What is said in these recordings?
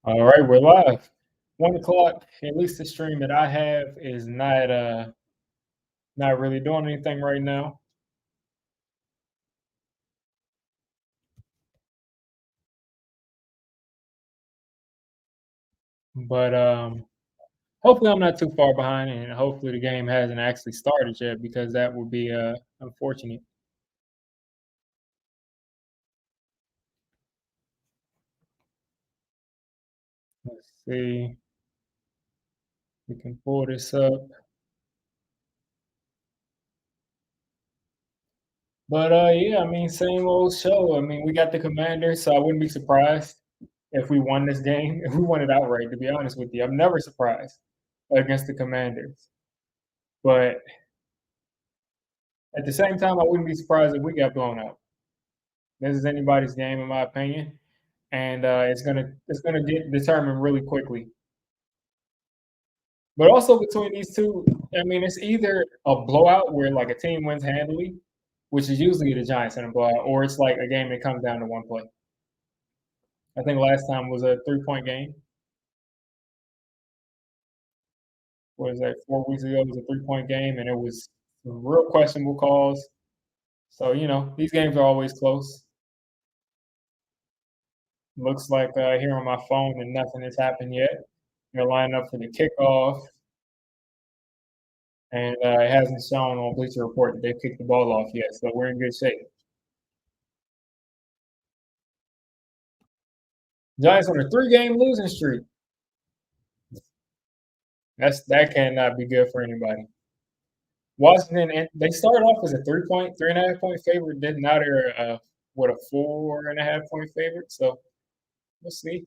All right, we're live. 1 o'clock. At least the stream that I have is not really doing anything right now. But hopefully I'm not too far behind and hopefully the game hasn't actually started yet because that would be unfortunate. Let's see. We can pull this up. But yeah, I mean same old show. I mean we got the Commanders, so I wouldn't be surprised if we won this game. If we won it outright, to be honest with you. I'm never surprised against the Commanders. But at the same time, I wouldn't be surprised if we got blown out. This is anybody's game, in my opinion, and it's gonna get determined really quickly. But also between these two, I mean, it's either a blowout where like a team wins handily, which is usually the Giants in a blowout, or it's like a game that comes down to one play. I think last time was a 3-point game. What was that? 4 weeks ago it was a 3-point game, and it was some real questionable calls. So these games are always close. Looks like here on my phone and nothing has happened yet. They're lining up for the kickoff, and it hasn't shown on Bleacher Report that they've kicked the ball off yet, so we're in good shape. Giants on a 3-game losing streak. That cannot be good for anybody. Washington, and they started off as a 3.5 point favorite. Then now they're what, a 4.5 point favorite. So we'll see.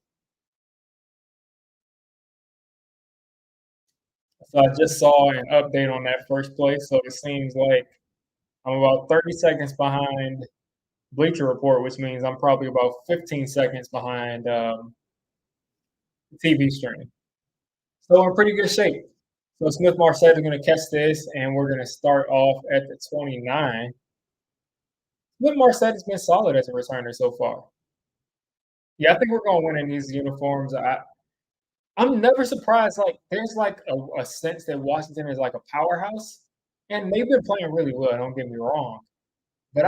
So I just saw an update on that first play. So it seems like I'm about 30 seconds behind Bleacher Report, which means I'm probably about 15 seconds behind TV stream. So we're in pretty good shape. So Smith Marset is going to catch this, and we're going to start off at the 29. Smith Marset has been solid as a returner so far. Yeah, I think we're going to win in these uniforms. I'm never surprised. Like, there's like a sense that Washington is like a powerhouse, and they've been playing really well. Don't get me wrong, but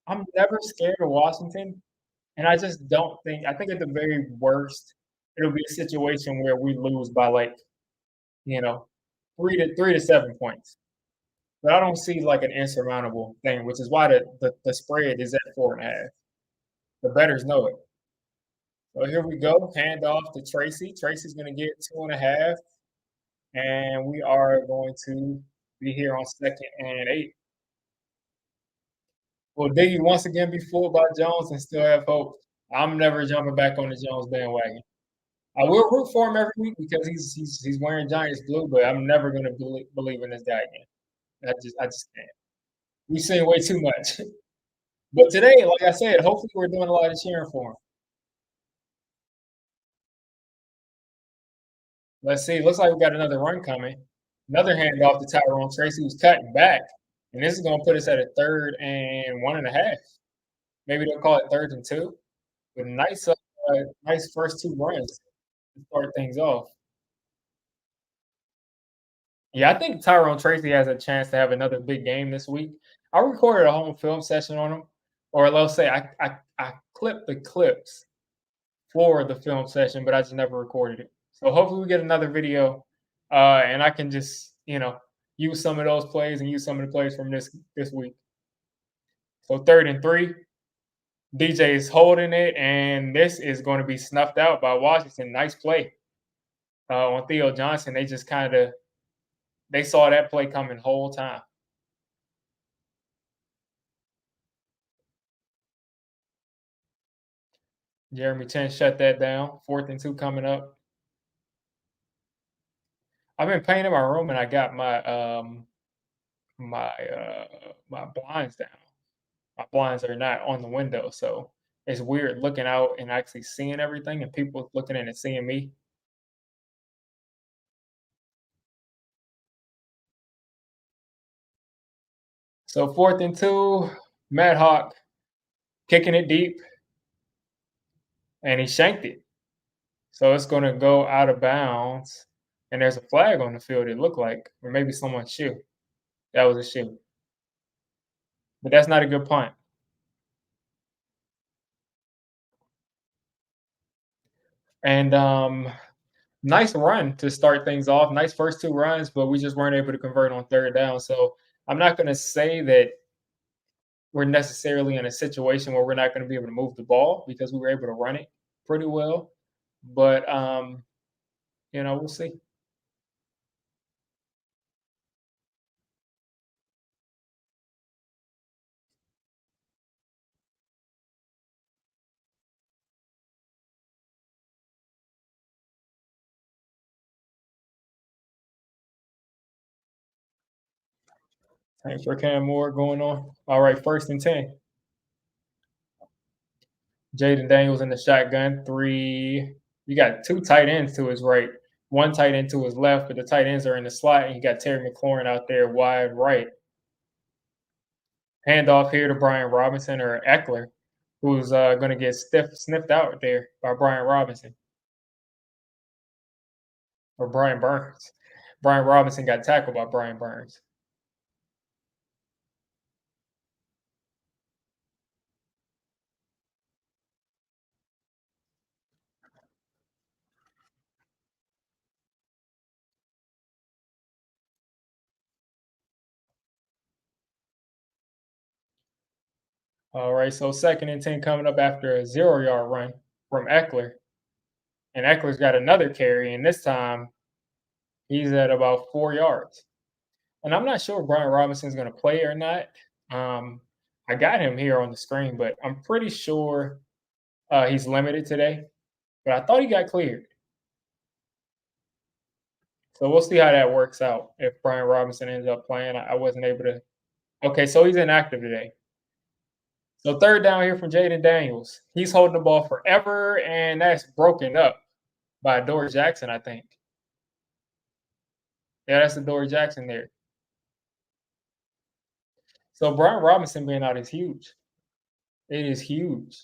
I'm never scared of Washington, and I just don't think. I think at the very worst, it'll be a situation where we lose by like you know 3 to 7 points. But I don't see like an insurmountable thing, which is why the spread is at 4.5. The betters know it. So here we go. Hand off to Tracy. Tracy's going to get 2.5, and we are going to be here on 2nd and 8. Will Diggy once again be fooled by Jones and still have hope? I'm never jumping back on the Jones bandwagon. I will root for him every week because he's wearing Giants blue, but I'm never going to believe in this guy again. I just can't. We've seen way too much. But today, like I said, hopefully we're doing a lot of cheering for him. Let's see. Looks like we got another run coming. Another handoff to Tyrone Tracy, who's cutting back. And this is going to put us at a 3rd and 1.5. Maybe they'll call it 3rd and 2. With nice first 2 runs to start things off. Yeah, I think Tyrone Tracy has a chance to have another big game this week. I recorded a home film session on him, or let's say I clipped the clips for the film session, but I just never recorded it. So hopefully we get another video, and I can just use some of those plays and use some of the plays from this week. So 3rd and 3, DJ is holding it, and this is going to be snuffed out by Washington. Nice play on Theo Johnson. They just they saw that play coming whole time. Jeremy Chin shut that down. 4th and 2 coming up. I've been painting my room, and I got my blinds down. My blinds are not on the window, so it's weird looking out and actually seeing everything, and people looking in and seeing me. So 4th and 2, Matt Hawk kicking it deep, and he shanked it. So it's going to go out of bounds, and there's a flag on the field. It looked like, or maybe someone's shoe. That was a shoe, but that's not a good punt. And nice run to start things off. Nice first two runs, but we just weren't able to convert on third down. So I'm not going to say that we're necessarily in a situation where we're not going to be able to move the ball because we were able to run it pretty well. But we'll see. Thanks for Cam Moore going on. All right, 1st and 10. Jaden Daniels in the shotgun. Three. You got two tight ends to his right, one tight end to his left, but the tight ends are in the slot, and you got Terry McLaurin out there wide right. Handoff here to Brian Robinson or Eckler, who's going to get sniffed out there by Brian Robinson or Brian Burns. Brian Robinson got tackled by Brian Burns. All right, so 2nd and 10 coming up after a 0-yard run from Eckler. And Eckler's got another carry, and this time he's at about 4 yards. And I'm not sure if Brian Robinson's going to play or not. Um, I got him here on the screen, but I'm pretty sure he's limited today. But I thought he got cleared. So we'll see how that works out if Brian Robinson ends up playing. I wasn't able to. Okay, so he's inactive today. So third down here from Jaden Daniels. He's holding the ball forever, and that's broken up by Dory Jackson, I think. Yeah, that's the Dory Jackson there. So Brian Robinson being out is huge. It is huge.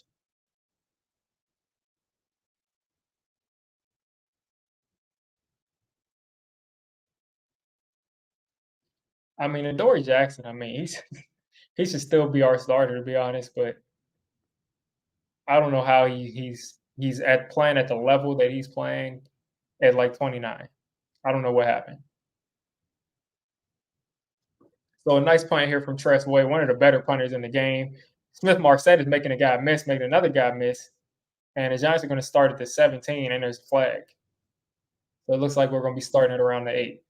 I mean, and Dory Jackson, I mean, he should still be our starter to be honest, but I don't know how he's at playing at the level that he's playing at like 29. I don't know what happened. So a nice punt here from Tress Way, one of the better punters in the game. Smith Marset is making a guy miss, making another guy miss, and the Giants are going to start at the 17, and there's a flag. So it looks like we're going to be starting at around the 8.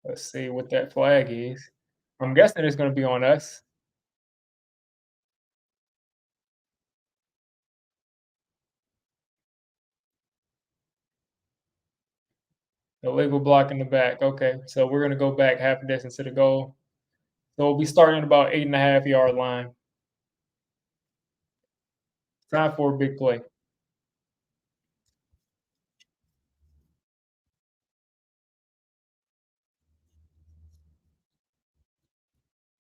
Let's see what that flag is. I'm guessing it's going to be on us. Illegal block in the back. Okay, so we're going to go back half a distance to the goal. So we'll be starting at about 8.5 yard line. Time for a big play.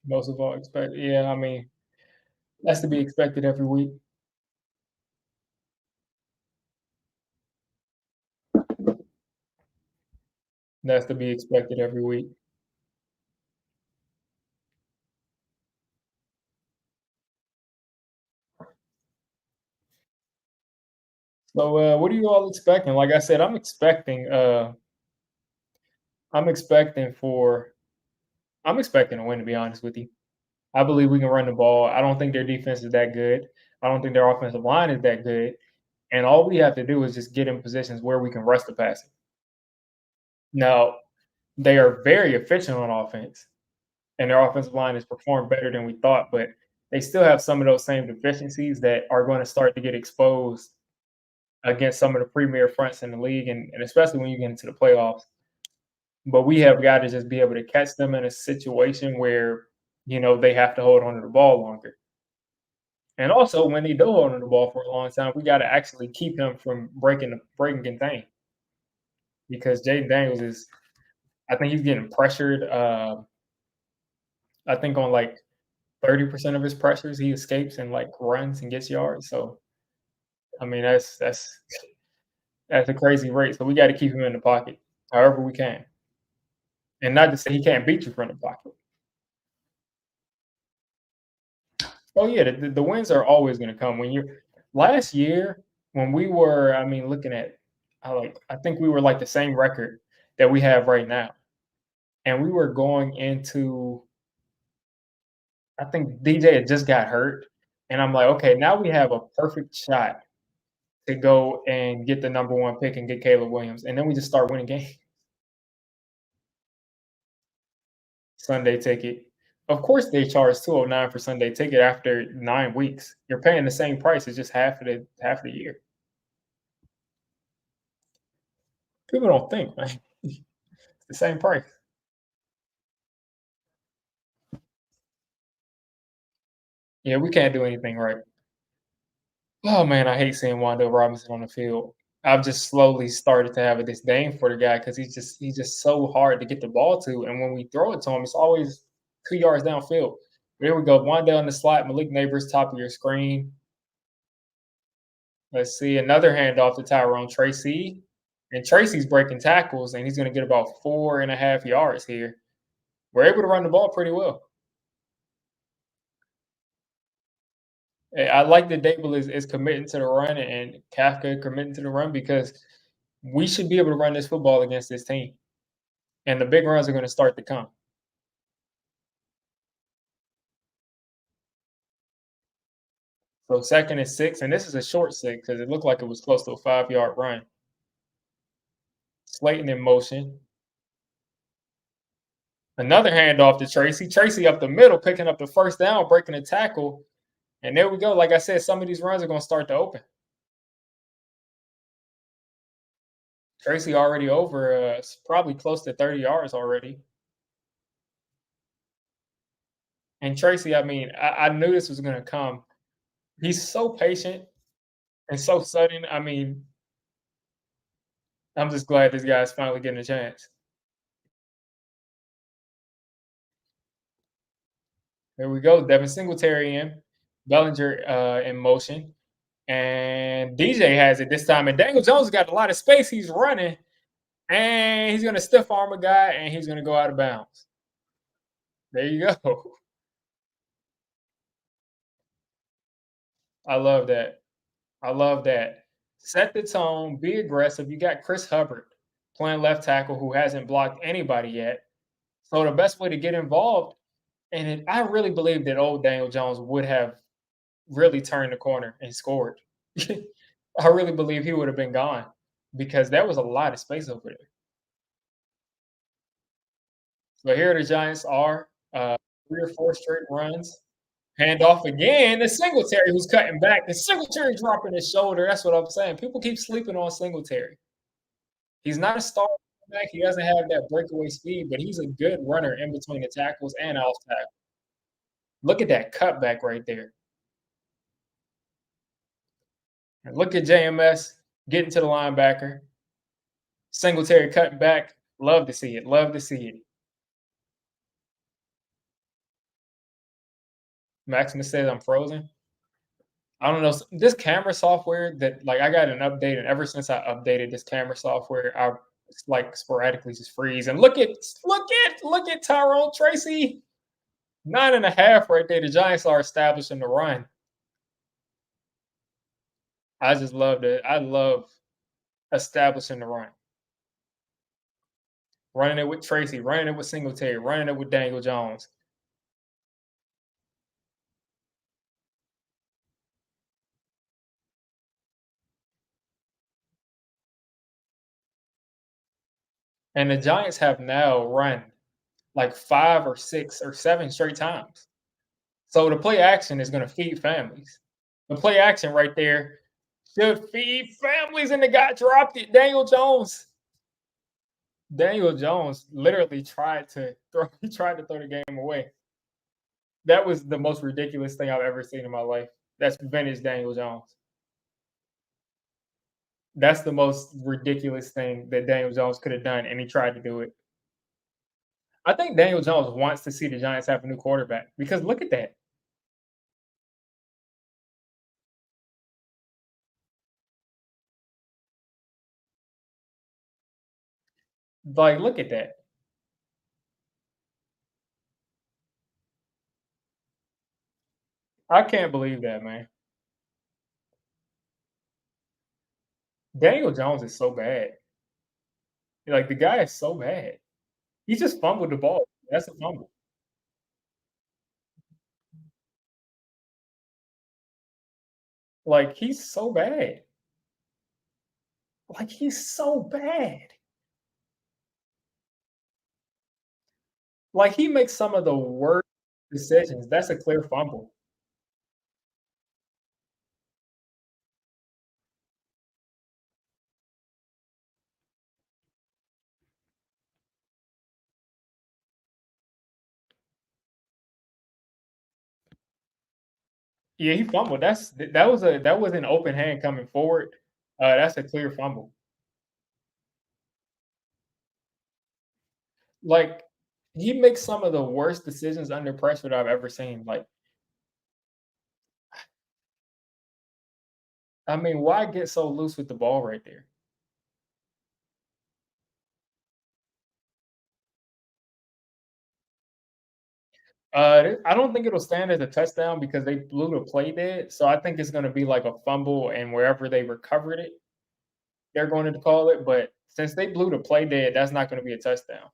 Most of all expect. Yeah, I mean that's to be expected every week. That's to be expected every week. So what are you all expecting? Like I said, I'm expecting for I'm expecting a win to be honest with you. I believe we can run the ball. I don't think their defense is that good. I don't think their offensive line is that good. And all we have to do is just get in positions where we can rush the passer. Now, they are very efficient on offense, and their offensive line has performed better than we thought, but they still have some of those same deficiencies that are going to start to get exposed against some of the premier fronts in the league, and especially when you get into the playoffs. But we have got to just be able to catch them in a situation where, they have to hold on to the ball longer. And also, when they do hold on to the ball for a long time, we got to actually keep him from breaking contain because Jaden Daniels is I think he's getting pressured. I think on like 30% of his pressures, he escapes and like runs and gets yards. So I mean, that's a crazy rate. So we got to keep him in the pocket however we can, and not to say he can't beat you from the pocket. Oh yeah, the wins are always going to come when you. Last year when we were, I mean, looking at, I think we were like the same record that we have right now, and we were going into. I think DJ had just got hurt, and I'm like, okay, now we have a perfect shot to go and get the number one pick and get Caleb Williams, and then we just start winning games. Sunday ticket. Of course, they charge 209 for Sunday ticket after 9 weeks. You're paying the same price. It's just half of the year. People don't think, man. It's the same price. Yeah, we can't do anything right. Oh man, I hate seeing Wando Robinson on the field. I've just slowly started to have a disdain for the guy because he's just so hard to get the ball to, and when we throw it to him, it's always 2 yards downfield. Here we go, Wando in the slot, Malik Neighbors, top of your screen. Let's see another handoff to Tyrone Tracy, and Tracy's breaking tackles, and he's going to get about 4.5 yards here. We're able to run the ball pretty well. I like that Dable is committing to the run and Kafka committing to the run because we should be able to run this football against this team, and the big runs are going to start to come. So 2nd and 6, and this is a short 6 because it looked like it was close to a 5-yard run. Slayton in motion. Another handoff to Tracy. Tracy up the middle, picking up the first down, breaking a tackle. And there we go. Like I said, some of these runs are going to start to open. Tracy already over, probably close to 30 yards already. And Tracy, I mean, I knew this was going to come. He's so patient and so sudden. I mean, I'm just glad this guy's finally getting a chance. There we go. Devin Singletary in. Bellinger in motion. And DJ has it this time. And Daniel Jones got a lot of space. He's running. And he's going to stiff arm a guy. And he's going to go out of bounds. There you go. I love that. I love that. Set the tone. Be aggressive. You got Chris Hubbard playing left tackle who hasn't blocked anybody yet. So the best way to get involved, I really believe that old Daniel Jones would have really turned the corner and scored. I really believe he would have been gone because there was a lot of space over there. So here the Giants are 3 or 4 straight runs. Hand off again to Singletary, who's cutting back. The Singletary dropping his shoulder. That's what I'm saying. People keep sleeping on Singletary. He's not a star back. He doesn't have that breakaway speed, but he's a good runner in between the tackles and off tackle. Look at that cutback right there. And look at JMS getting to the linebacker. Singletary cutting back. Love to see it. Love to see it. Maximus says I'm frozen. I don't know. This camera software that like I got an update, and ever since I updated this camera software, I like sporadically just freeze. And look at Tyrone Tracy. 9.5 right there. The Giants are establishing the run. I just love it. I love establishing the run. Running it with Tracy, running it with Singletary, running it with Daniel Jones. And the Giants have now run like 5 or 6 or 7 straight times. So the play action is going to feed families. The play action right there should feed families, and the guy dropped it. Daniel Jones. Daniel Jones literally tried to throw. He tried to throw the game away. That was the most ridiculous thing I've ever seen in my life. That's vintage Daniel Jones. That's the most ridiculous thing that Daniel Jones could have done, and he tried to do it. I think Daniel Jones wants to see the Giants have a new quarterback because look at that. Like, look at that. I can't believe that, man. Daniel Jones is so bad. Like, the guy is so bad. He just fumbled the ball. That's a fumble. Like, he's so bad. Like, he's so bad. Like, he makes some of the worst decisions. That's a clear fumble. Yeah, he fumbled. That was an open hand coming forward. That's a clear fumble. Like, he makes some of the worst decisions under pressure that I've ever seen. Like, I mean, why get so loose with the ball right there? I don't think it'll stand as a touchdown because they blew the play dead. So I think it's going to be like a fumble, and wherever they recovered it, they're going to call it. But since they blew the play dead, that's not going to be a touchdown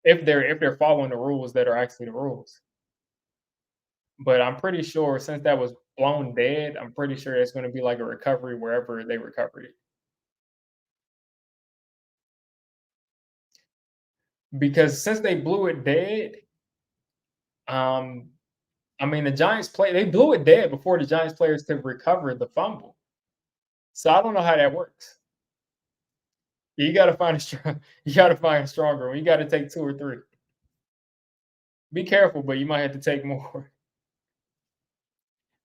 if they're following the rules that are actually the rules. But I'm pretty sure since that was blown dead, I'm pretty sure it's going to be like a recovery wherever they recovered it. Because since they blew it dead, um, I mean the Giants play they blew it dead before the Giants players could recover the fumble. So I don't know how that works. You gotta find a strong you gotta find a stronger one. You gotta take 2 or 3. Be careful, but you might have to take more.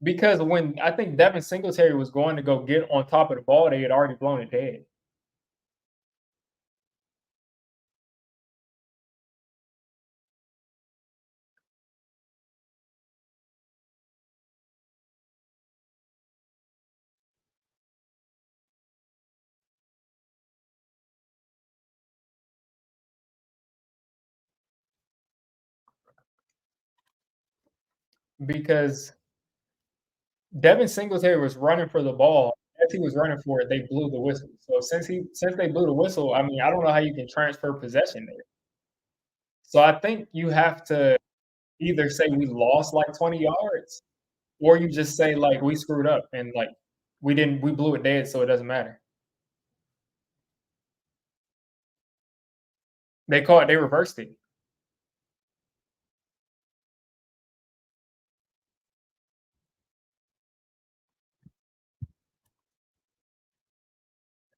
Because when I think Devin Singletary was going to go get on top of the ball, they had already blown it dead. Because Devin Singletary was running for the ball. As he was running for it, they blew the whistle. So since they blew the whistle, I mean, I don't know how you can transfer possession there. So I think you have to either say we lost like 20 yards, or you just say like we screwed up and like we blew it dead, so it doesn't matter. They reversed it.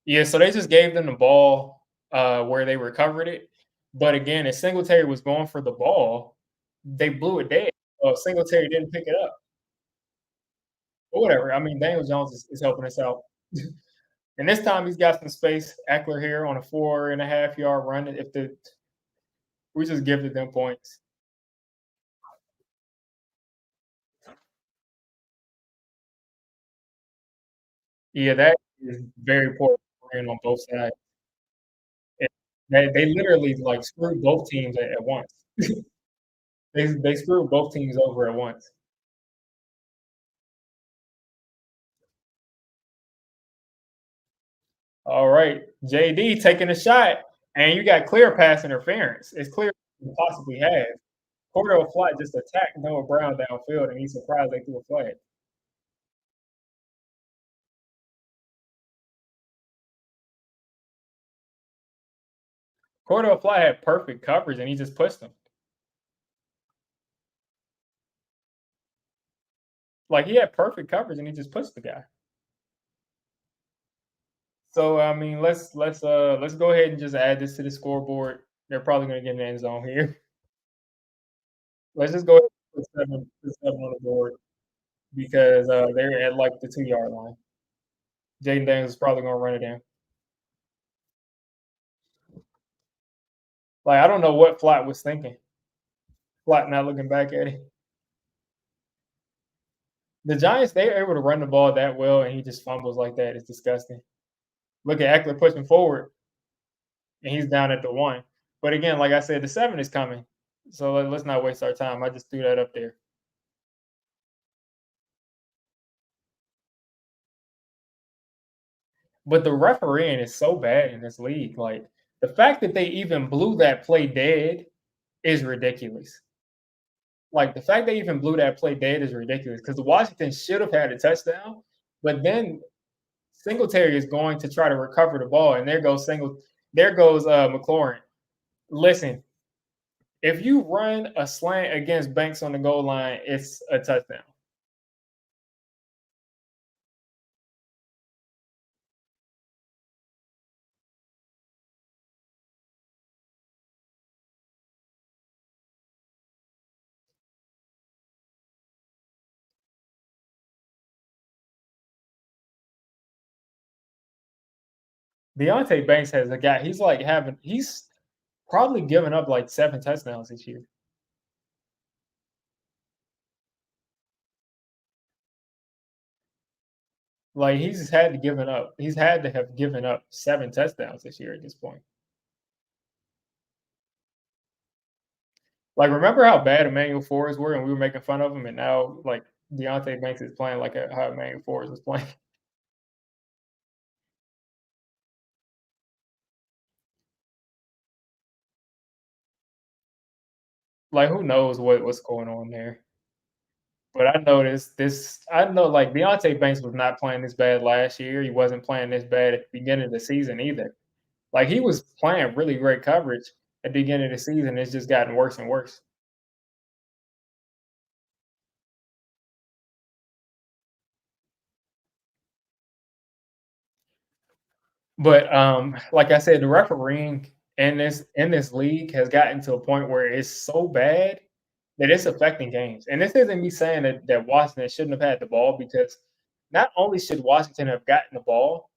Yeah, so they just gave them the ball where they recovered it. But again, if Singletary was going for the ball, they blew it dead. So if Singletary didn't pick it up. But whatever. I mean, Daniel Jones is helping us out. And this time he's got some space. Eckler here on a 4.5 yard run. If the we just give it them points. Yeah, that is very poor on both sides. It, they literally like screwed both teams at once. They screwed both teams over at once. All right, JD taking a shot, and you got clear pass interference. It's clear you possibly have. Cordell Fly just attacked Noah Brown downfield, and he's surprised they threw a flag. Cordell Fly had perfect coverage, and he just pushed him. Like he had perfect coverage, and he just pushed the guy. So I mean, let's go ahead and just add this to the scoreboard. They're probably going to get in the end zone here. Let's just go ahead and put 7 on the board because they're at like the 2 yard line. Jaden Daniels is probably going to run it in. Like, I don't know what Flat was thinking. Flat not looking back at it. The Giants, they're able to run the ball that well, and he just fumbles like that. It's disgusting. Look at Eckler pushing forward, and he's down at the 1. But again, like I said, the 7 is coming. So let's not waste our time. I just threw that up there. But the refereeing is so bad in this league. Like, the fact that they even blew that play dead is ridiculous. Like, the fact they even blew that play dead is ridiculous because the Washington should have had a touchdown, but then Singletary is going to try to recover the ball, and there goes McLaurin. Listen, if you run a slant against Banks on the goal line, it's a touchdown. Deontay Banks has a guy. He's probably given up like 7 touchdowns this year. Like he's had to have given up 7 touchdowns this year at this point. Like, remember how bad Emmanuel Forrest were and we were making fun of him, and now like Deontay Banks is playing like how Emmanuel Forrest was playing. Like, who knows what's going on there? But I noticed this. I know like Deontay Banks was not playing this bad last year. He wasn't playing this bad at the beginning of the season either. Like, he was playing really great coverage at the beginning of the season. It's just gotten worse and worse. But like I said, the refereeing in this league has gotten to a point where it's so bad that it's affecting games. And this isn't me saying that Washington shouldn't have had the ball because not only should Washington have gotten the ball,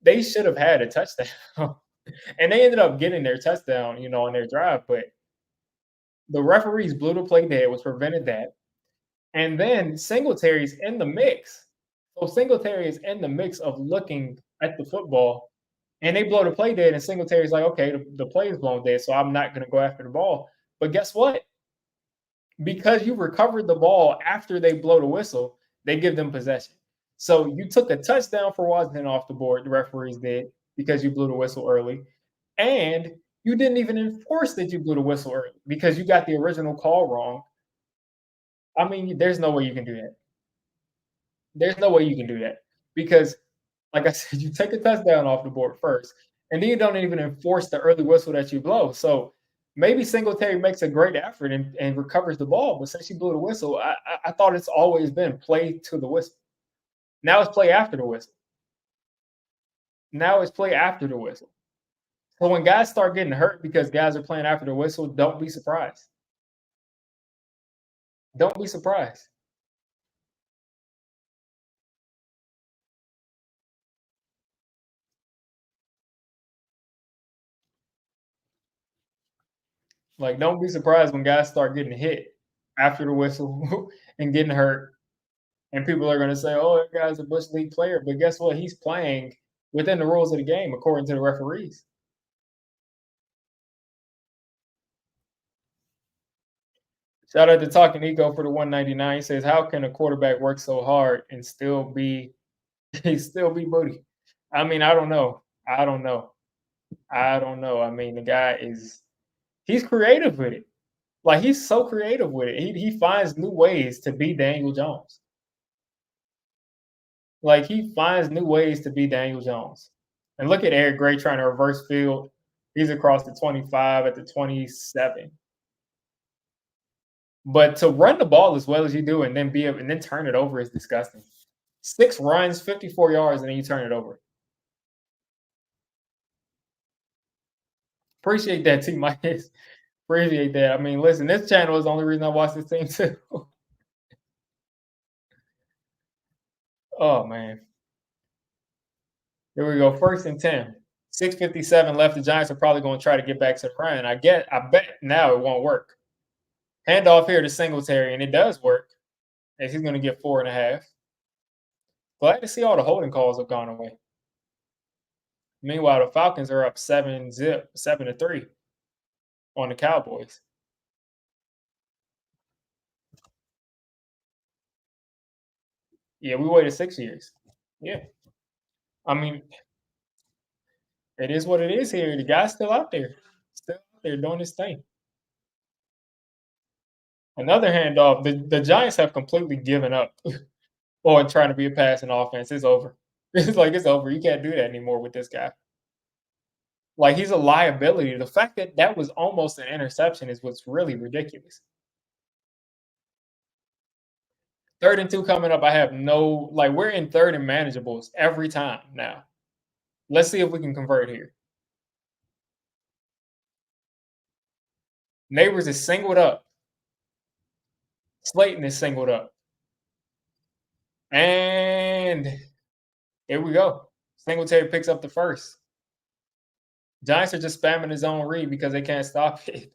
they should have had a touchdown. And they ended up getting their touchdown, on their drive. But the referees blew the play dead, which prevented that. And then Singletary's in the mix. So Singletary is in the mix of looking at the football, and they blow the play dead, and Singletary's like, okay, the play is blown dead, so I'm not going to go after the ball. But guess what? Because you recovered the ball after they blow the whistle, they give them possession. So you took a touchdown for Washington off the board, the referees did, because you blew the whistle early. And you didn't even enforce that you blew the whistle early because you got the original call wrong. I mean, there's no way you can do that. There's no way you can do that because, like I said, you take a touchdown off the board first, and then you don't even enforce the early whistle that you blow. So maybe Singletary makes a great effort and recovers the ball, but since you blew the whistle, I thought it's always been play to the whistle. Now it's play after the whistle. Now it's play after the whistle. So when guys start getting hurt because guys are playing after the whistle, don't be surprised. Don't be surprised. Like, don't be surprised when guys start getting hit after the whistle and getting hurt. And people are going to say, oh, that guy's a Bush League player. But guess what? He's playing within the rules of the game, according to the referees. Shout out to Talking Eco for the 199. He says, how can a quarterback work so hard and still be he still be booty? I mean, I don't know. I don't know. I don't know. I mean, the guy is he's creative with it. Like, he's so creative with it. He finds new ways to be Daniel Jones. Like, he finds new ways to be Daniel Jones. And look at Eric Gray trying to reverse field. He's across the 25 at the 27. But to run the ball as well as you do and then turn it over is disgusting. 6 runs, 54 yards, and then you turn it over. Appreciate that, T Minus. Appreciate that. I mean, listen, this channel is the only reason I watch this team too. Oh man. Here we go. 1st and 10. 6:57 left. The Giants are probably going to try to get back to the run. I bet now it won't work. Handoff here to Singletary, and it does work. As he's going to get 4.5. Glad to see all the holding calls have gone away. Meanwhile, the Falcons are up 7-3 on the Cowboys. Yeah, we waited 6 years. Yeah. I mean, it is what it is here. The guy's still out there. Still out there doing his thing. Another handoff. The Giants have completely given up on trying to be a passing offense. It's over. It's like it's over. You can't do that anymore with this guy. Like he's a liability. The fact that that was almost an interception is what's really ridiculous. 3rd and 2 coming up. I have no like we're in third and manageables every time now. Let's see if we can convert here. Neighbors is singled up. Slayton is singled up. And here we go. Singletary picks up the first. Giants are just spamming his own read because they can't stop it.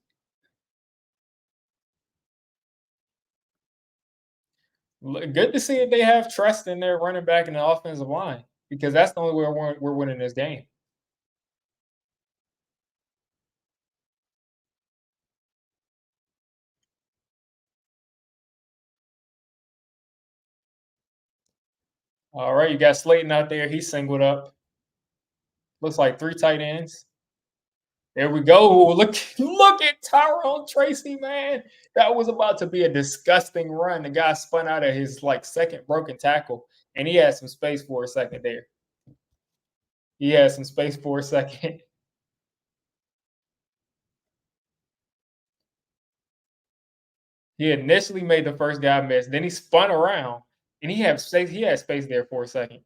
Good to see if they have trust in their running back and the offensive line because that's the only way we're winning this game. All right, you got Slayton out there. He's singled up. Looks like 3 tight ends. There we go. Look at Tyrone Tracy, man. That was about to be a disgusting run. The guy spun out of his like second broken tackle, and he had some space for a second there. He had some space for a second. He initially made the first guy miss. Then he spun around, and he had space. He had space there for a second.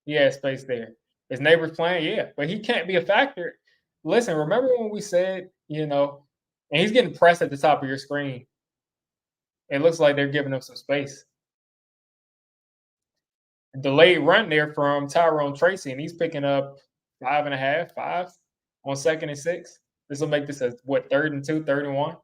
He had space there. His neighbor's playing, yeah, but he can't be a factor. Listen, remember when we said, and he's getting pressed at the top of your screen. It looks like they're giving him some space. Delayed run there from Tyrone Tracy, and he's picking up 5.5, 5 on 2nd and 6. This will make this a what 3rd and 2, 3rd and 1.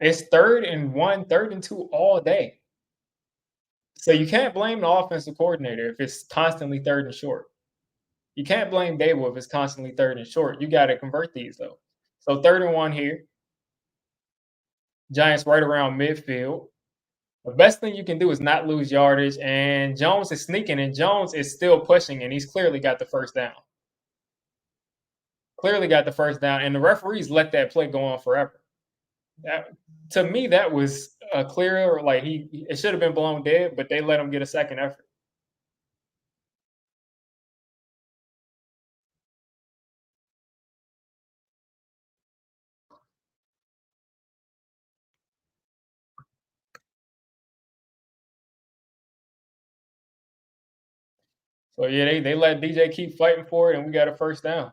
It's 3rd and 1, 3rd and 2 all day. So you can't blame the offensive coordinator if it's constantly 3rd and short. You can't blame Dable if it's constantly 3rd and short. You got to convert these though. So 3rd and 1 here. Giants right around midfield. The best thing you can do is not lose yardage. And Jones is sneaking, and Jones is still pushing, and he's clearly got the first down. Clearly got the first down, and the referees let that play go on forever. That, to me, that was a clear, like it should have been blown dead, but they let him get a second effort. So yeah, they let DJ keep fighting for it, and we got a first down.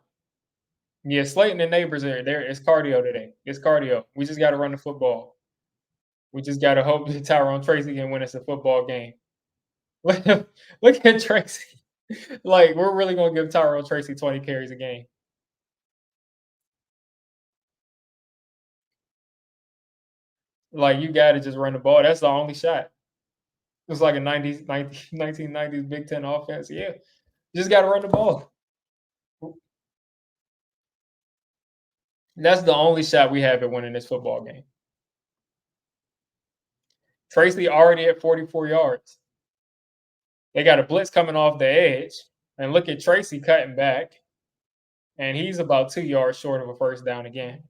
Yeah, Slayton and Neighbors are there. It's cardio today. It's cardio. We just got to run the football. We just got to hope that Tyrone Tracy can win us a football game. Look at Tracy. Like we're really gonna give Tyrone Tracy 20 carries a game. Like you got to just run the ball. That's the only shot. It's like a 1990s Big Ten offense. Yeah, you just got to run the ball. That's the only shot we have at winning this football game. Tracy already at 44 yards. They got a blitz coming off the edge, and look at Tracy cutting back, and he's about 2 yards short of a first down again.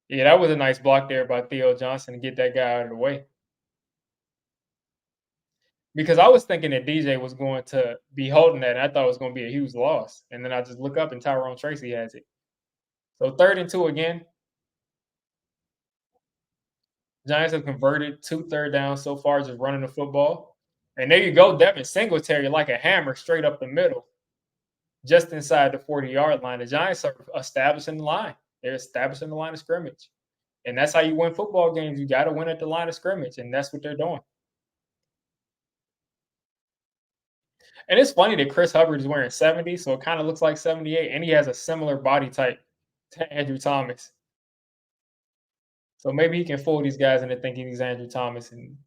Yeah, that was a nice block there by Theo Johnson to get that guy out of the way. Because I was thinking that DJ was going to be holding that, and I thought it was going to be a huge loss. And then I just look up, and Tyrone Tracy has it. So 3rd and 2 again. Giants have converted 2 third downs so far, just running the football. And there you go, Devin Singletary like a hammer straight up the middle. just inside the 40-yard line. The Giants are establishing the line. They're establishing the line of scrimmage. And that's how you win football games. You got to win at the line of scrimmage, and that's what they're doing. And it's funny that Chris Hubbard is wearing 70, so it kind of looks like 78, and he has a similar body type to Andrew Thomas. So maybe he can fool these guys into thinking he's Andrew Thomas, and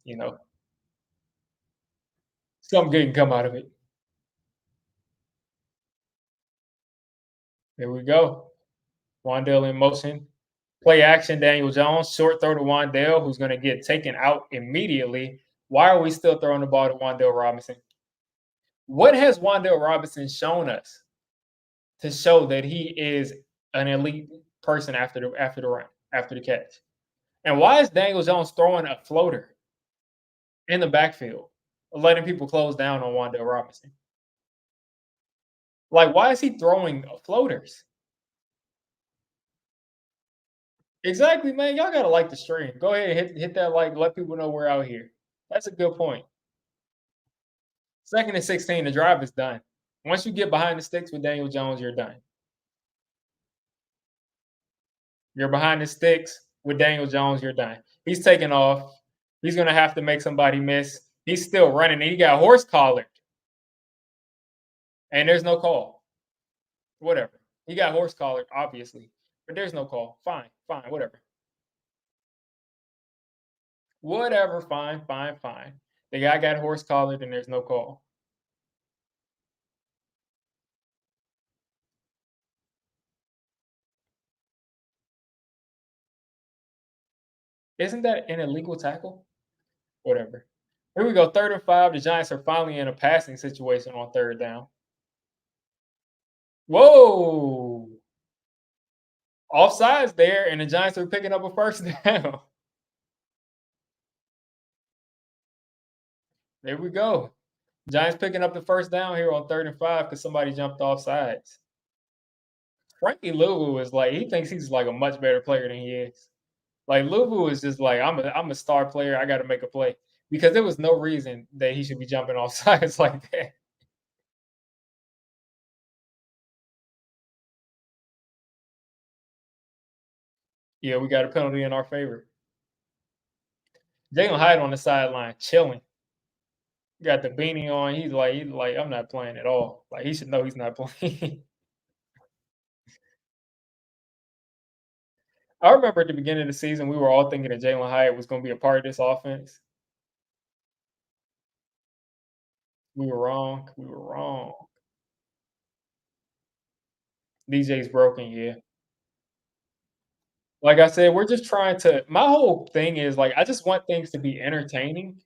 something good can come out of it. There we go. Wandale in motion. Play action, Daniel Jones. Short throw to Wandale, who's going to get taken out immediately. Why are we still throwing the ball to Wandale Robinson? What has Wandale Robinson shown us to show that he is an elite person after the run, after the catch? And why is Daniel Jones throwing a floater in the backfield, letting people close down on Wandale Robinson? Like, why is he throwing floaters? Exactly, man. Y'all gotta like the stream. Go ahead, hit that like. Let people know we're out here. That's a good point. Second and 16, the drive is done. Once you get behind the sticks with Daniel Jones, you're done. You're behind the sticks with Daniel Jones, you're done. He's taking off. He's gonna have to make somebody miss. He's still running. And he got horse collared, and there's no call. Whatever. He got horse collared, obviously, but there's no call. Fine, fine, whatever. Whatever, fine, fine, fine. The guy got horse collared, and there's no call. Isn't that an illegal tackle? Whatever. Here we go, 3rd and 5. The Giants are finally in a passing situation on 3rd down. Whoa! Offsides there, and the Giants are picking up a 1st down. There we go. Giants picking up the 1st down here on 3rd and 5 because somebody jumped off sides. Frankie Louvu is like, he thinks he's like a much better player than he is. Like Louvu is just like, I'm a star player. I got to make a play because there was no reason that he should be jumping off sides like that. Yeah, we got a penalty in our favor. Jalen Hyde on the sideline, chilling. Got the beanie on. He's like, I'm not playing at all. Like he should know he's not playing. I remember at the beginning of the season, we were all thinking that Jalen Hyatt was going to be a part of this offense. We were wrong. We were wrong. DJ's broken, yeah. Like I said, we're just trying to. My whole thing is like, I just want things to be entertaining.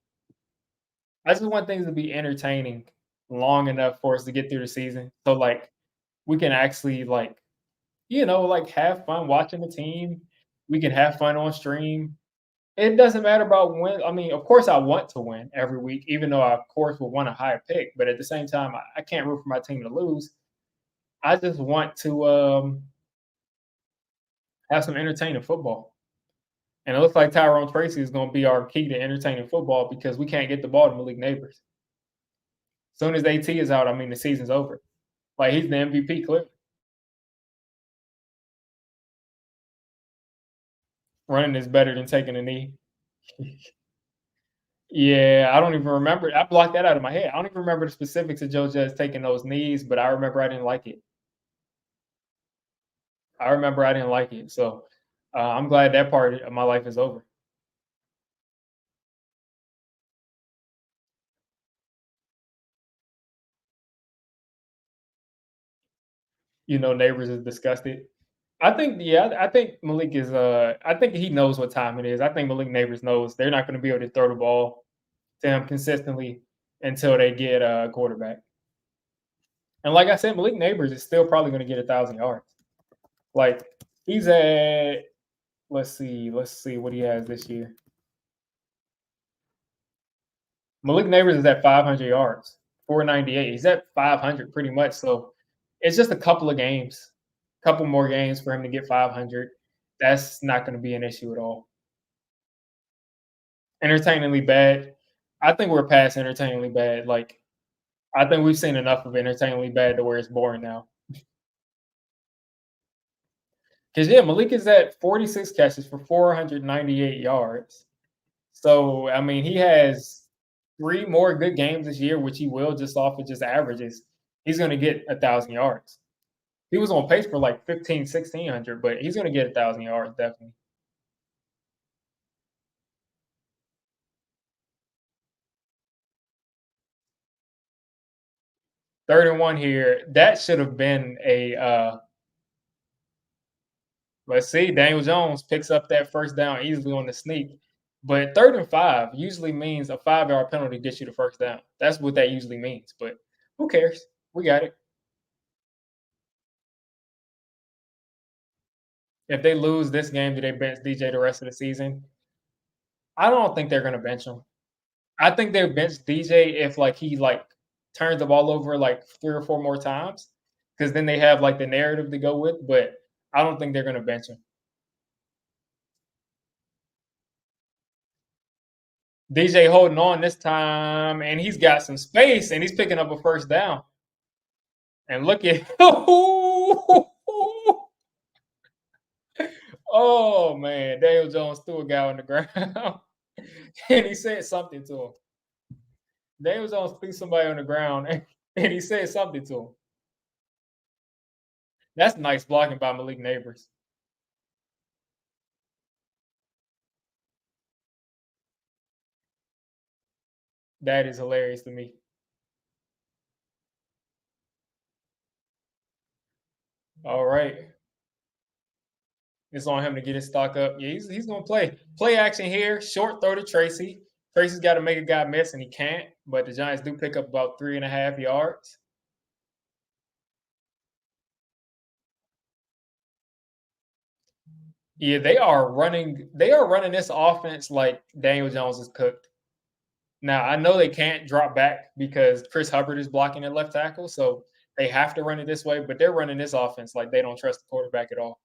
I just want things to be entertaining long enough for us to get through the season. So like, we can actually like, like have fun watching the team. We can have fun on stream. It doesn't matter about when. I mean, of course, I want to win every week, even though I, of course, would want a higher pick. But at the same time, I can't root for my team to lose. I just want to have some entertaining football. And it looks like Tyrone Tracy is going to be our key to entertaining football because we can't get the ball to Malik Neighbors. As soon as AT is out, I mean, the season's over. Like, he's the MVP, clearly. Running is better than taking a knee. Yeah, I don't even remember. I blocked that out of my head. I don't even remember the specifics of Joe Judge taking those knees, but I remember I didn't like it. I remember I didn't like it. So I'm glad that part of my life is over. Neighbors is disgusted. I think, yeah, I think Malik is. I think he knows what time it is. I think Malik Neighbors knows they're not going to be able to throw the ball to him consistently until they get a quarterback. And like I said, Malik Neighbors is still probably going to get 1,000 yards. Like he's at. Let's see what he has this year. Malik Neighbors is at 500 yards, 498. He's at 500 pretty much. So it's just a couple of games, couple more games for him to get 500. That's not going to be an issue at all. Entertainingly bad. I think we're past entertainingly bad. Like I think we've seen enough of entertainingly bad to where it's boring now. Because yeah, Malik is at 46 catches for 498 yards. So I mean, he has three more good games this year, which he will just off of just averages. He's going to get 1,000 yards. He was on pace for like 15, 1,600, but he's going to get 1,000 yards definitely. 31 here. That should have been a let's see, Daniel Jones picks up that first down easily on the sneak. But 3rd and 5 usually means a 5-yard penalty gets you the first down. That's what that usually means. But who cares? We got it. If they lose this game, do they bench DJ the rest of the season? I don't think they're gonna bench him. I think they bench DJ if like he like turns the ball over like 3 or 4 more times, because then they have like the narrative to go with. But I don't think they're gonna bench him. DJ holding on this time, and he's got some space, and he's picking up a first down. And look at oh man, Daniel Jones threw a guy on the ground, and he said something to him. Daniel Jones threw somebody on the ground, and he said something to him. That's nice blocking by Malik Neighbors. That is hilarious to me. All right, it's on him to get his stock up. Yeah, he's gonna play. Play action here. Short throw to Tracy. Tracy's got to make a guy miss, and he can't. But the Giants do pick up about 3.5 yards. Yeah, they are running. They are running this offense like Daniel Jones is cooked. Now I know they can't drop back because Chris Hubbard is blocking at left tackle, so they have to run it this way. But they're running this offense like they don't trust the quarterback at all.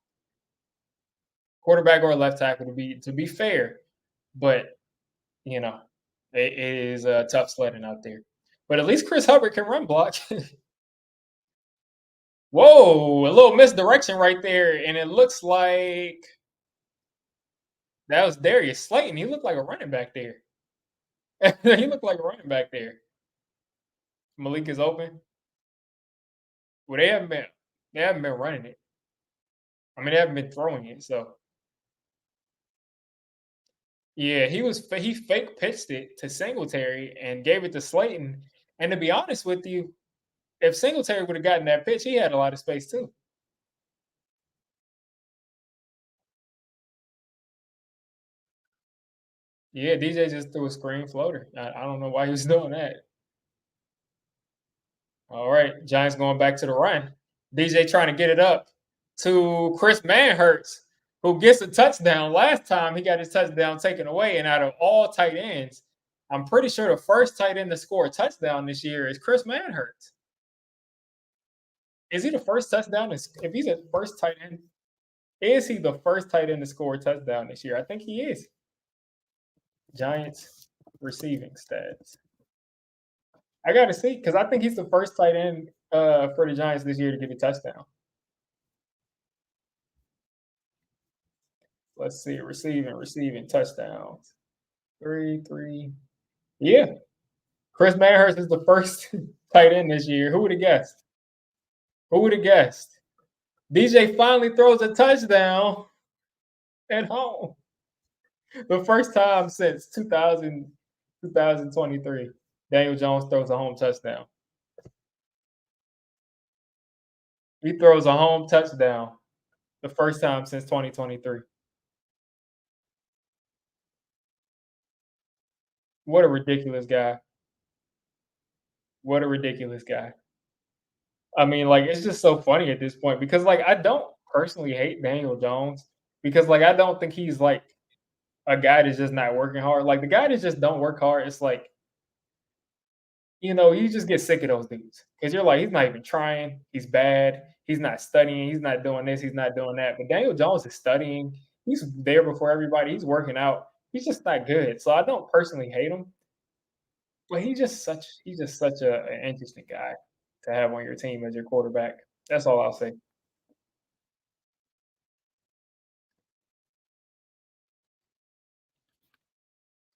Quarterback or left tackle to be fair, but you know it is tough sledding out there. But at least Chris Hubbard can run block. Whoa, a little misdirection right there, and it looks like that was Darius Slayton. He looked like a running back there. He looked like a running back there. Malik is open. Well, they haven't been running it. I mean, they haven't been throwing it. So yeah, he fake pitched it to Singletary and gave it to Slayton. And to be honest with you, if Singletary would have gotten that pitch, he had a lot of space too. Yeah, DJ just threw a screen floater. I don't know why he was doing that. All right, Giants going back to the run. DJ trying to get it up to Chris Manhertz, who gets a touchdown. Last time he got his touchdown taken away, and out of all tight ends, I'm pretty sure the first tight end to score a touchdown this year is Chris Manhertz. Is he the first touchdown? If he's a first tight end, is he the first tight end to score a touchdown this year? I think he is. Giants receiving stats. I got to see because I think he's the first tight end for the Giants this year to get a touchdown. Let's see, receiving touchdowns. Three. Yeah, Chris Manhurst is the first tight end this year. Who would have guessed? Who would have guessed? DJ finally throws a touchdown at home. The first time since 2023, Daniel Jones throws a home touchdown. He throws a home touchdown the first time since 2023. What a ridiculous guy. What a ridiculous guy. I mean, like, it's just so funny at this point because, like, I don't personally hate Daniel Jones because, like, I don't think he's like a guy that's just not working hard. Like, the guy that just don't work hard, it's like, you just get sick of those dudes because you're like, he's not even trying. He's bad. He's not studying. He's not doing this. He's not doing that. But Daniel Jones is studying. He's there before everybody. He's working out. He's just not good. So I don't personally hate him. But he's just such an interesting guy to have on your team as your quarterback. That's all I'll say.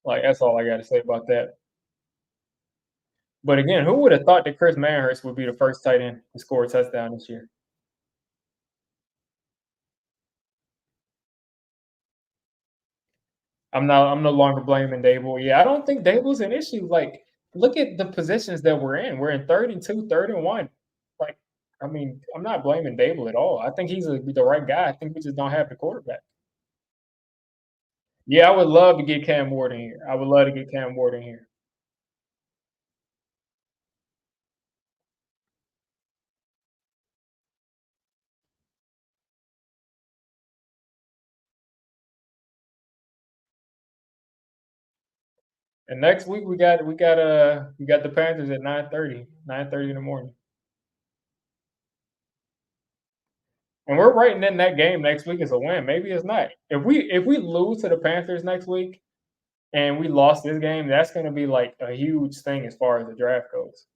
Like that's all I got to say about that. But again, who would have thought that Chris Manhurst would be the first tight end to score a touchdown this year? I'm no longer blaming Dable. Yeah, I don't think Dable's an issue. Like, look at the positions that we're in. We're in 32, 31. Like, I mean, I'm not blaming Dable at all. I think he's the right guy. I think we just don't have the quarterback. Yeah, I would love to get Cam Ward in here. I would love to get Cam Ward in here. And next week we got the Panthers at 9:30, 9:30 in the morning. And we're writing in that game next week as a win. Maybe it's not. If we lose to the Panthers next week and we lost this game, that's gonna be like a huge thing as far as the draft goes.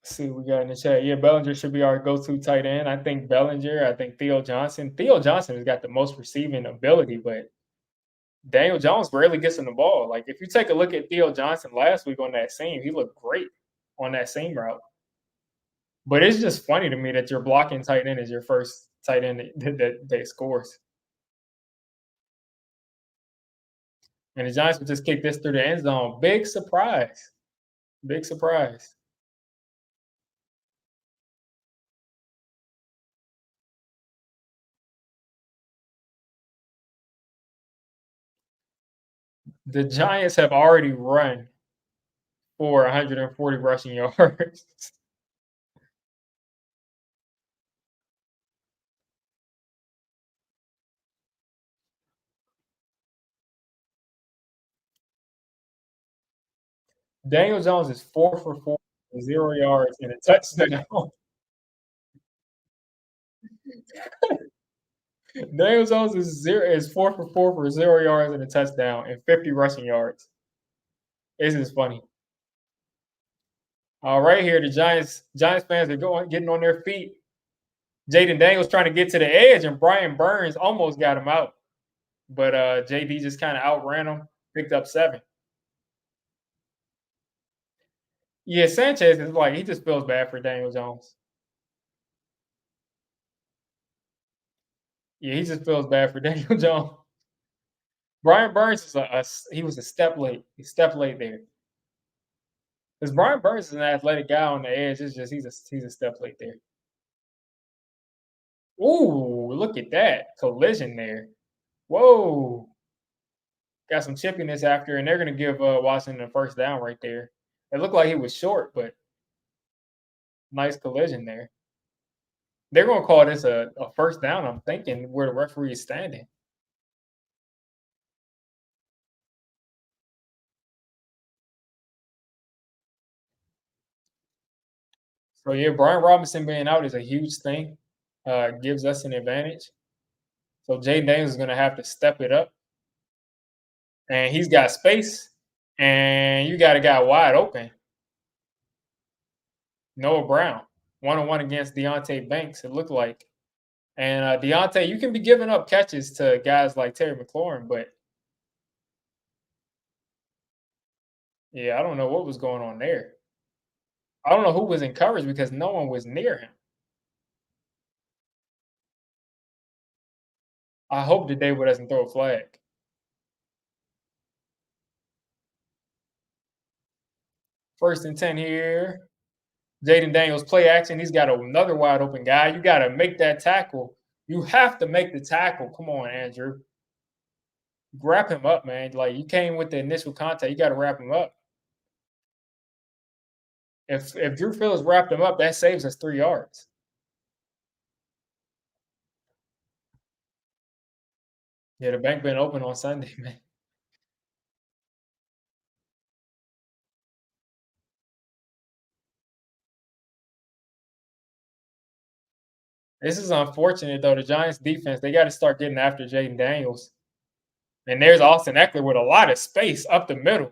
Let's see what we got in the chat. Yeah, Bellinger should be our go-to tight end. I think Bellinger, I think Theo Johnson. Theo Johnson has got the most receiving ability, but Daniel Jones rarely gets in the ball. Like if you take a look at Theo Johnson last week on that seam, he looked great on that seam route. But it's just funny to me that your blocking tight end is your first tight end that scores. And the Giants would just kick this through the end zone. Big surprise. Big surprise. The Giants have already run for 140 rushing yards. Daniel Jones is 4 for 4, 0 yards, and a touchdown. Daniel Jones is 4 for 4 for 0 yards and a touchdown and 50 rushing yards. This is funny. Right here, the Giants fans are getting on their feet. Jaden Daniels trying to get to the edge, and Brian Burns almost got him out. But JD just kind of outran him, picked up 7. Yeah, Sanchez is like he just feels bad for Daniel Jones. Yeah, he just feels bad for Daniel Jones. Brian Burns is he was a step late. He stepped late there. Because Brian Burns is an athletic guy on the edge. It's just he's a step late there. Ooh, look at that collision there. Whoa, got some chippiness after, and they're gonna give Washington a first down right there. It looked like he was short, but nice collision there. They're gonna call this a first down. I'm thinking where the referee is standing. So yeah, Brian Robinson being out is a huge thing. Gives us an advantage. So Jay Daniels is gonna have to step it up, and he's got space, and you got a guy wide open. Noah Brown, 1-on-1 against Deontay Banks, it looked like. And Deontay, you can be giving up catches to guys like Terry McLaurin, but yeah, I don't know what was going on there. I don't know who was in coverage because no one was near him. I hope that David doesn't throw a flag. First and 10 here. Jaden Daniels play action. He's got another wide open guy. You got to make that tackle. You have to make the tackle. Come on, Andrew. Wrap him up, man. Like you came with the initial contact. You got to wrap him up. If Drew Phillips wrapped him up, that saves us 3 yards. Yeah, the bank been open on Sunday, man. This is unfortunate though. The Giants defense, they got to start getting after Jaden Daniels. And there's Austin Eckler with a lot of space up the middle.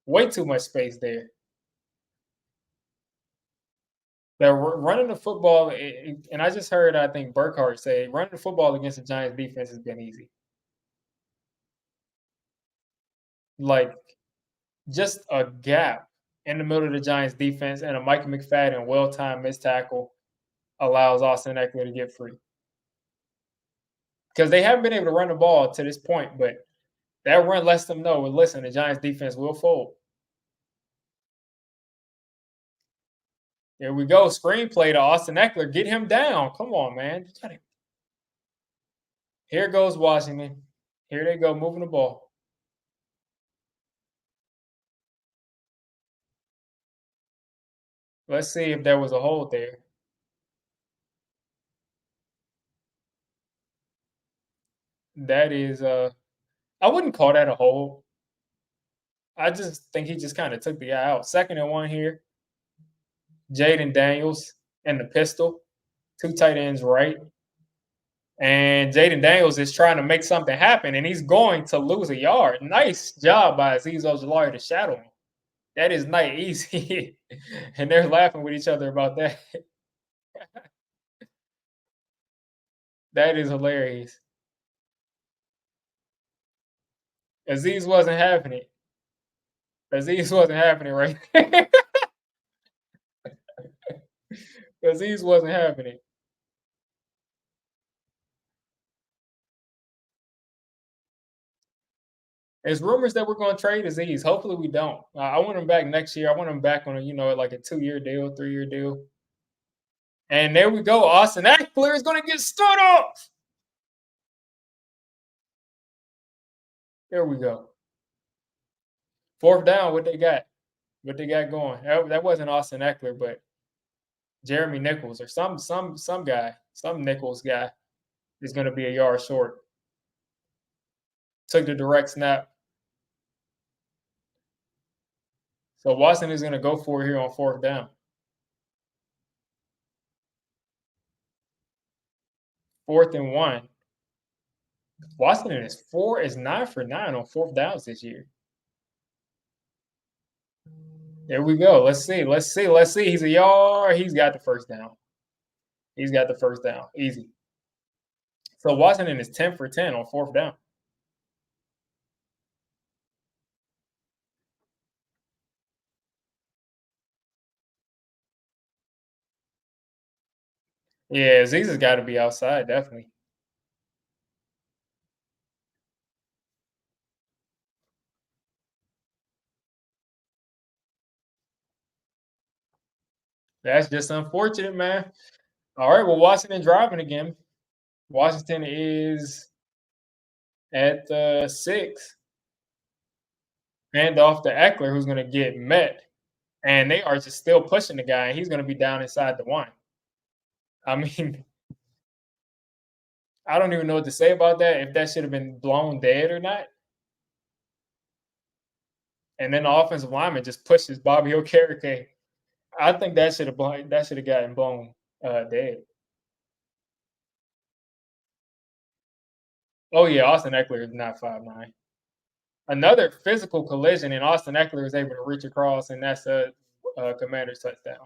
Way too much space there. They're running the football, and I just heard, I think Burkhardt say, running the football against the Giants defense has been easy. Like, just a gap in the middle of the Giants defense and a Mike McFadden well-timed missed tackle allows Austin Eckler to get free. Because they haven't been able to run the ball to this point, but that run lets them know, well, listen, the Giants defense will fold. Here we go. Screenplay to Austin Eckler. Get him down. Come on, man. Here goes Washington. Here they go, moving the ball. Let's see if there was a hold there. That is, I wouldn't call that a hold. I just think he just kind of took the guy out. 2nd and 1 here. Jaden Daniels and the pistol. 2 tight ends right. And Jaden Daniels is trying to make something happen, and he's going to lose a yard. Nice job by Azeez Ojulari to shadow him. That is not easy. And they're laughing with each other about that. That is hilarious. Azeez wasn't having it. Azeez wasn't having it right there. Azeez wasn't having it. There's rumors that we're going to trade Azeez. Hopefully we don't. I want him back next year. I want him back on like a 2-year deal, 3-year deal. And there we go. Austin Eckler is going to get stood up. There we go. 4th down. What they got? What they got going? That wasn't Austin Eckler, but Jeremy Nichols or some guy, some Nichols guy is going to be a yard short. Took the direct snap. So Watson is going to go for it here on 4th down. 4th and 1. Washington is 9 for 9 on 4th downs this year. There we go. Let's see. He's a yard. He's got the 1st down. He's got the 1st down. Easy. So Washington is 10 for 10 on 4th down. Yeah, Azeez has got to be outside, definitely. That's just unfortunate, man. All right, well, Washington driving again. Washington is at the 6. Hand off to Eckler, who's going to get met. And they are just still pushing the guy, and he's going to be down inside the 1. I mean, I don't even know what to say about that, if that should have been blown dead or not. And then the offensive lineman just pushes Bobby Okereke. I think that should have gotten blown dead. Oh yeah, Austin Eckler is not 5'9". Another physical collision, and Austin Eckler is able to reach across, and that's a Commander's touchdown.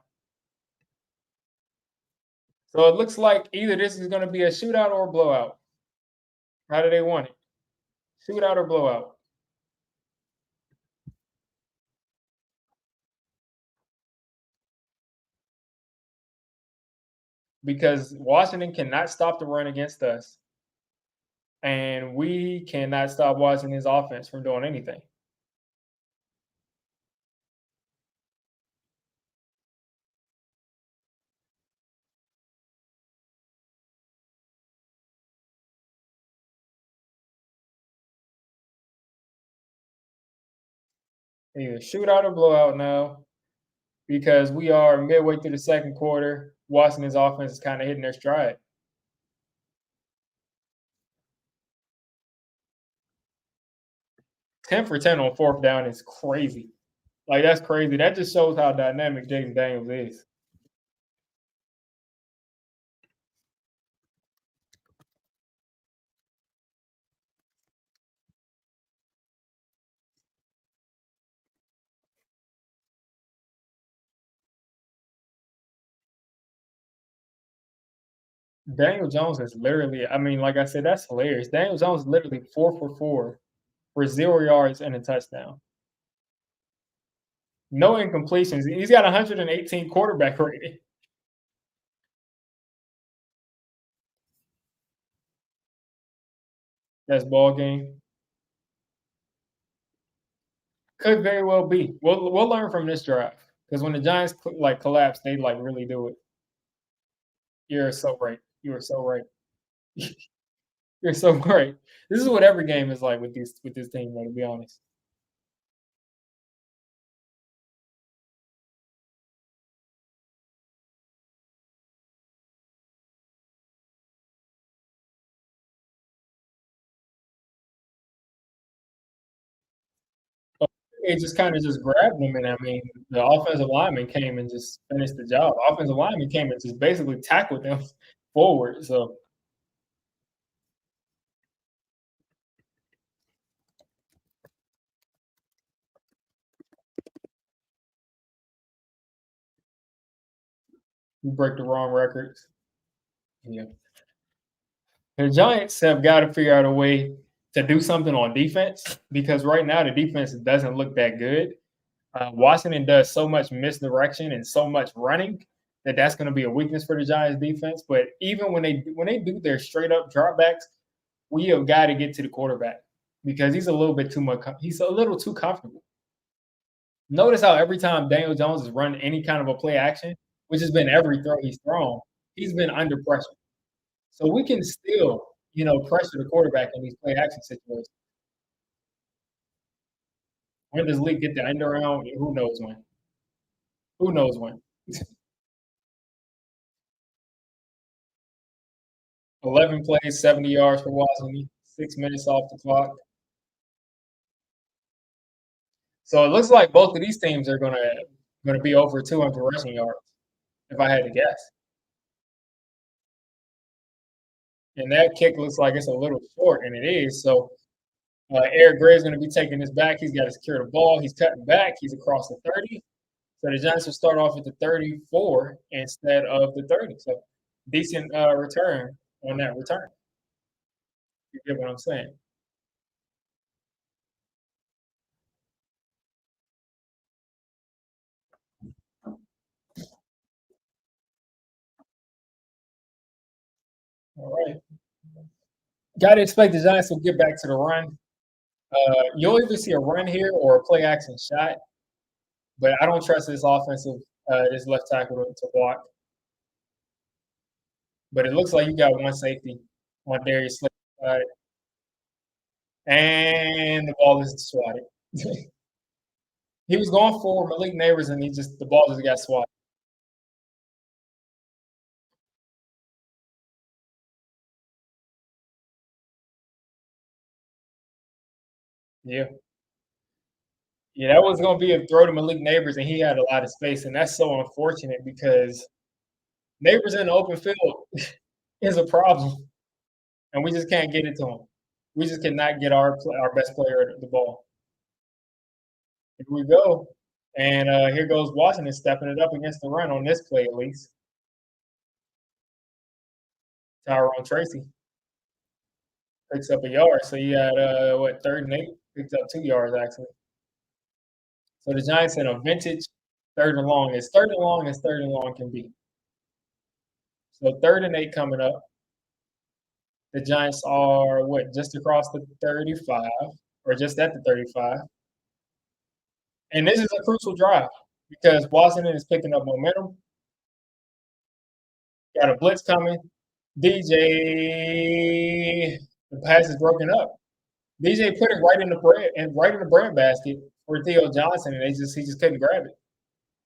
So it looks like either this is going to be a shootout or a blowout. How do they want it? Shootout or blowout? Because Washington cannot stop the run against us, and we cannot stop Washington's offense from doing anything. Either shootout or blowout now, because we are midway through the 2nd quarter. Washington's offense is kind of hitting their stride. Ten for 10 on 4th down is crazy. Like, that's crazy. That just shows how dynamic Jaden Daniels is. Daniel Jones is literally, I mean, like I said, that's hilarious. Daniel Jones is literally 4 for 4 for 0 yards and a touchdown. No incompletions. He's got 118 quarterback rating. That's ball game. Could very well be. We'll learn from this drive because when the Giants like collapse, they like really do it. You're so right. You are so right. You're so right. This is what every game is like with this team, though, to be honest. But they just kind of just grabbed them, and I mean, the offensive lineman came and just finished the job. Offensive lineman came and just basically tackled them forward. So we break the wrong records. Yeah. The Giants have got to figure out a way to do something on defense because right now the defense doesn't look that good. Washington does so much misdirection and so much running that that's going to be a weakness for the Giants defense. But even when they do their straight up dropbacks, we have got to get to the quarterback because he's a little bit too much. He's a little too comfortable. Notice how every time Daniel Jones has run any kind of a play action, which has been every throw he's thrown, he's been under pressure. So we can still, pressure the quarterback in these play action situations. When does Lee get the end around? Who knows when? Who knows when? 11 plays, 70 yards for Washington, 6 minutes off the clock. So it looks like both of these teams are gonna be over 200 rushing yards, if I had to guess. And that kick looks like it's a little short, and it is. So Eric Gray's going to be taking this back. He's got to secure the ball. He's cutting back. He's across the 30. So the Giants will start off at the 34 instead of the 30. So decent return on that return. You get what I'm saying? All right. Got to expect the Giants will get back to the run. You'll either see a run here or a play action shot, but I don't trust this left tackle to block. But it looks like you got one safety on Darius Slade side, and the ball is swatted. He was going for Malik Neighbors, and the ball just got swatted. Yeah, yeah, that was going to be a throw to Malik Neighbors, and he had a lot of space, and that's so unfortunate because Neighbors in the open field is a problem, and we just can't get it to him. We just cannot get our best player the ball. Here we go, and here goes Washington stepping it up against the run on this play at least. Tyrone Tracy picks up a yard, so you had what 3rd and 8, picked up 2 yards actually. So the Giants in a vintage 3rd and long. It's 3rd and long as 3rd and long can be. So 3rd and 8 coming up. The Giants are what just across the 35 or just at the 35. And this is a crucial drive because Washington is picking up momentum. Got a blitz coming. DJ, the pass is broken up. DJ put it right in the bread basket for Theo Johnson, and he just couldn't grab it.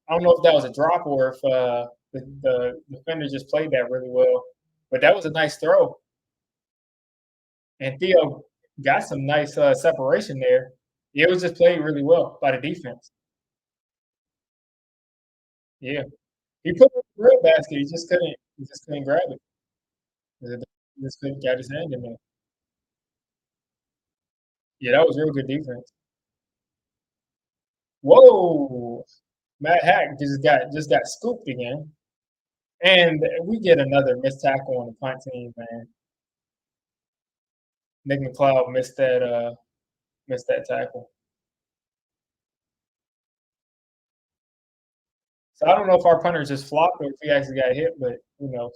I don't know if that was a drop or if the defender just played that really well, but that was a nice throw. And Theo got some nice separation there. It was just played really well by the defense. Yeah, he put it in the bread basket. He just couldn't grab it. He just couldn't get his hand in there. Yeah, that was real good defense. Whoa, Matt Hack just got scooped again. And we get another missed tackle on the punt team, man. Nick McLeod missed that tackle. So I don't know if our punter just flopped or if he actually got hit, but you know.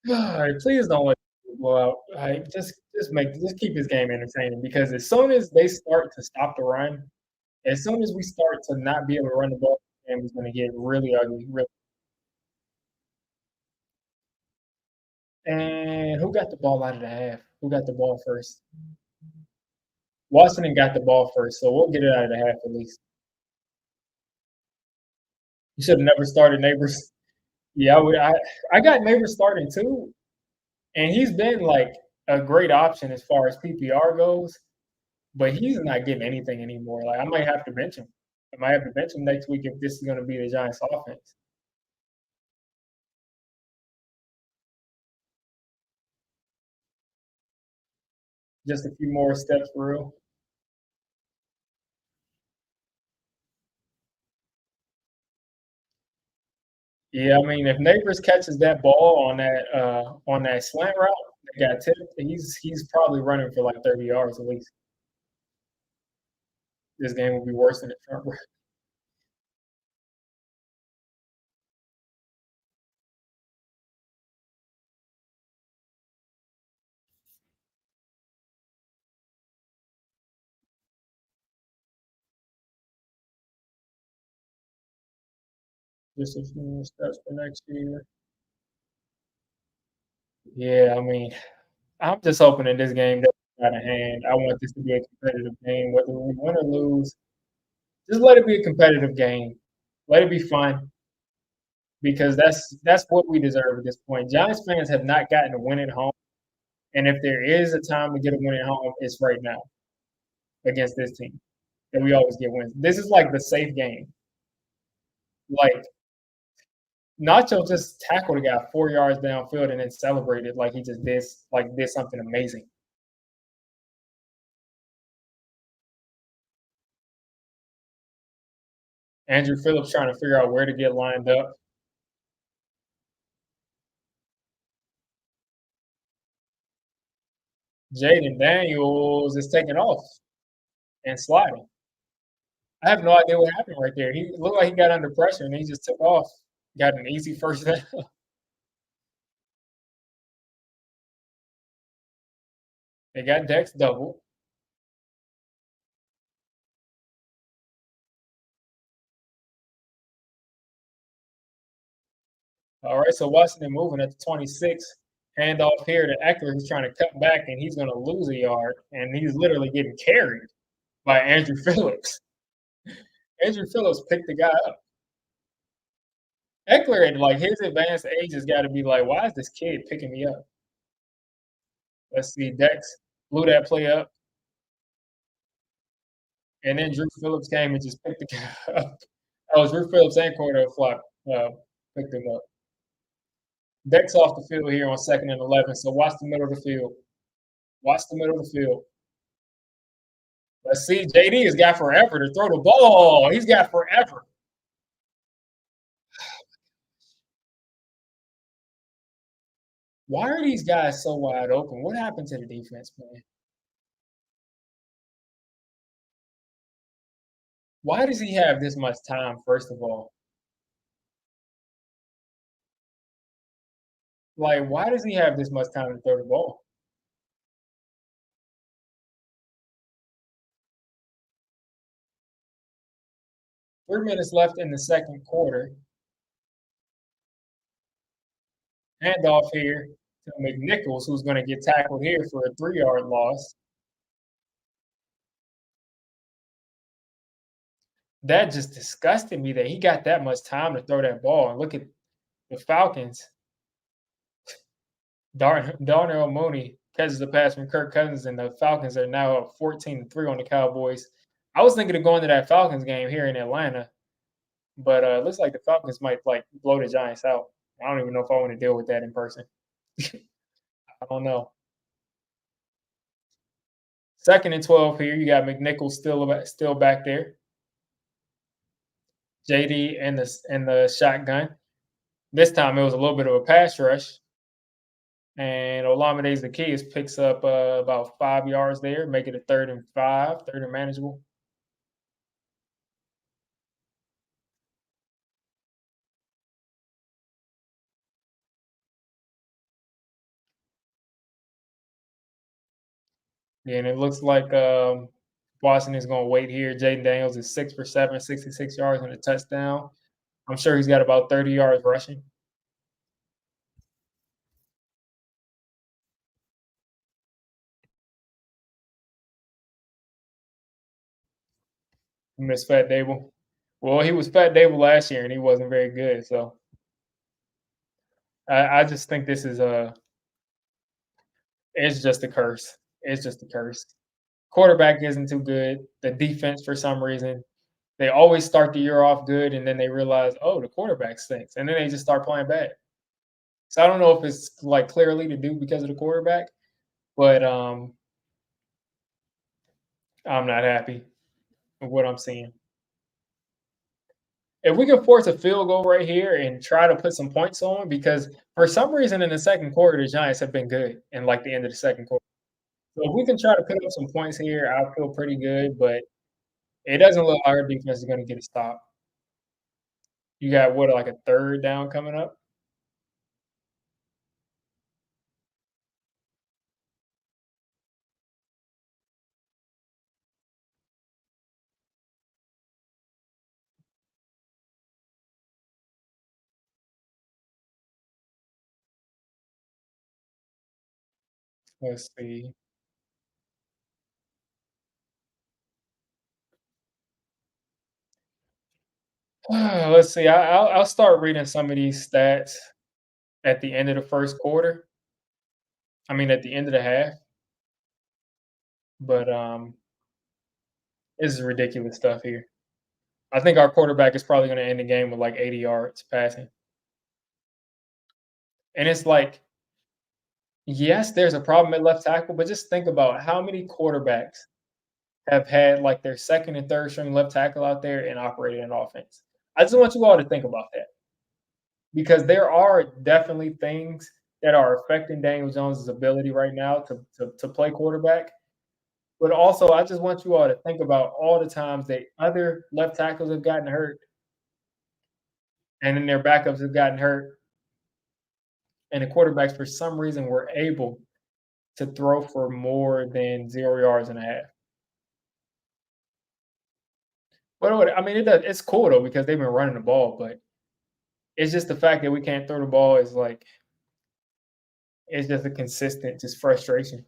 God, please don't let it blow out. Just keep this game entertaining because as soon as they start to stop the run, as soon as we start to not be able to run the ball, the game is going to get really ugly. Really. And who got the ball out of the half? Who got the ball first? Washington got the ball first, so we'll get it out of the half at least. You should have never started Neighbors. Yeah, I got Neighbors starting too, and he's been like a great option as far as PPR goes, but he's not getting anything anymore. Like I might have to bench him. I might have to bench him next week if this is going to be the Giants' offense. Just a few more steps for real. Yeah, I mean, if Neighbors catches that ball on that slant route that got tipped, he's probably running for like 30 yards at least. This game will be worse than the front. Just a few more steps for next year. Yeah, I mean, I'm just hoping that this game doesn't get out of hand. I want this to be a competitive game, whether we win or lose. Just let it be a competitive game. Let it be fun because that's what we deserve at this point. Giants fans have not gotten a win at home, and if there is a time to get a win at home, it's right now against this team. And we always get wins. This is like the safe game. Like Nacho just tackled a guy 4 yards downfield and then celebrated like he just did something amazing. Andrew Phillips trying to figure out where to get lined up. Jaden Daniels is taking off and sliding. I have no idea what happened right there. He looked like he got under pressure and he just took off. Got an easy first down. They got Dex double. All right, so Washington moving at the 26. Hand off here to Eckler, who's trying to cut back, and he's going to lose a yard, and he's literally getting carried by Andrew Phillips. Andrew Phillips picked the guy up. Eckler at like his advanced age has got to be like, why is this kid picking me up? Let's see, Dex blew that play up, and then Drew Phillips came and just picked the guy up. Oh, Drew Phillips and Cordell Flock picked him up. Dex off the field here on 2nd and 11. So watch the middle of the field. Watch the middle of the field. Let's see. JD has got forever to throw the ball. He's got forever. Why are these guys so wide open? What happened to the defense, man? Why does he have this much time, first of all? Like, why does he have this much time to throw the ball? 3 minutes left in the second quarter. Handoff here to McNichols, who's going to get tackled here for a 3-yard loss. That just disgusted me that he got that much time to throw that ball. And look at the Falcons. Darnell Mooney catches the pass from Kirk Cousins, and the Falcons are now up 14-3 on the Cowboys. I was thinking of going to that Falcons game here in Atlanta, but it looks like the Falcons might like blow the Giants out. I don't even know if I want to deal with that in person. I don't know. 2nd and 12 here. You got McNichols still back there. JD and the shotgun. This time it was a little bit of a pass rush. And Olamide Zaccheaus picks up about 5 yards there, make it a 3rd and 5, 3rd and manageable. Yeah, and it looks like Washington is going to wait here. Jaden Daniels is 6 for 7, 66 yards and a touchdown. I'm sure he's got about 30 yards rushing. Miss Fat Dable. Well, he was Fat Dable last year, and he wasn't very good. So I just think this is it's just a curse. It's just a curse. Quarterback isn't too good. The defense, for some reason, they always start the year off good, and then they realize, oh, the quarterback stinks, and then they just start playing bad. So I don't know if it's like clearly to do because of the quarterback, but I'm not happy with what I'm seeing. If we can force a field goal right here and try to put some points on, because for some reason in the second quarter, the Giants have been good in like the end of the second quarter. So if we can try to put up some points here, I feel pretty good, but it doesn't look like our defense is going to get a stop. You got what, like a 3rd down coming up? Let's see. Let's see. I'll start reading some of these stats at the end of the first quarter. I mean, at the end of the half. But this is ridiculous stuff here. I think our quarterback is probably going to end the game with like 80 yards passing. And it's like, yes, there's a problem at left tackle, but just think about how many quarterbacks have had like their 2nd and 3rd string left tackle out there and operated an offense. I just want you all to think about that because there are definitely things that are affecting Daniel Jones's ability right now to play quarterback. But also, I just want you all to think about all the times that other left tackles have gotten hurt, and then their backups have gotten hurt, and the quarterbacks, for some reason, were able to throw for more than 0 yards and a half. But I mean, it's cool though because they've been running the ball, but it's just the fact that we can't throw the ball is like it's just a consistent just frustration.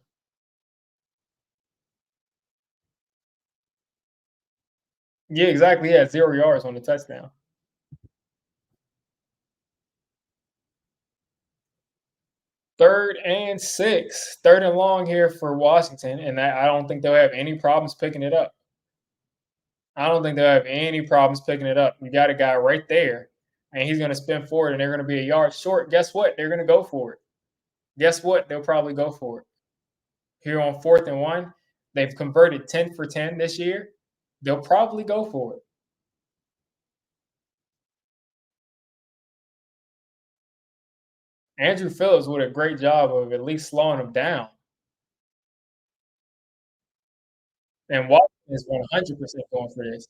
Yeah, exactly. He had 0 yards on the touchdown. 3rd and 6, 3rd and long here for Washington, and I don't think they'll have any problems picking it up. I don't think they'll have any problems picking it up. You got a guy right there, and he's going to spin forward, and they're going to be a yard short. Guess what? They're going to go for it. Guess what? They'll probably go for it. Here on 4th and 1, they've converted 10 for 10 this year. They'll probably go for it. Andrew Phillips with a great job of at least slowing them down. And Washington is 100% going for this.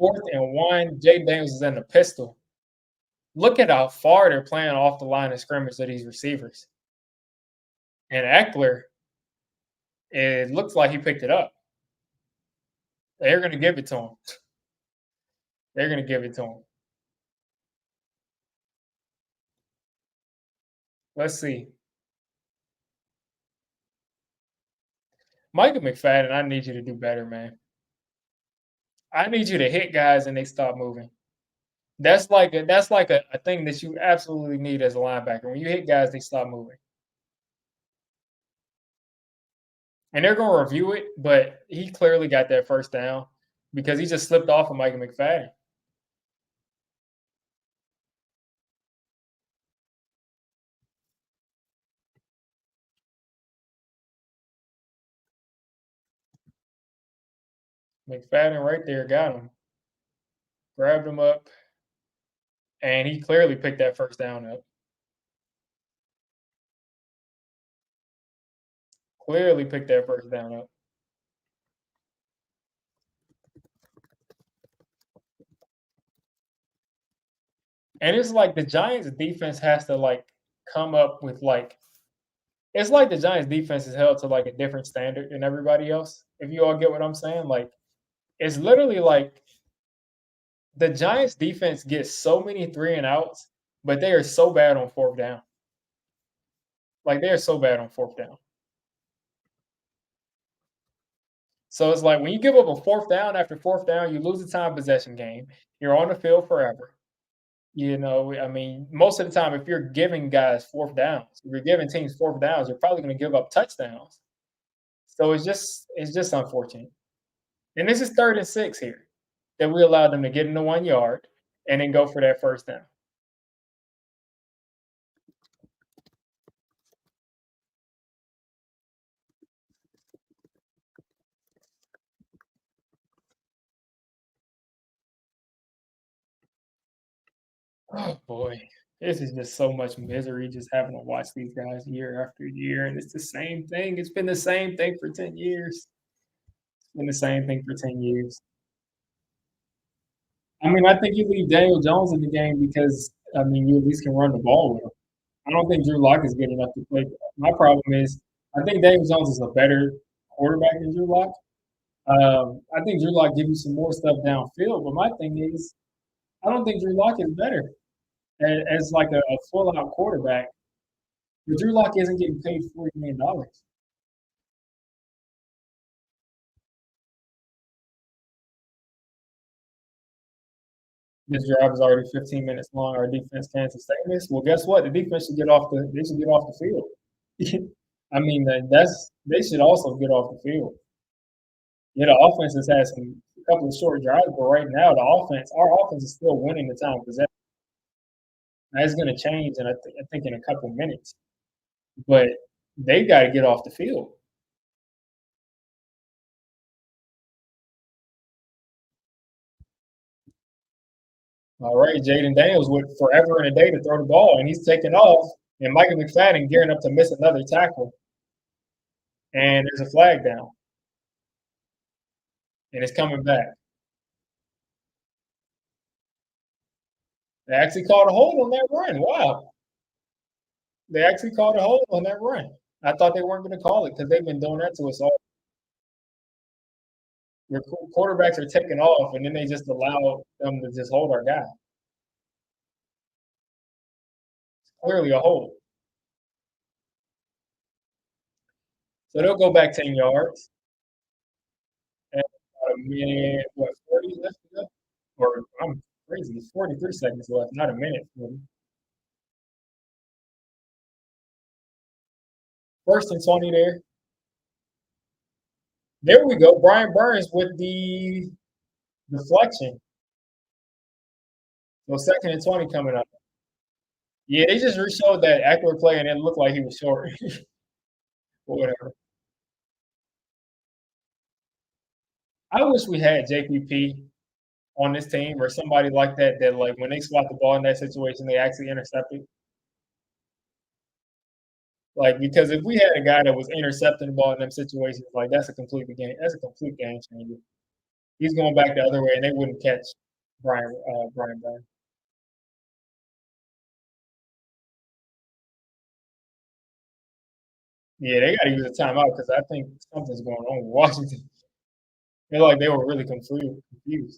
4th and 1, Jay Daniels is in the pistol. Look at how far they're playing off the line of scrimmage of these receivers. And Eckler, it looks like he picked it up. They're going to give it to him. They're going to give it to him. Let's see. Micah McFadden, I need you to do better, man. I need you to hit guys and they stop moving. That's like a thing that you absolutely need as a linebacker. When you hit guys, they stop moving. And they're gonna review it, but he clearly got that first down because he just slipped off of Micah McFadden. McFadden right there got him, grabbed him up, and he clearly picked that first down up. Clearly picked that first down up. And it's like the Giants defense has to like come up with like it's like the Giants defense is held to like a different standard than everybody else. If you all get what I'm saying, like it's literally like the Giants defense gets so many three and outs, but they are so bad on fourth down. Like they are so bad on fourth down. So it's like when you give up a fourth down after fourth down, you lose the time possession game. You're on the field forever. You know, I mean, most of the time, if you're giving guys fourth downs, if you're giving teams fourth downs, you're probably going to give up touchdowns. So it's just unfortunate. And this is 3rd and 6 here that we allowed them to get into 1 yard and then go for that first down. Oh boy, this is just so much misery just having to watch these guys year after year, and it's the same thing. It's been the same thing for 10 years. It's been the same thing for 10 years. I mean, I think you leave Daniel Jones in the game because I mean you at least can run the ball with him. I don't think Drew Lock is good enough to play. My problem is I think Daniel Jones is a better quarterback than Drew Lock. I think Drew Lock gives you some more stuff downfield, but my thing is I don't think Drew Lock is better as like a full out quarterback. But Drew Lock isn't getting paid $40 million. This drive is already 15 minutes long. Our defense can't sustain this. Well, guess what? The defense should get off the. They should get off the field. I mean, that's they should also get off the field. Yeah, the offense has had some a couple of short drives, but right now our offense is still winning the time possession. That's going to change, and I think in a couple minutes. But they got to get off the field. All right, Jaden Daniels with forever and a day to throw the ball, and he's taking off. And Michael McFadden gearing up to miss another tackle, and there's a flag down, and it's coming back. They actually called a hold on that run. Wow, they actually called a hold on that run. I thought they weren't going to call it because they've been doing that to us all. Your quarterbacks are taking off, and then they just allow them to just hold our guy. Clearly a hold. So they'll go back 10 yards. And about a minute, what, 40 left to go? Or I'm crazy. It's 43 seconds left, not a minute. 1st and 20 there. There we go. Brian Burns with the deflection. So 2nd and 20 coming up. Yeah, they just re-showed that accurate play and it looked like he was short. Or whatever. I wish we had JPP on this team or somebody like that that like when they swat the ball in that situation, they actually intercept it. Like because if we had a guy that was intercepting the ball in them situations, like that's a complete game changer. He's going back the other way and they wouldn't catch Brian Burns. Yeah, they gotta use a timeout because I think something's going on with Washington. They're like they were really confused. You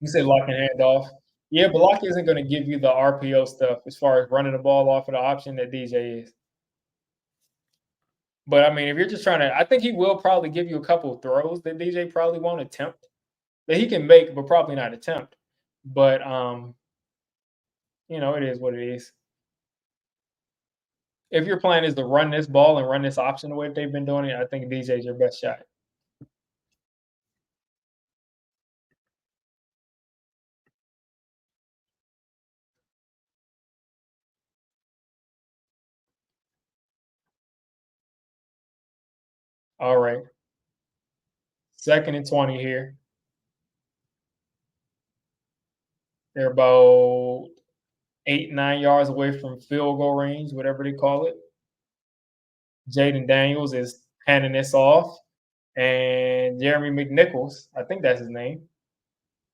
say lock and hand off. Yeah, Block isn't gonna give you the RPO stuff as far as running the ball off of the option that DJ is. But I mean, if you're just trying to, I think he will probably give you a couple of throws that DJ probably won't attempt, that he can make, but probably not attempt. But it is what it is. If your plan is to run this ball and run this option the way that they've been doing it, I think DJ's your best shot. All right. 2nd and 20 here. They're about 8, 9 yards away from field goal range, whatever they call it. Jaden Daniels is handing this off, and Jeremy McNichols, I think that's his name.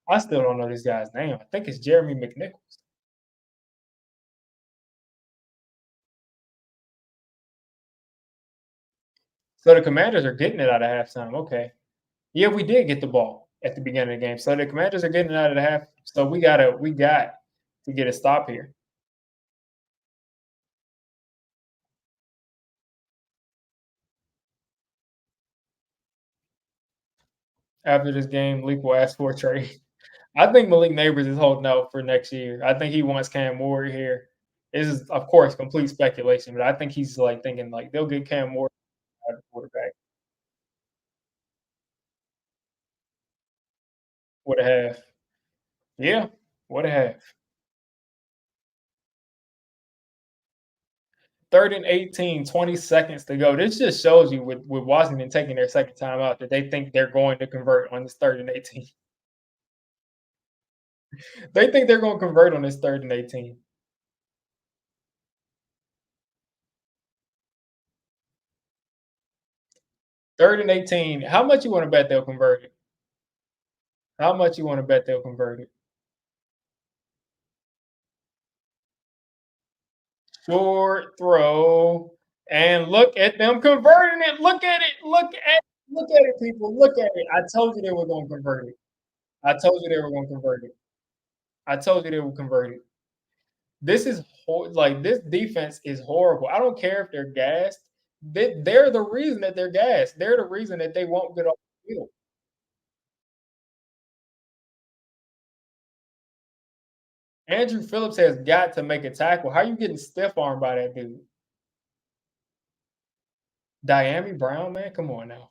I still don't know this guy's name. I think it's Jeremy McNichols. So the Commanders are getting it out of halftime. Okay. Yeah, we did get the ball at the beginning of the game. So the Commanders are getting it out of the half. So we got to get a stop here. After this game, Leak will ask for a trade. I think Malik Neighbors is holding out for next year. I think he wants Cam Moore here. This is, of course, complete speculation, but I think he's like thinking like they'll get Cam Moore out of quarterback. What a half. Yeah, what a half. 3rd and 18, 20 seconds to go. This just shows you with Washington taking their second time out that they think they're going to convert on this 3rd and 18. They think they're going to convert on this 3rd and 18. 3rd and 18. How much you want to bet they'll convert it? How much you want to bet they'll convert it? Short throw. And look at them converting it. Look at it. Look at it, people. Look at it. I told you they were going to convert it. I told you they were going to convert it. I told you they would convert it. This is like this defense is horrible. I don't care if they're gassed. They're the reason that they're gassed. They're the reason that they won't get off the field. Andrew Phillips has got to make a tackle. How are you getting stiff armed by that dude? Diami Brown, man, come on now.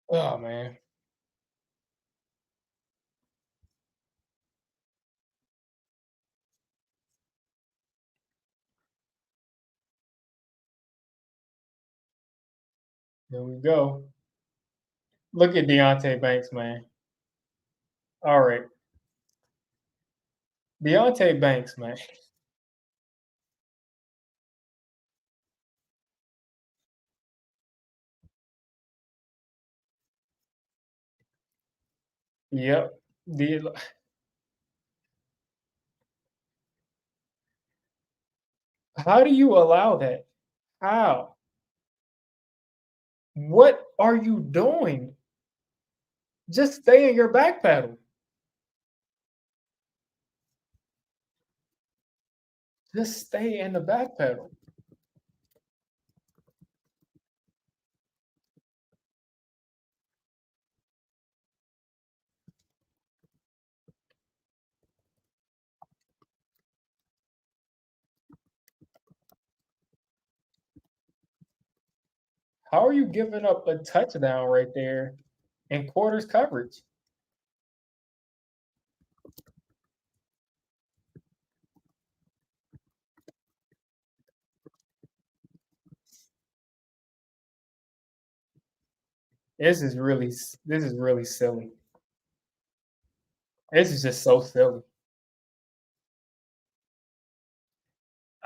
Oh man, here we go. Look at Deontay Banks, man. All right, Deontay Banks, man. Yep. The How do you allow that? How? What are you doing? Just stay in your back pedal. Just stay in the back pedal. How are you giving up a touchdown right there in quarters coverage? This is really silly. This is just so silly.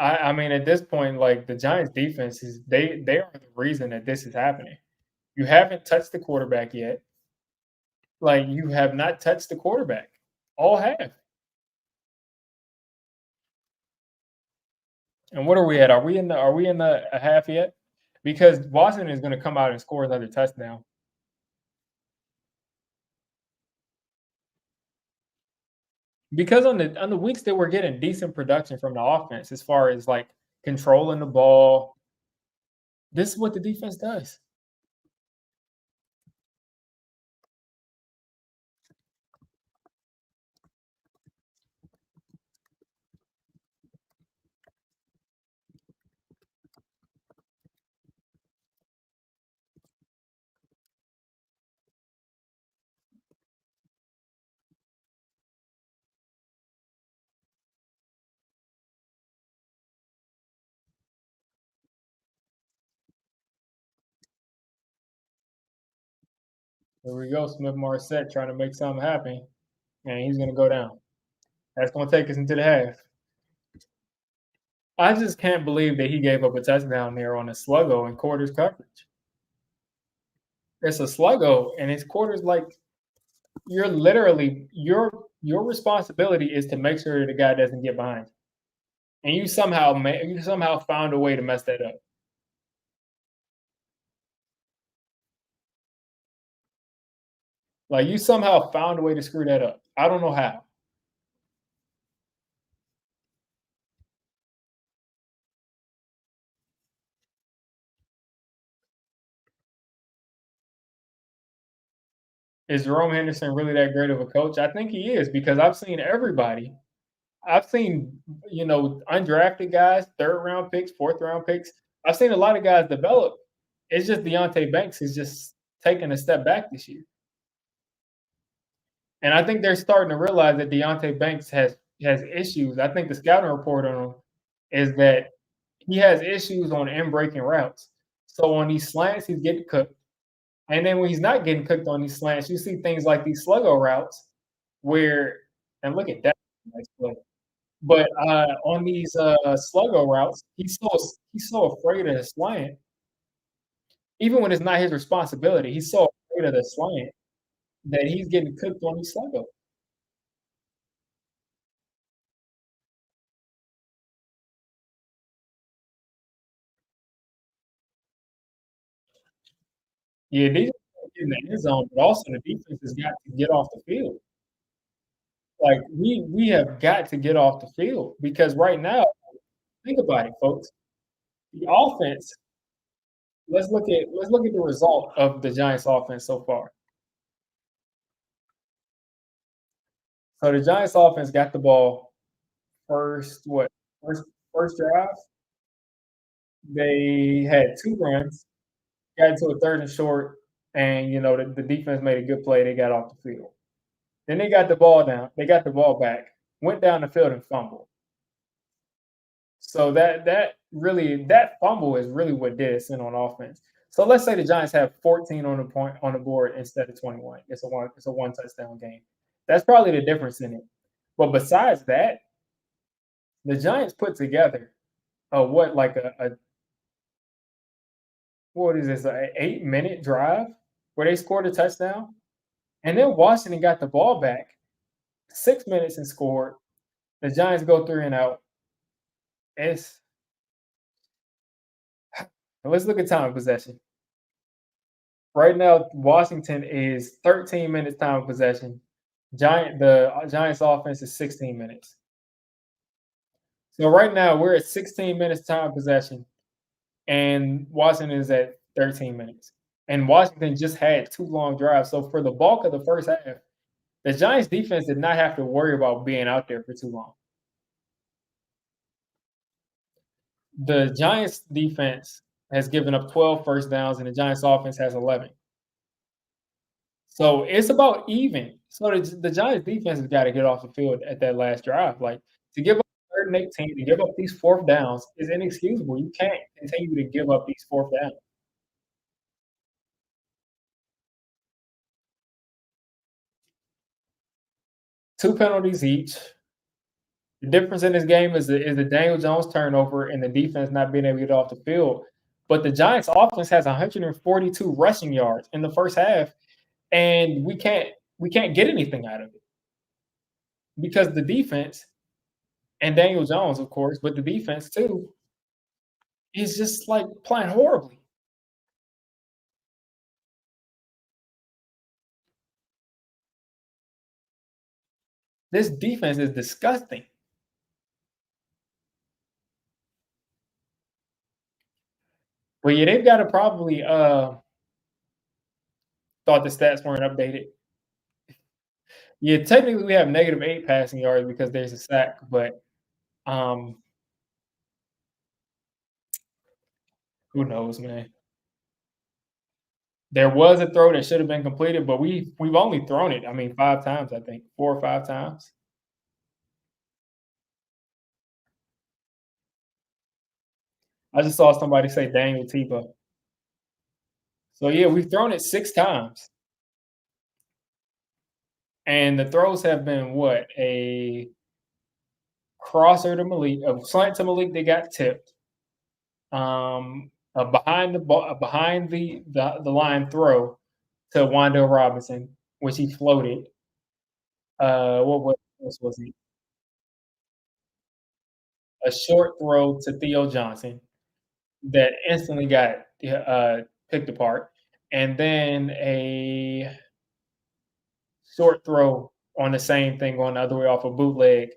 I mean, at this point, like the Giants defense is they are the reason that this is happening. You haven't touched the quarterback yet. Like, you have not touched the quarterback all half. And what are we at? Are we in the a half yet? Because Washington is gonna come out and score another touchdown. Because on the weeks that we're getting decent production from the offense as far as, like, controlling the ball, this is what the defense does. Here we go, Smith Marset trying to make something happen, and he's gonna go down. That's gonna take us into the half. I just can't believe that he gave up a touchdown there on a sluggo in quarters coverage. It's a sluggo, and it's quarters like you're literally your responsibility is to make sure the guy doesn't get behind you, and you somehow found a way to mess that up. Like you somehow found a way to screw that up. I don't know how. Is Jerome Henderson really that great of a coach? I think he is because I've seen everybody. I've seen, undrafted guys, third round picks, fourth round picks. I've seen a lot of guys develop. It's just Deontay Banks is just taking a step back this year. And I think they're starting to realize that Deontay Banks has issues. I think the scouting report on him is that he has issues on in breaking routes. So on these slants, he's getting cooked. And then when he's not getting cooked on these slants, you see things like these sluggo routes where, and look at that nice play. But on these sluggo routes, he's so afraid of the slant, even when it's not his responsibility. He's so afraid of the slant that he's getting cooked on these sluggo. Yeah, they just get in the end zone, but also the defense has got to get off the field. Like we have got to get off the field because right now, think about it, folks. The offense. Let's look at the result of the Giants' offense so far. So the Giants' offense got the ball first. What first drive? They had two runs, got into a third and short, and the defense made a good play. They got off the field. Then they got the ball down. They got the ball back. Went down the field and fumbled. So that fumble is really what did us in on offense. So let's say the Giants have 14 on the board instead of 21. It's a one touchdown game. That's probably the difference in it. But besides that, the Giants put together a what like a what is this, a 8-minute drive where they scored a touchdown, and then Washington got the ball back 6 minutes and scored. The Giants go 3 and out. It's let's look at time of possession. Right now, Washington is 13 minutes time of possession. The Giants offense is 16 minutes. So right now we're at 16 minutes time of possession, and Washington is at 13 minutes. And Washington just had two long drives. So for the bulk of the first half, the Giants defense did not have to worry about being out there for too long. The Giants defense has given up 12 first downs, and the Giants offense has 11. So it's about even. So the Giants defense has got to get off the field at that last drive. Like to give up third and 18, to give up these fourth downs is inexcusable. You can't continue to give up these fourth downs. Two penalties each. The difference in this game is the Daniel Jones turnover and the defense not being able to get off the field. But the Giants offense has 142 rushing yards in the first half, and we can't get anything out of it because the defense and Daniel Jones, of course, but the defense too is just like playing horribly. This defense is disgusting. But yeah, they've got to probably thought the stats weren't updated. Yeah, technically we have -8 passing yards because there's a sack, but um who knows, man. There was a throw that should have been completed, but we've only thrown it, I mean, 5 times, I think, 4 or 5 times. I just saw somebody say Daniel Tebow. So yeah, we've thrown it 6 times, and the throws have been what? A crosser to Malik, a slant to Malik that got tipped, a behind the line throw to Wan'Dale Robinson, which he floated. What else was he? A short throw to Theo Johnson that instantly got picked apart, and then a short throw on the same thing going the other way off a bootleg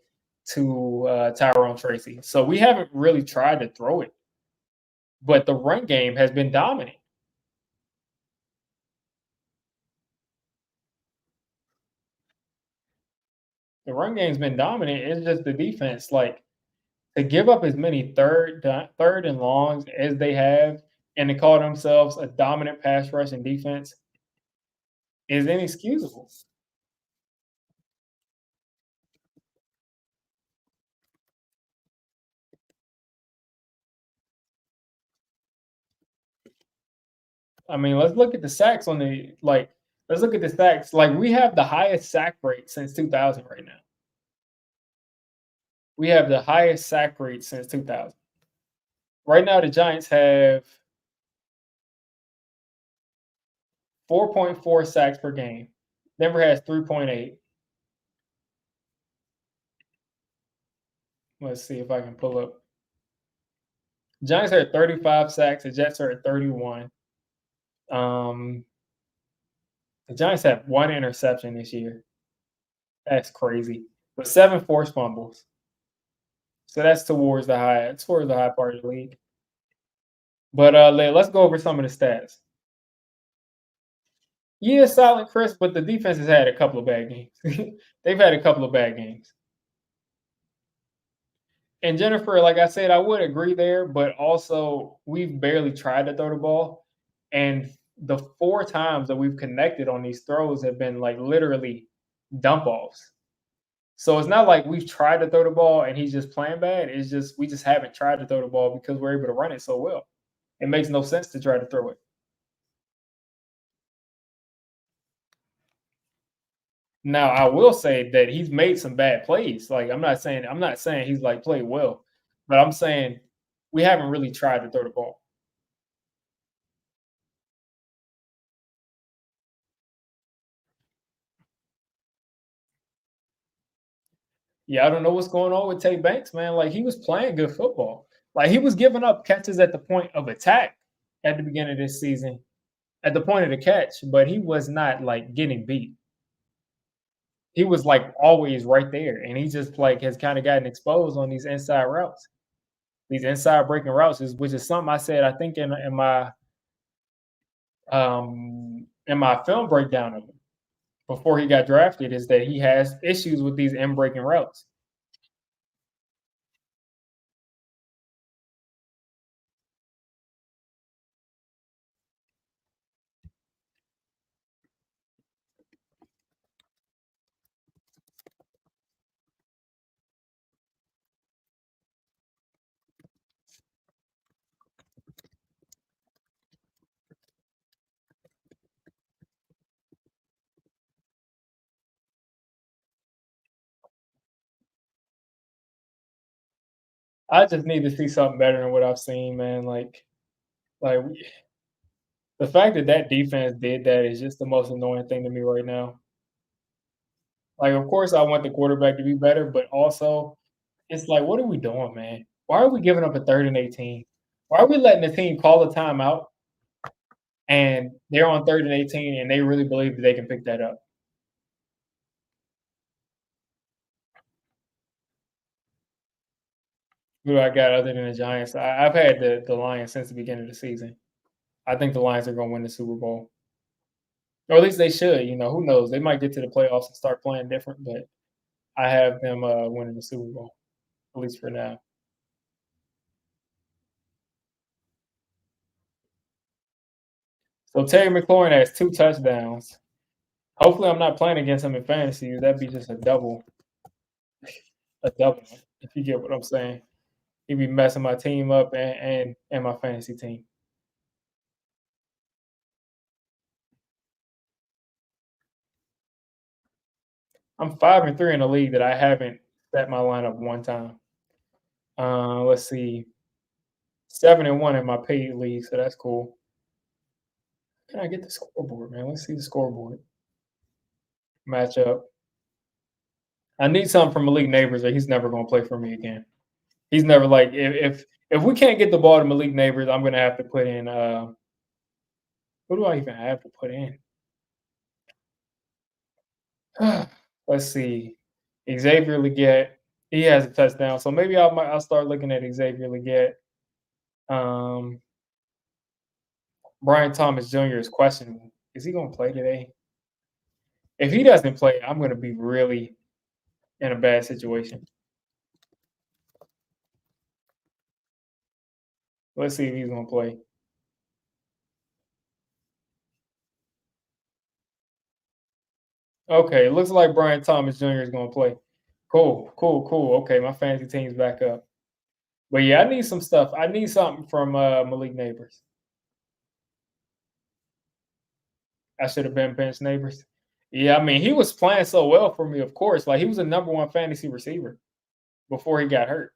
to Tyrone Tracy. So we haven't really tried to throw it, but the run game has been dominant. The run game's been dominant. It's just the defense, like to give up as many third and longs as they have, and to call themselves a dominant pass rush and defense is inexcusable. I mean, let's look at the sacks on the like. Let's look at the sacks. Like we have the highest sack rate since 2000 right now. We have the highest sack rate since 2000. Right now, the Giants have 4.4 sacks per game. Denver has 3.8. Let's see if I can pull up. Giants are at 35 sacks. The Jets are at 31. Um, the Giants have one interception this year. That's crazy. But 7 forced fumbles. So that's towards the high. It's towards the high part of the league. But let's go over some of the stats. Yeah, solid, crisp, but the defense has had a couple of bad games. They've had a couple of bad games. And Jennifer, like I said, I would agree there, but also we've barely tried to throw the ball. And the 4 times that we've connected on these throws have been like literally dump offs. So it's not like we've tried to throw the ball and he's just playing bad. It's just we just haven't tried to throw the ball because we're able to run it so well. It makes no sense to try to throw it. Now, I will say that he's made some bad plays. Like I'm not saying he's like played well, but I'm saying we haven't really tried to throw the ball. Yeah, I don't know what's going on with Tay Banks, man. Like he was playing good football. Like he was giving up catches at the point of attack at the beginning of this season, at the point of the catch, but he was not like getting beat. He was like always right there, and he just like has kind of gotten exposed on these inside routes. These inside breaking routes is which is something I said I think in my film breakdown of him before he got drafted is that he has issues with these in breaking routes. I just need to see something better than what I've seen, man. Like the fact that that defense did that is just the most annoying thing to me right now. Like, of course, I want the quarterback to be better, but also it's like, what are we doing, man? Why are we giving up a 3rd and 18? Why are we letting the team call a timeout and they're on 3rd and 18 and they really believe that they can pick that up? Who do I got other than the Giants? I've had the Lions since the beginning of the season. I think the Lions are going to win the Super Bowl, or at least they should. Who knows? They might get to the playoffs and start playing different, but I have them winning the Super Bowl, at least for now. So Terry McLaurin has 2 touchdowns. Hopefully, I'm not playing against him in fantasy. That'd be just a double, if you get what I'm saying. He'd be messing my team up and my fantasy team. I'm 5-3 in a league that I haven't set my lineup one time. Let's see, 7-1 in my paid league, so that's cool. Can I get the scoreboard, man? Let's see the scoreboard matchup. I need something from Malik Neighbors, or he's never going to play for me again. He's never like if we can't get the ball to Malik Neighbors, I'm going to have to put in. Who do I even have to put in? Let's see. Xavier Leggett, he has a touchdown, so maybe I'll start looking at Xavier Leggett. Um, Brian Thomas Jr. is questionable. Is he going to play today? If he doesn't play, I'm going to be really in a bad situation. Let's see if he's going to play. Okay, looks like Brian Thomas Jr. is going to play. Cool, cool, cool. Okay, my fantasy team's back up. But yeah, I need some stuff. I need something from Malik Neighbors. I should have been bench Neighbors. Yeah, I mean, he was playing so well for me, of course. Like, he was a number one fantasy receiver before he got hurt.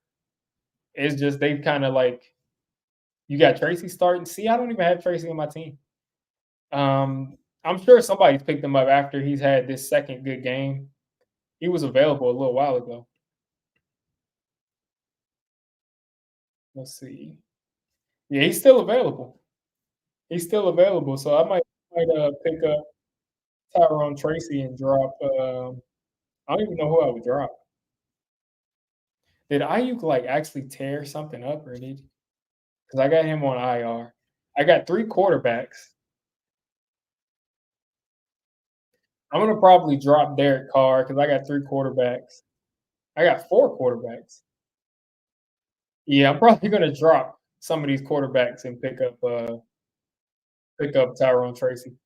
It's just they've kind of like, you got Tracy starting. See, I don't even have Tracy on my team. I'm sure somebody's picked him up after he's had this second good game. He was available a little while ago. Let's see. Yeah, he's still available. He's still available. So I might pick up Tyrone Tracy and drop. I don't even know who I would drop. Did Ayuk like actually tear something up, or did? Because I got him on IR. I got 3 quarterbacks. I'm gonna probably drop Derek Carr because I got 3 quarterbacks. I got 4 quarterbacks. Yeah, I'm probably gonna drop some of these quarterbacks and pick up Tyrone Tracy.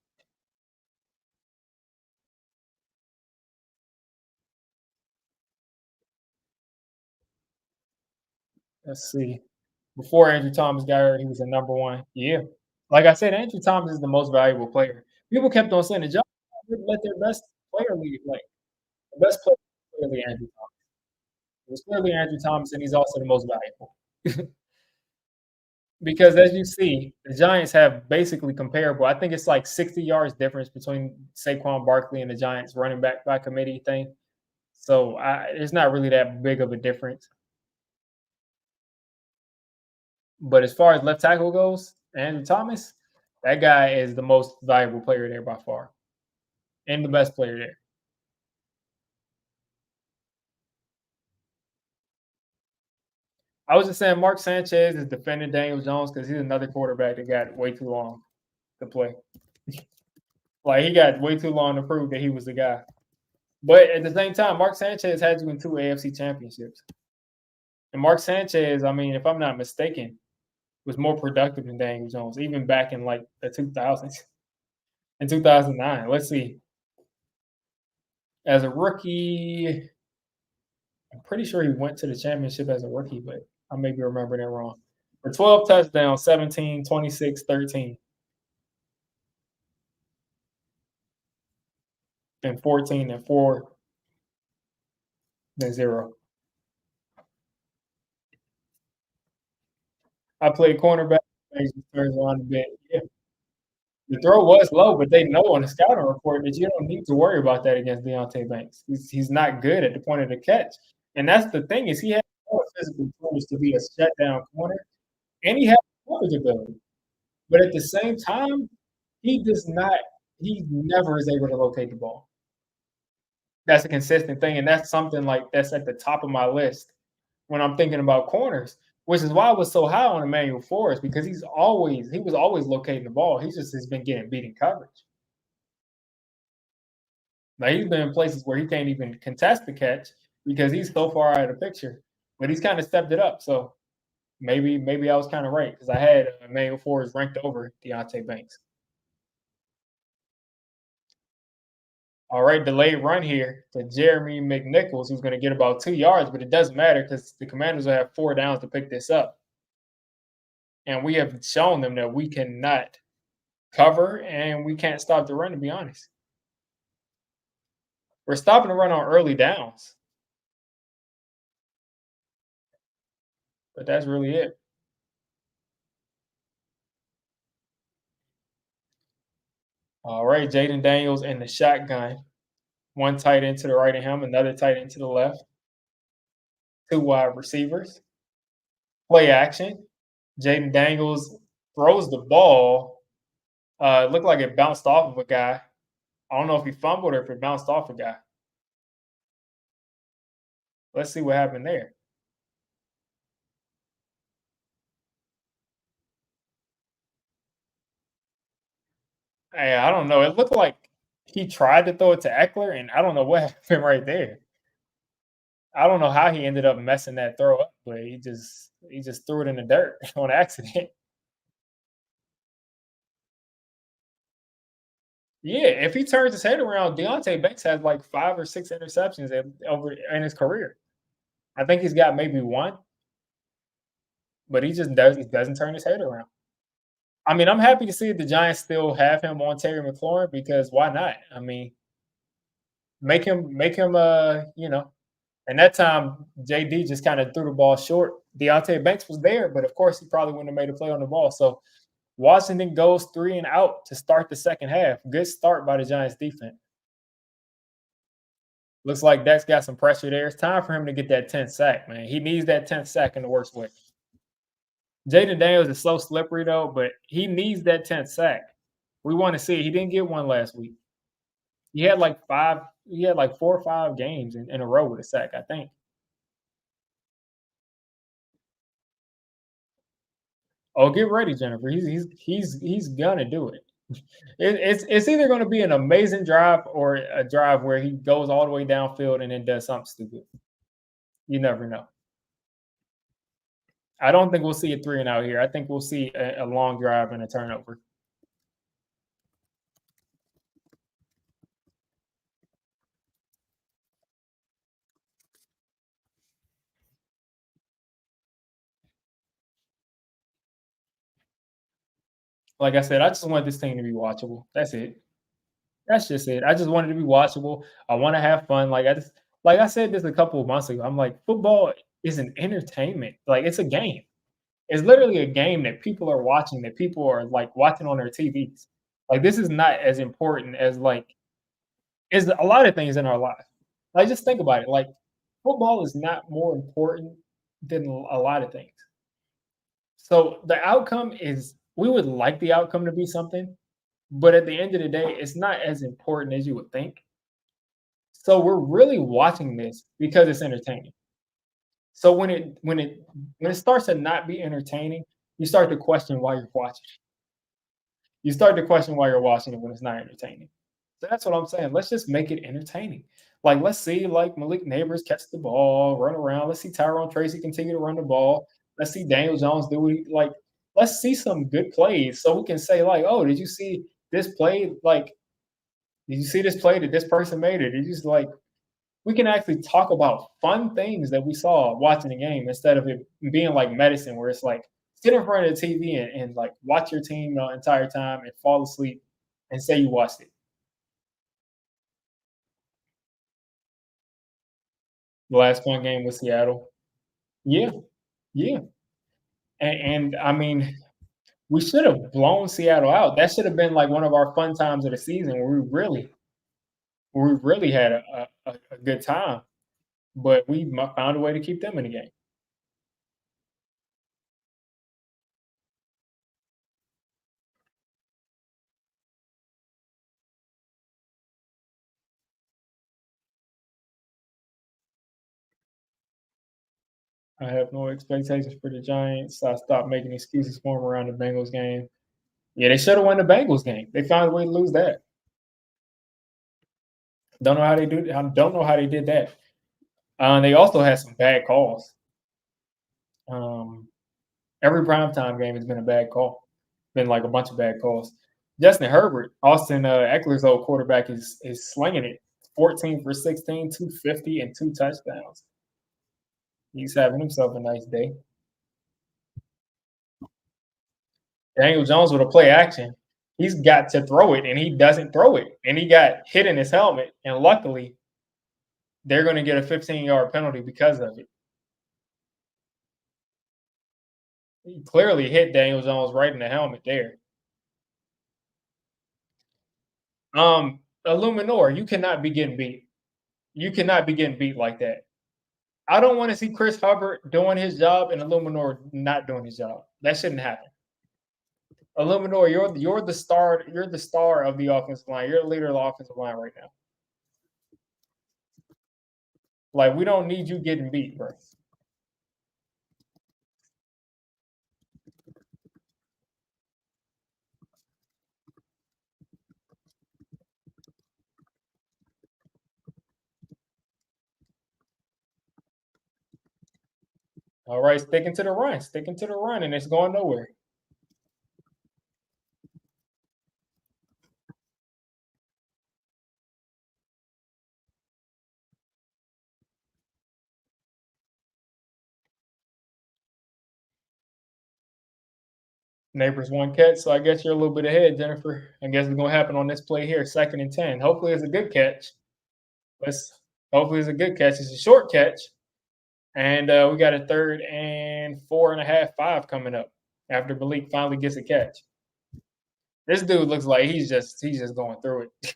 Let's see. Before Andrew Thomas got hurt, he was the number one. Yeah. Like I said, Andrew Thomas is the most valuable player. People kept on saying the Giants wouldn't let their best player leave. Like the best player was clearly Andrew Thomas. It was clearly Andrew Thomas, and he's also the most valuable. Because as you see, the Giants have basically comparable. I think it's like 60 yards difference between Saquon Barkley and the Giants running back by committee thing. So it's not really that big of a difference. But as far as left tackle goes, Andrew Thomas, that guy is the most valuable player there by far, and the best player there. I was just saying, Mark Sanchez is defending Daniel Jones because he's another quarterback that got way too long to play. Like he got way too long to prove that he was the guy. But at the same time, Mark Sanchez had you in 2 AFC championships. And Mark Sanchez, I mean, if I'm not mistaken, was more productive than Daniel Jones, even back in like the 2000s, in 2009. Let's see. As a rookie, I'm pretty sure he went to the championship as a rookie, but I may be remembering that wrong. For 12 touchdowns, 17, 26, 13, and 14, and 4, and 0. I played cornerback. Turns around a bit. Yeah. The throw was low, but they know on the scouting report that you don't need to worry about that against Deontay Banks. He's not good at the point of the catch, and that's the thing is he has more physical tools to be a shutdown corner, and he has coverage ability. But at the same time, he does not. He never is able to locate the ball. That's a consistent thing, and that's something like that's at the top of my list when I'm thinking about corners, which is why I was so high on Emmanuel Forrest because he was always locating the ball. He just has been getting beat in coverage. Like he's been in places where he can't even contest the catch because he's so far out of the picture. But he's kind of stepped it up. So maybe I was kind of right because I had Emmanuel Forrest ranked over Deontay Banks. All right, delayed run here to Jeremy McNichols, who's going to get about 2 yards, but it doesn't matter because the Commanders will have 4 downs to pick this up. And we have shown them that we cannot cover and we can't stop the run, to be honest. We're stopping the run on early downs, but that's really it. All right, Jaden Daniels in the shotgun. One tight end to the right of him, another tight end to the left. Two wide receivers. Play action. Jaden Daniels throws the ball. It looked like it bounced off of a guy. I don't know if he fumbled or if it bounced off a guy. Let's see what happened there. Hey, I don't know. It looked like he tried to throw it to Eckler, and I don't know what happened right there. I don't know how he ended up messing that throw up, but he just threw it in the dirt on accident. Yeah, if he turns his head around, Deontay Banks has like 5 or 6 interceptions over in his career. I think he's got maybe one, but he doesn't turn his head around. I mean, I'm happy to see the Giants still have him on Terry McLaurin because why not? I mean, make him and that time JD just kind of threw the ball short. Deontay Banks was there, but of course he probably wouldn't have made a play on the ball. So Washington goes 3-and-out to start the second half. Good start by the Giants defense. Looks like Dak's got some pressure there. It's time for him to get that 10th sack, man. He needs that 10th sack in the worst way. Jaden Daniels is so slippery though, but he needs that 10th sack. We want to see it. He didn't get one last week. He had like 4 or 5 games in a row with a sack, I think. Oh, get ready, Jennifer. He's gonna do it. It's either gonna be an amazing drive or a drive where he goes all the way downfield and then does something stupid. You never know. I don't think we'll see a 3-and-out here. I think we'll see a long drive and a turnover. Like I said, I just want this thing to be watchable. That's it. That's just it. I just want it to be watchable. I want to have fun. Like I said this a couple of months ago. I'm like, football is an entertainment. Like it's a game. It's literally a game that people are watching, that people are like watching on their TVs. Like this is not as important as like is a lot of things in our life. Like just think about it. Like football is not more important than a lot of things. So the outcome is we would like the outcome to be something, but at the end of the day, it's not as important as you would think. So we're really watching this because it's entertaining. So when it starts to not be entertaining, you start to question why you're watching. You start to question why you're watching it when it's not entertaining. So that's what I'm saying. Let's just make it entertaining. Like let's see like Malik Neighbors catch the ball, run around. Let's see Tyrone Tracy continue to run the ball. Let's see Daniel Jones do it. Like let's see some good plays so we can say like, oh, did you see this play? Like, did you see this play that this person made it? Did you just like we can actually talk about fun things that we saw watching the game instead of it being like medicine where it's like sit in front of the TV and like watch your team the entire time and fall asleep and say you watched it. The last fun game with Seattle. Yeah, yeah. And I mean, We should have blown Seattle out. That should have been like one of our fun times of the season where we really had a good time. But we found a way to keep them in the game. I have no expectations for the Giants. I stopped making excuses for them around the Bengals game. Yeah, they should have won the Bengals game. They found a way to lose that. Don't know how they do. I don't know how they did that. They also had some bad calls. Um, every primetime game has been a bad call. Been like a bunch of bad calls. Justin Herbert, Austin Eckler's old quarterback, is slinging it. 14 for 16, 250, and 2 touchdowns. He's having himself a nice day. Daniel Jones with a play action. He's got to throw it, and he doesn't throw it. And he got hit in his helmet. And luckily, they're going to get a 15-yard penalty because of it. He clearly hit Daniel Jones right in the helmet there. Illuminor, you cannot be getting beat. You cannot be getting beat like that. I don't want to see Chris Hubbard doing his job and Illuminor not doing his job. That shouldn't happen. Illuminor, you're the star. You're the star of the offensive line. You're the leader of the offensive line right now. Like we don't need you getting beat, bro. All right, sticking to the run, and it's going nowhere. Neighbors one catch, so I guess you're a little bit ahead, Jennifer. I guess it's gonna happen on this play here, 2nd and 10. Hopefully, it's a good catch. Let's hopefully it's a good catch. It's a short catch, and we got a 3rd and 4.5, 5 coming up after Malik finally gets a catch. This dude looks like he's just going through it.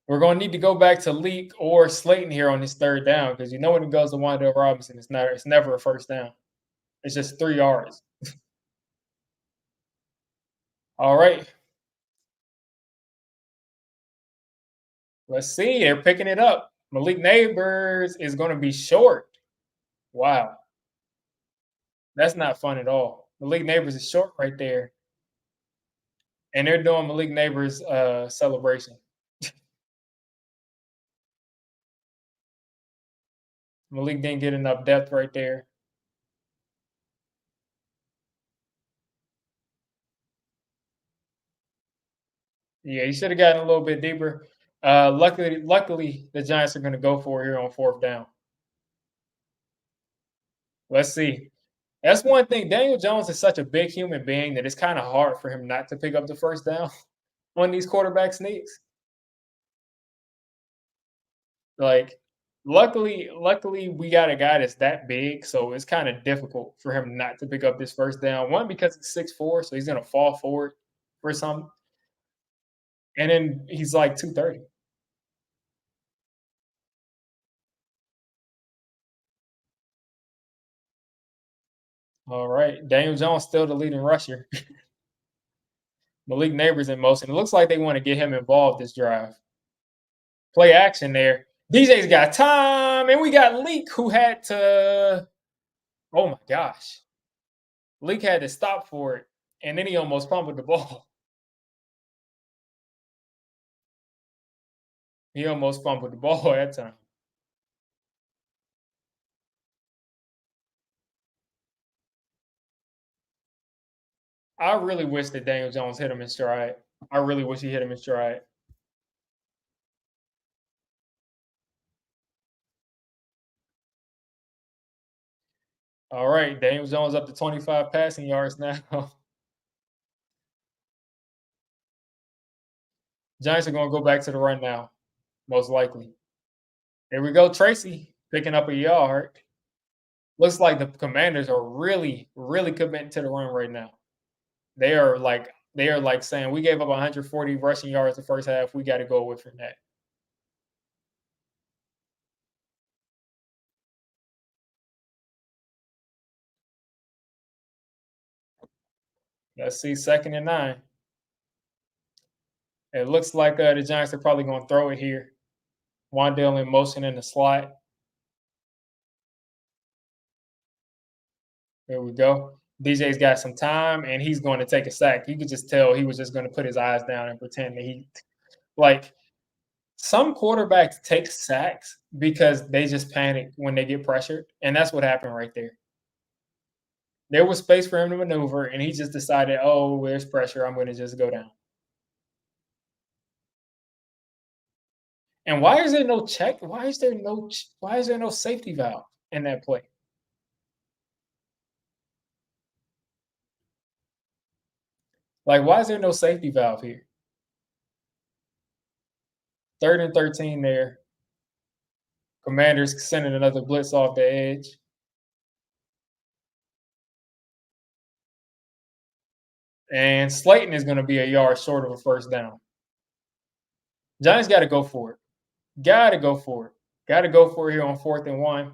We're gonna need to go back to Leak or Slayton here on this 3rd down because you know when it goes to Wandale Robinson, it's never a first down. It's just 3 yards. All right, let's see. They're picking it up. Malik Neighbors is going to be short. Wow, that's not fun at all. Malik Neighbors is short right there, and they're doing Malik Neighbors celebration. Malik didn't get enough depth right there. Yeah, he should have gotten a little bit deeper. Luckily, the Giants are going to go for it here on 4th down. Let's see. That's one thing. Daniel Jones is such a big human being that it's kind of hard for him not to pick up the first down on these quarterback sneaks. Like, luckily, we got a guy that's that big, so it's kind of difficult for him not to pick up this first down. One because he's 6'4", so he's gonna fall forward for some, and then he's like 230. All right, Daniel Jones still the leading rusher. Malik Neighbors in motion. It looks like they want to get him involved this drive. Play action there. DJ's got time, and we got Leak who had to. Oh my gosh, Leak had to stop for it, and then he almost fumbled the ball. He almost fumbled the ball that time. I really wish that Daniel Jones hit him in stride. I really wish he hit him in stride. All right, Daniel Jones up to 25 passing yards now. Giants are going to go back to the run now, most likely. Here we go, Tracy picking up a yard. Looks like the Commanders are really, really committing to the run right now. They are like saying we gave up 140 rushing yards the first half. We got to go away from that. Let's see, 2nd and 9. It looks like the Giants are probably going to throw it here. Wandale in motion in the slot. There we go. DJ's got some time, and he's going to take a sack. You could just tell he was just going to put his eyes down and pretend that he like some quarterbacks take sacks because they just panic when they get pressured, and that's what happened right there. There was space for him to maneuver, and he just decided, "Oh, there's pressure. I'm going to just go down." And why is there no check? Why is there no safety valve in that play? Like, why is there no safety valve here? 3rd and 13 there. Commanders sending another blitz off the edge. And Slayton is going to be a yard short of a first down. Giants got to go for it. Got to go for it. Got to go for it here on 4th and 1.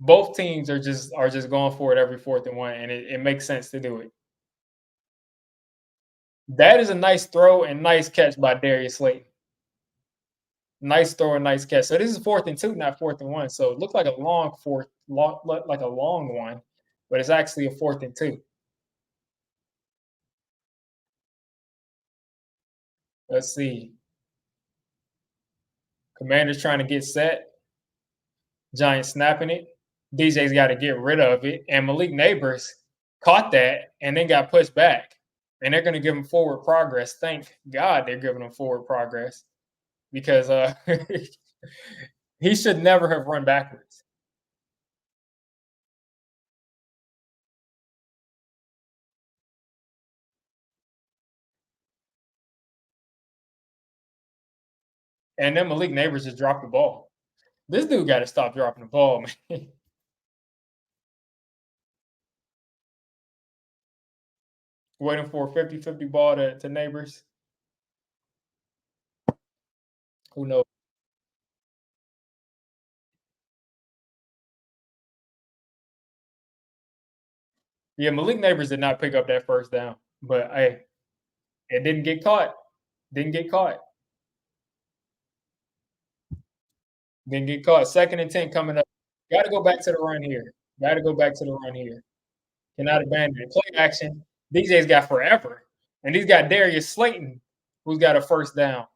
Both teams are just going for it every 4th and 1, and it makes sense to do it. That is a nice throw and nice catch by Darius Slayton. Nice throw and nice catch. So this is 4th and 2, not 4th and 1. So it looked like a like a long one, but it's actually a 4th and 2. Let's see. Commanders trying to get set. Giants snapping it. DJ's got to get rid of it, and Malik Neighbors caught that and then got pushed back. And they're going to give him forward progress. Thank God they're giving him forward progress because he should never have run backwards. And then Malik Neighbors just dropped the ball. This dude got to stop dropping the ball, man. Waiting for a 50-50 ball to Neighbors. Who knows? Yeah, Malik Neighbors did not pick up that first down, but hey, it didn't get caught. Didn't get caught. Didn't get caught. 2nd and 10 coming up. Got to go back to the run here. Got to go back to the run here. Cannot abandon it. Play action. DJ's got forever, and he's got Darius Slayton, who's got a first down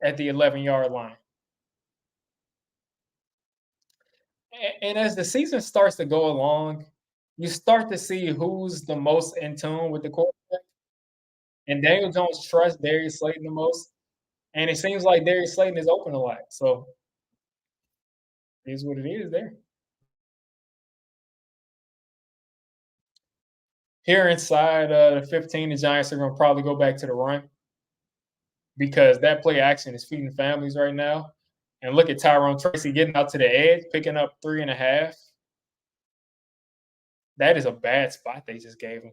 at the 11-yard line. And as the season starts to go along, you start to see who's the most in tune with the quarterback. And Daniel Jones trusts Darius Slayton the most, and it seems like Darius Slayton is open a lot. So it is what it is there. Here inside the 15, the Giants are going to probably go back to the run because that play action is feeding families right now. And look at Tyrone Tracy getting out to the edge, picking up 3.5. That is a bad spot they just gave him.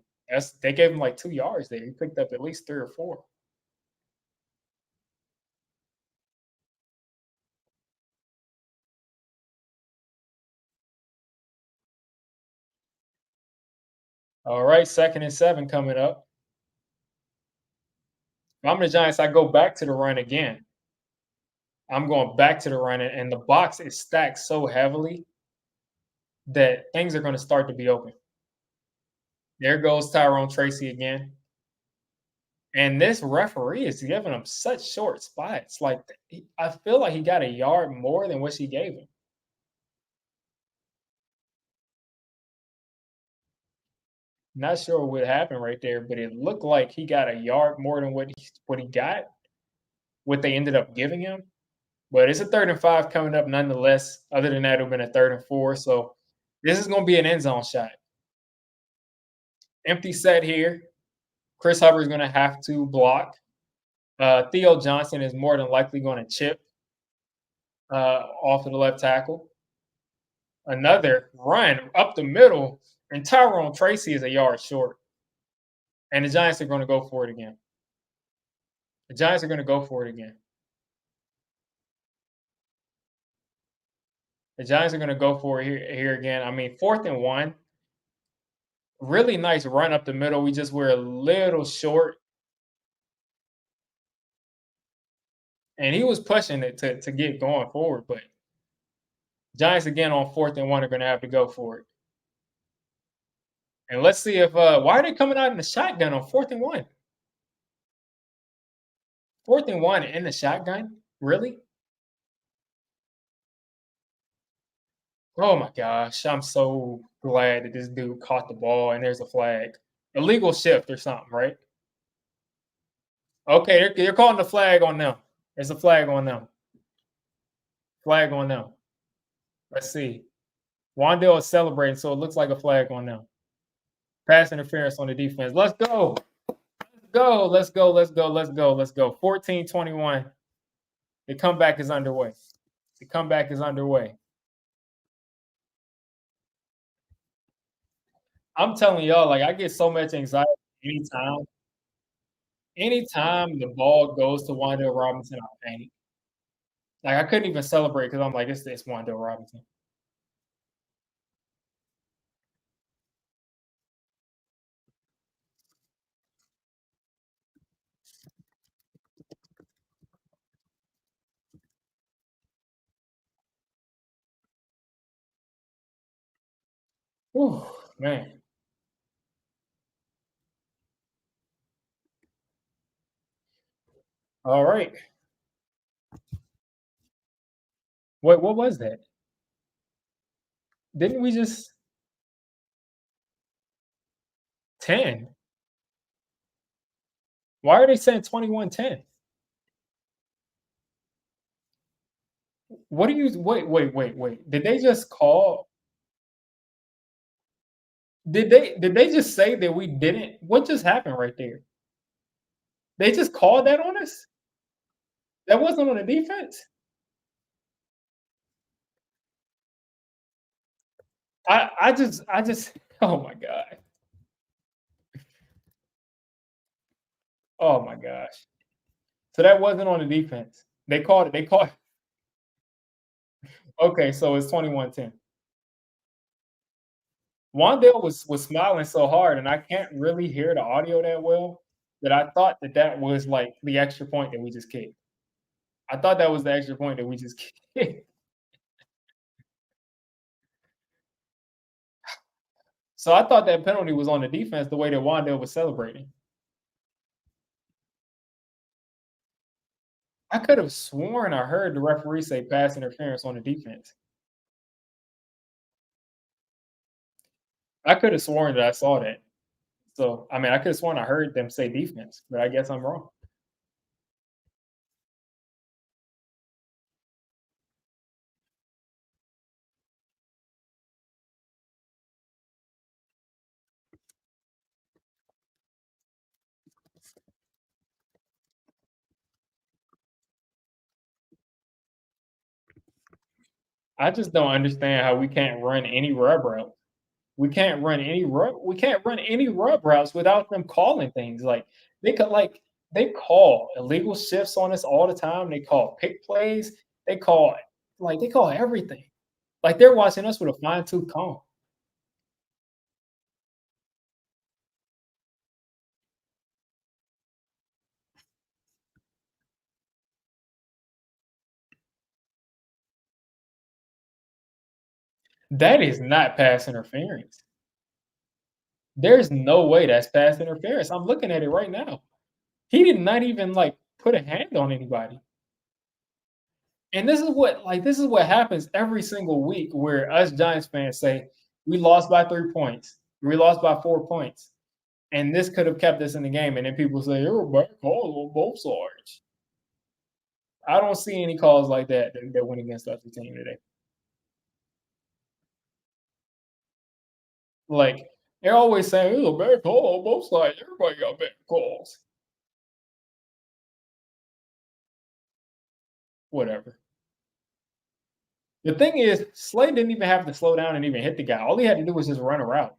They gave him like 2 yards there. He picked up at least 3 or 4. All right, 2nd and 7 coming up. If I'm the Giants, I go back to the run again. I'm going back to the run, and the box is stacked so heavily that things are going to start to be open. There goes Tyrone Tracy again. And this referee is giving him such short spots. Like, I feel like he got a yard more than what she gave him. Not sure what happened right there, but it looked like he got a yard more than what he got, what they ended up giving him. But it's a 3rd and 5 coming up nonetheless. Other than that, it would have been a 3rd and 4. So this is going to be an end zone shot. Empty set here. Chris Hubbard is going to have to block. Theo Johnson is more than likely going to chip. off of the left tackle. Another run up the middle, and Tyrone Tracy is a yard short. And the Giants are going to go for it again. The Giants are going to go for it again. The Giants are going to go for it here again. I mean, 4th and 1, really nice run up the middle. We just were a little short, and he was pushing it to get going forward. But Giants again on 4th and 1 are going to have to go for it. And let's see if why are they coming out in the shotgun on 4th and 1? 4th and 1 in the shotgun, really? Oh my gosh, I'm so glad that this dude caught the ball and there's a flag. Illegal shift or something, right? Okay, they're calling the flag on them. There's a flag on them. Flag on them. Let's see. Wandale is celebrating, so it looks like a flag on them. Pass interference on the defense. Let's go. Let's go. Let's go. Let's go. Let's go. Let's go. 14-21. The comeback is underway. The comeback is underway. I'm telling y'all, like I get so much anxiety anytime. Anytime the ball goes to Wandale Robinson, I panic. Like I couldn't even celebrate because I'm like, it's Wandale Robinson. Whew, man. All right. What was that? Didn't we just 10? Why are they saying 21-10? What do you wait. Did they just call did they just say that we didn't what just happened right there? They just called that on us? That wasn't on the defense? I just oh my god. Oh my gosh. So that wasn't on the defense. They called okay, so it's 21-10. Wandale was smiling so hard, and I can't really hear the audio that well, that I thought that that was, like, the extra point that we just kicked. I thought that was the extra point that we just kicked. So I thought that penalty was on the defense the way that Wandale was celebrating. I could have sworn I heard the referee say pass interference on the defense. I could have sworn that I saw that. So, I mean, I could have sworn I heard them say defense, but I guess I'm wrong. I just don't understand how we can't run any rub route. We can't run any rub routes without them calling things. Like they could like they call illegal shifts on us all the time. They call pick plays. They call everything. Like they're watching us with a fine tooth comb. That is not pass interference. There's no way that's pass interference. I'm looking at it right now. He did not even like put a hand on anybody. And this is what happens every single week where us Giants fans say we lost by 3 points. We lost by 4 points. And this could have kept us in the game. And then people say, you're a bad call on both sides. I don't see any calls like that went against us the team today. Like they're always saying it was a bad call on both sides. Everybody got bad calls. Whatever. The thing is, Slade didn't even have to slow down and even hit the guy. All he had to do was just run a route.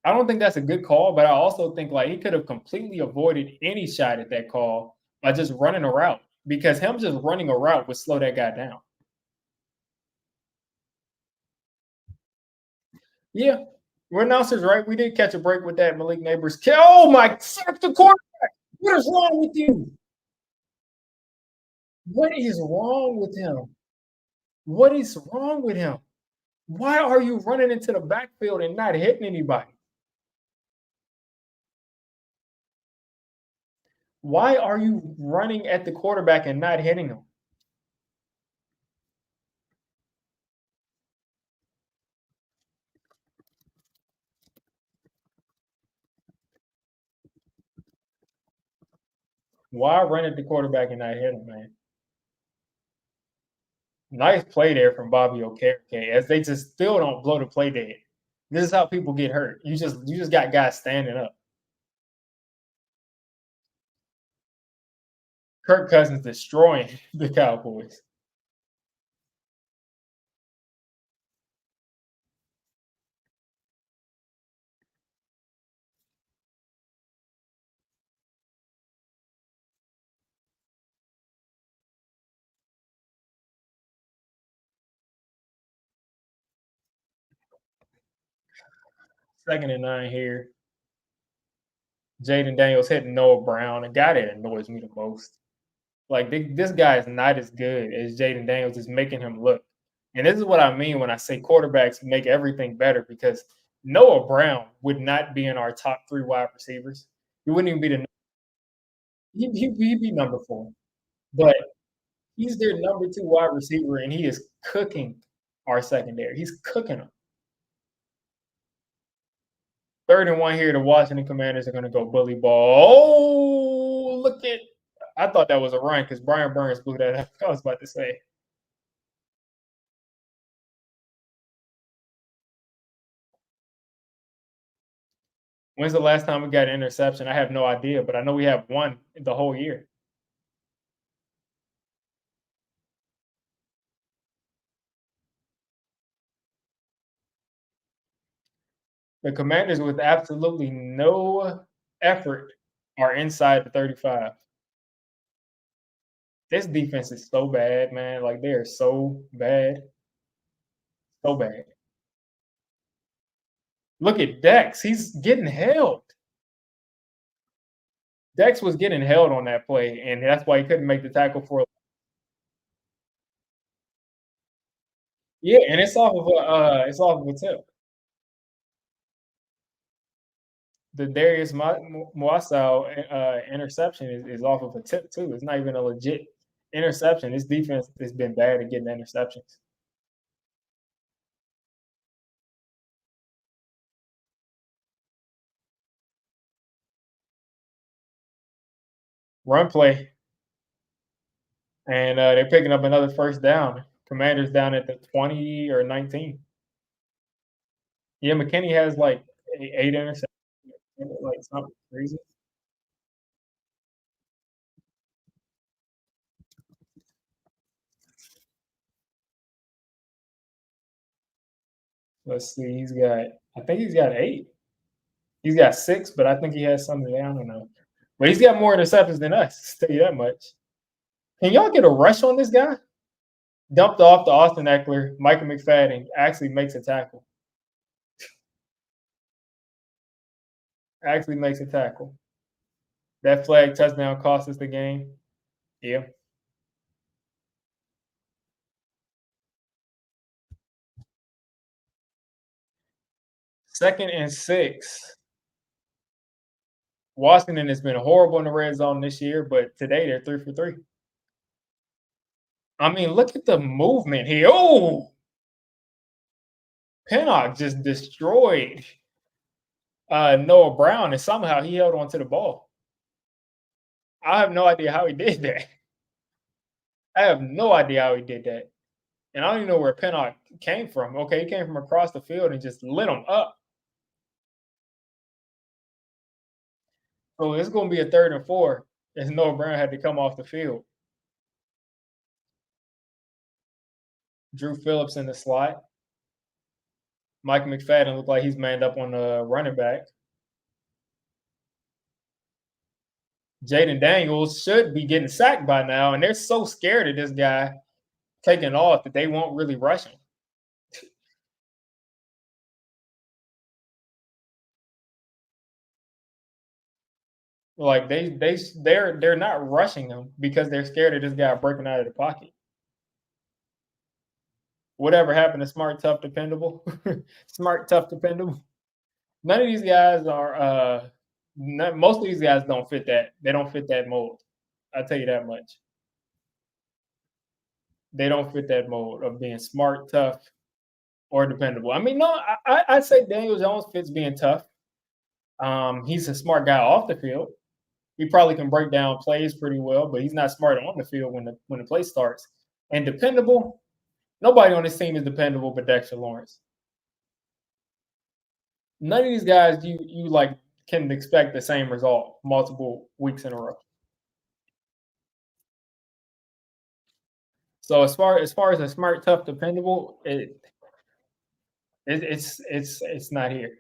I don't think that's a good call, but I also think like he could have completely avoided any shot at that call by just running a route because him just running a route would slow that guy down. Yeah, we're announcers, right? We did catch a break with that Malik Neighbors. Oh my, sack the quarterback! What is wrong with you? What is wrong with him? What is wrong with him? Why are you running into the backfield and not hitting anybody? Why are you running at the quarterback and not hitting him? Why run at the quarterback and not hit him, man? Nice play there from Bobby Okereke, as they just still don't blow the play dead. This is how people get hurt. You just got guys standing up. Kirk Cousins destroying the Cowboys. 2nd and 9 here. Jaden Daniels hitting Noah Brown, a guy that annoys me the most. Like this guy is not as good as Jaden Daniels is making him look. And this is what I mean when I say quarterbacks make everything better because Noah Brown would not be in our top three wide receivers. He wouldn't even be the he'd be number four. But he's their number two wide receiver, and he is cooking our secondary. He's cooking them. 3rd and 1 here. The Washington Commanders are going to go bully ball. Oh, look at! I thought that was a run because Brian Burns blew that up. I was about to say. When's the last time we got an interception? I have no idea, but I know we have one the whole year. The Commanders, with absolutely no effort, are inside the 35. This defense is so bad, man. Like they are so bad, so bad. Look at Dex. He's getting held. Dex was getting held on that play, and that's why he couldn't make the tackle for. Yeah, and it's off of a tip. The Darius Moisau interception is off of a tip too. It's not even a legit interception. This defense has been bad at getting interceptions. Run play, and they're picking up another first down. Commanders down at the 20 or 19. Yeah, McKinney has like eight interceptions, like something crazy. Let's see, I think he's got eight. He's got six, but I think he has something. I don't know. But he's got more interceptions than us. Tell you that much. Can y'all get a rush on this guy? Dumped off to Austin Eckler. Michael McFadden actually makes a tackle. Actually makes a tackle. That flag touchdown cost us the game. Yeah. 2nd and 6. Washington has been horrible in the red zone this year, but today they're 3 for 3. I mean, look at the movement here. Oh, Pinnock just destroyed Noah Brown, and somehow he held on to the ball. I have no idea how he did that. I have no idea how he did that. And I don't even know where Pinnock came from. Okay, he came from across the field and just lit him up. So it's going to be a 3rd and 4 as Noah Brown had to come off the field. Drew Phillips in the slot. Mike McFadden looked like he's manned up on the running back. Jaden Daniels should be getting sacked by now, and they're so scared of this guy taking off that they won't really rush him. Like they're not rushing him because they're scared of this guy breaking out of the pocket. Whatever happened to smart, tough, dependable? Smart, tough, dependable. None of these guys are. Most of these guys don't fit that. They don't fit that mold. I'll tell you that much. They don't fit that mold of being smart, tough, or dependable. I mean, no, I'd say Daniel Jones fits being tough. He's a smart guy off the field. He probably can break down plays pretty well, but he's not smart on the field when the play starts. And dependable, nobody on this team is dependable but Dexter Lawrence. None of these guys you like can expect the same result multiple weeks in a row. So as far as a smart, tough, dependable, it's not here.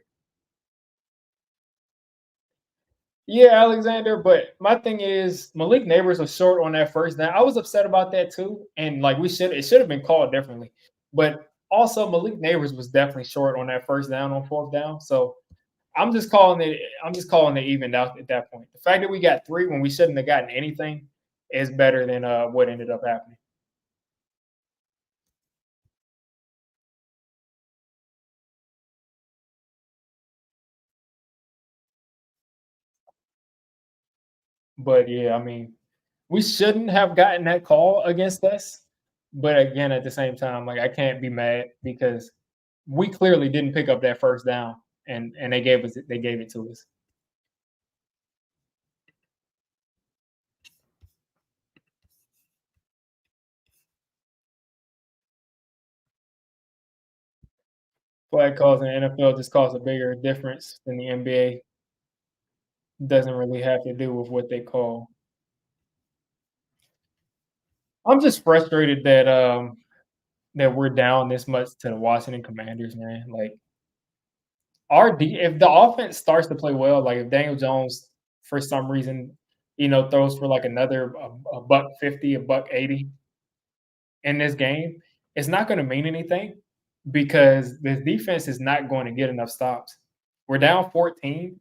Yeah, Alexander, but my thing is Malik Neighbors was short on that first down. I was upset about that too, and like it should have been called differently. But also Malik Neighbors was definitely short on that first down on fourth down. So I'm just calling it evened out at that point. The fact that we got three when we shouldn't have gotten anything is better than what ended up happening. But yeah, I mean, we shouldn't have gotten that call against us. But again, at the same time, like I can't be mad because we clearly didn't pick up that first down, and they gave it to us. Flag calls in the NFL just cause a bigger difference than the NBA. Doesn't really have to do with what they call. I'm just frustrated that we're down this much to the Washington Commanders, man. Like if the offense starts to play well, like if Daniel Jones for some reason, throws for like another a buck 50, a buck 80 in this game, it's not going to mean anything because the defense is not going to get enough stops. We're down 14.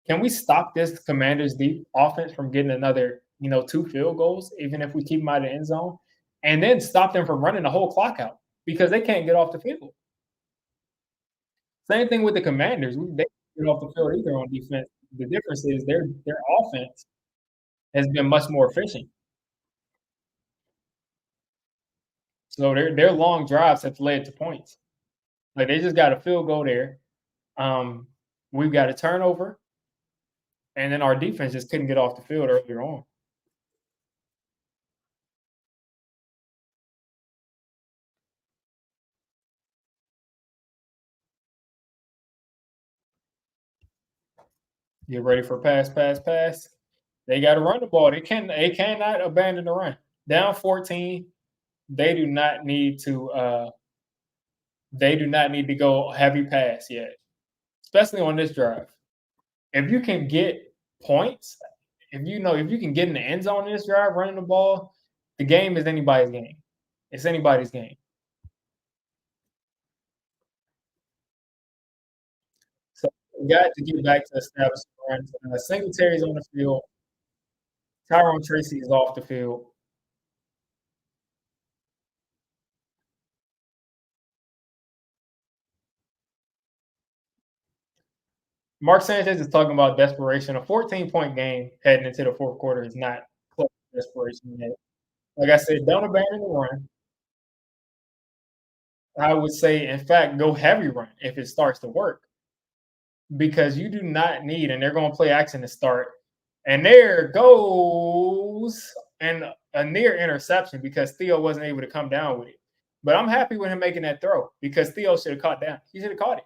Can we stop this Commanders deep offense from getting another, two field goals, even if we keep them out of the end zone, and then stop them from running the whole clock out because they can't get off the field. Same thing with the Commanders. They can't get off the field either on defense. The difference is their offense has been much more efficient. So their long drives have led to points. Like they just got a field goal there. Um, we've got a turnover, and then our defense just couldn't get off the field earlier on. Get ready for pass, pass, pass. They got to run the ball. They cannot abandon the run. Down 14, they do not need to go heavy pass yet, especially on this drive. If you can get points, if you can get in the end zone in this drive running the ball, the game is anybody's game. It's anybody's game. So we got to get back to establishing runs. Singletary's on the field. Tyrone Tracy is off the field. Mark Sanchez is talking about desperation. A 14-point game heading into the fourth quarter is not close to desperation yet. Like I said, don't abandon the run. I would say, in fact, go heavy run if it starts to work because you do not need, and they're going to play action to start. And there goes a near interception because Theo wasn't able to come down with it. But I'm happy with him making that throw because Theo should have caught that. He should have caught it.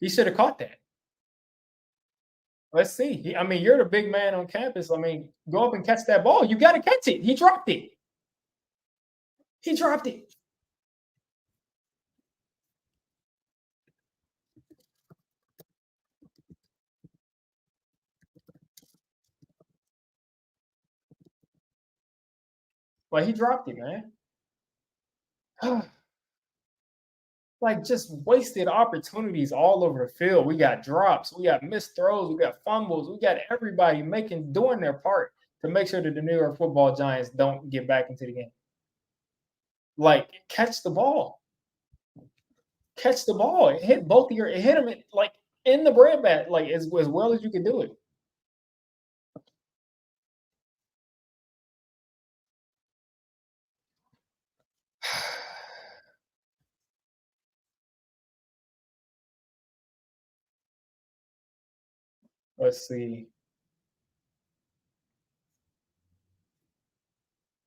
He should have caught that. Let's see. I mean, you're the big man on campus. I mean, go up and catch that ball. You got to catch it. He dropped it. He dropped it. Like he dropped it, man. Like just wasted opportunities all over the field. We got drops, we got missed throws, we got fumbles, we got everybody doing their part to make sure that the New York Football Giants don't get back into the game. Like catch the ball, catch the ball. It hit both of it hit him like in the bread bat, like as well as you can do it. Let's see.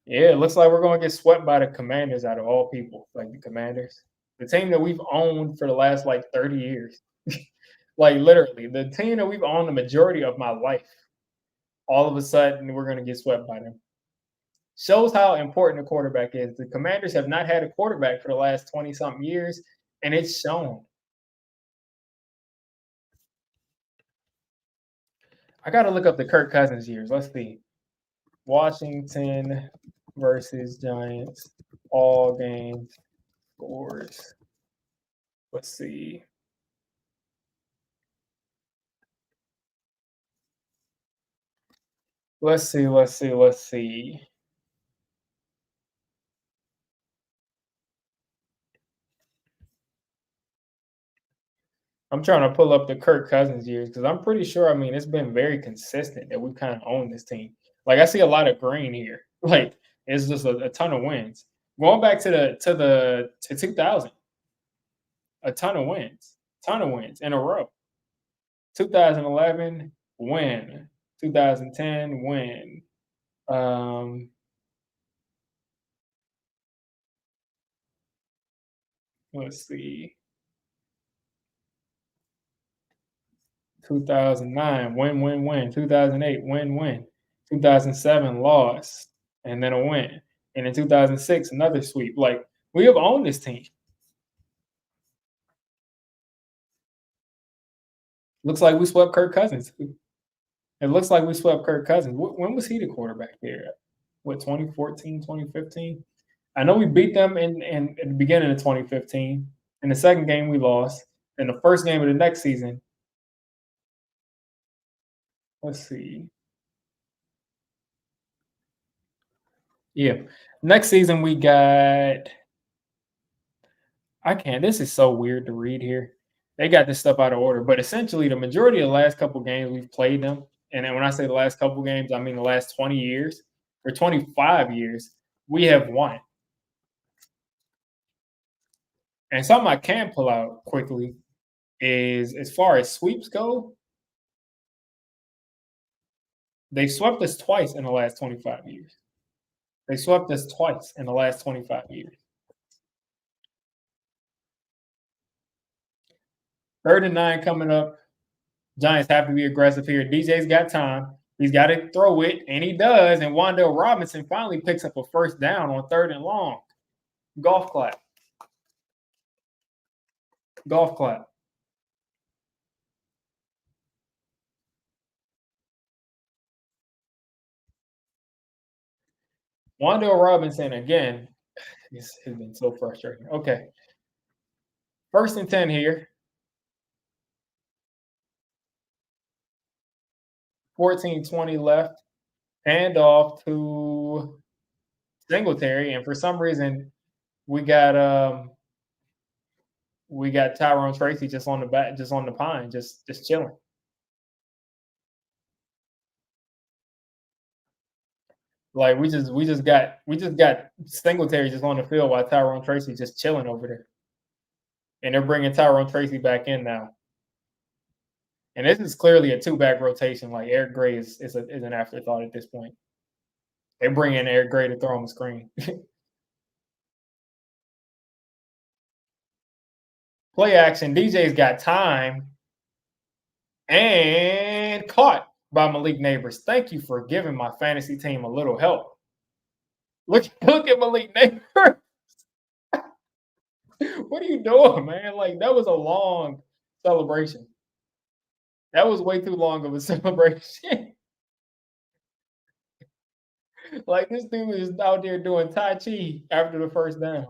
Yeah, it looks like we're going to get swept by the Commanders out of all people, like the Commanders, the team that we've owned for the last like 30 years. Like literally, the team that we've owned the majority of my life. All of a sudden, we're going to get swept by them. Shows how important a quarterback is. The Commanders have not had a quarterback for the last 20 something years, and it's shown. I got to look up the Kirk Cousins years. Let's see. Washington versus Giants, all games, scores. Let's see. Let's see. Let's see. Let's see. I'm trying to pull up the Kirk Cousins years because I'm pretty sure. I mean, it's been very consistent that we kind of own this team. Like I see a lot of green here. Like it's just a ton of wins. Going back to 2000, a ton of wins in a row. 2011 win, 2010 win. Um, let's see. 2009, win, win, win. 2008, win, win. 2007, loss, and then a win. And in 2006, another sweep. Like, we have owned this team. Looks like we swept Kirk Cousins. It looks like we swept Kirk Cousins. When was he the quarterback there? What, 2014, 2015? I know we beat them in at the beginning of 2015. In the second game, we lost. In the first game of the next season, let's see. Yeah. Next season, we got I can't. This is so weird to read here. They got this stuff out of order, but essentially, the majority of the last couple games we've played them, and then when I say the last couple games, I mean the last 20 years or 25 years, we have won. And something I can pull out quickly is as far as sweeps go, they swept us twice in the last 25 years. They swept us twice in the last 25 years. 3rd and 9 coming up. Giants have to be aggressive here. DJ's got time. He's got to throw it, and he does. And Wan'Dale Robinson finally picks up a first down on 3rd and long. Golf clap. Golf clap. Wan'Dale Robinson again. This has been so frustrating. Okay. 1st and 10 here. 14:20 left. Hand off to Singletary, and for some reason, we got Tyrone Tracy just on the back, just on the pine, just chilling. Like we just got Singletary just on the field while Tyrone Tracy just chilling over there, and they're bringing Tyrone Tracy back in now. And this is clearly a two-back rotation. Like Eric Gray is an afterthought at this point. They bring in Eric Gray to throw him a screen. Play action. DJ's got time and caught by Malik Neighbors. Thank you for giving my fantasy team a little help. Look at Malik Neighbors. What are you doing, man? Like that was a long celebration. That was way too long of a celebration. Like this dude is out there doing Tai Chi after the first down.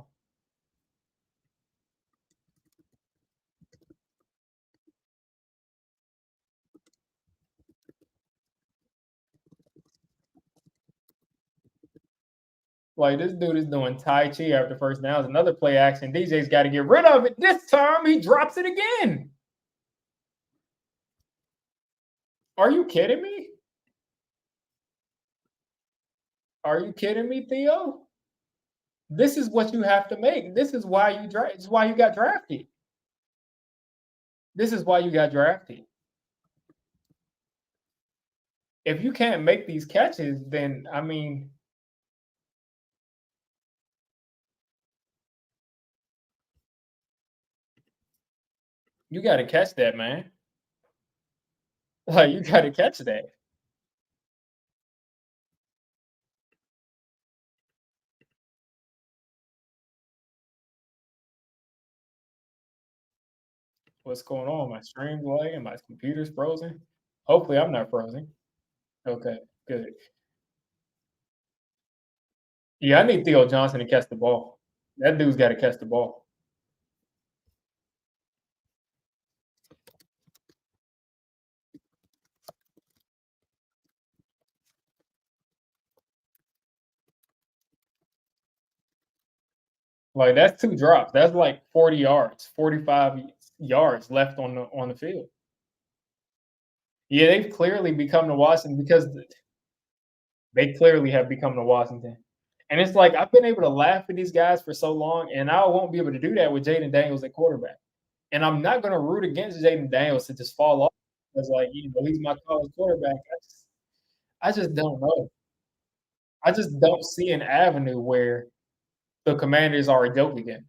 Like this dude is doing Tai Chi after first downs. Another play action. DJ's got to get rid of it. This time he drops it again. Are you kidding me? Are you kidding me, Theo? This is what you have to make. This is why you This is why you got drafted. This is why you got drafted. If you can't make these catches, then I mean, you got to catch that, man. Like you got to catch that. What's going on? My stream's lagging. My computer's frozen. Hopefully, I'm not frozen. Okay, good. Yeah, I need Theo Johnson to catch the ball. That dude's got to catch the ball. Like that's two drops. That's like 40 yards, 45 yards left on the field. Yeah, they've clearly become the Washington because they clearly have become the Washington. And it's like I've been able to laugh at these guys for so long, and I won't be able to do that with Jaden Daniels at quarterback. And I'm not going to root against Jaden Daniels to just fall off because, like, he's my college quarterback. I just don't know. I just don't see an avenue where the Commanders are a joke again.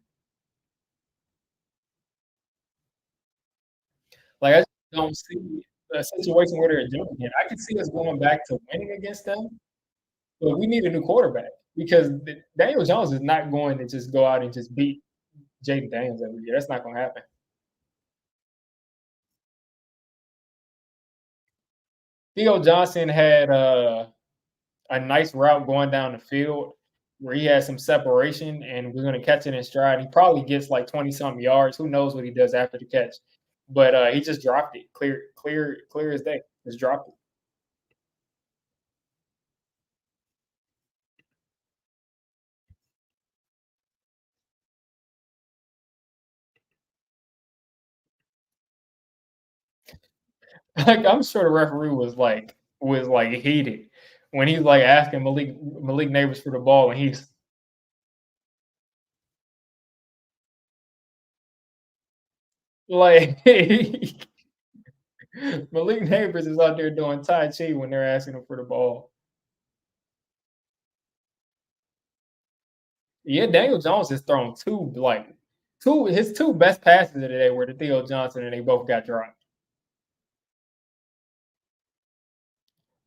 Like, I just don't see a situation where they're a joke again. I can see us going back to winning against them, but we need a new quarterback because Daniel Jones is not going to just go out and just beat Jaden Daniels every year. That's not going to happen. Theo Johnson had a nice route going down the field where he had some separation and was going to catch it in stride. He probably gets like 20 something yards. Who knows what he does after the catch? But he just dropped it, clear as day. Just dropped it. Like I'm sure the referee was like heated when he's like asking Malik Neighbors for the ball, and he's like Malik Neighbors is out there doing Tai Chi when they're asking him for the ball. Yeah, Daniel Jones has thrown two his two best passes of the day were to Theo Johnson, and they both got dropped.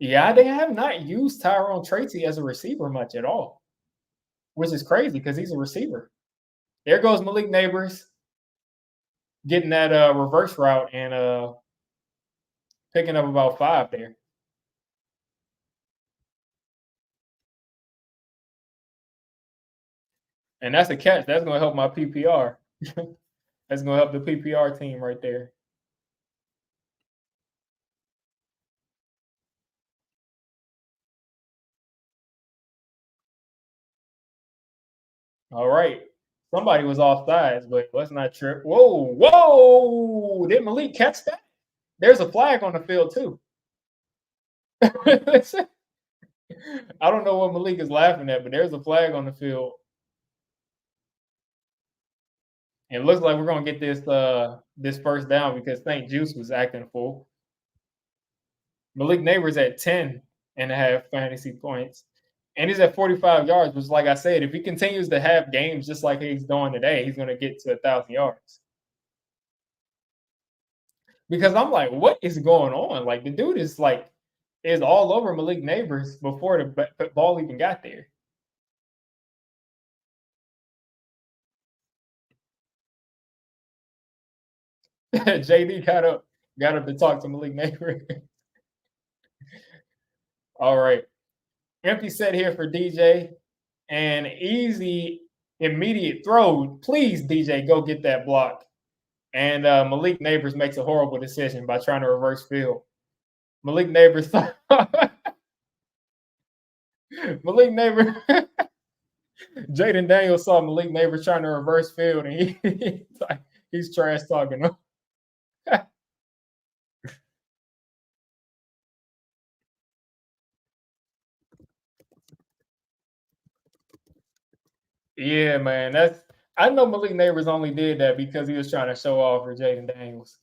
Yeah, they have not used Tyrone Tracy as a receiver much at all, which is crazy because he's a receiver. There goes Malik Neighbors getting that reverse route and picking up about 5 there. And that's a catch. That's gonna help my PPR. That's gonna help the PPR team right there. All right. Somebody was off sides, but let's not trip. Whoa, whoa! Did Malik catch that? There's a flag on the field too. I don't know what Malik is laughing at, but there's a flag on the field. It looks like we're gonna get this first down because St. Juice was acting a fool. Malik Neighbors at 10 and a half fantasy points. And he's at 45 yards, which, like I said, if he continues to have games just like he's doing today, he's going to get to 1,000 yards. Because I'm like, what is going on? Like the dude is all over Malik Neighbors before the ball even got there. JD got up to talk to Malik Neighbor. All right. Empty set here for DJ. And easy, immediate throw. Please, DJ, go get that block. And Malik Neighbors makes a horrible decision by trying to reverse field. Malik Neighbors, Malik Neighbor, Jaden Daniels saw Malik Neighbors trying to reverse field, and he's trash talking him. Yeah, man, I know Malik Neighbors only did that because he was trying to show off for Jaden Daniels.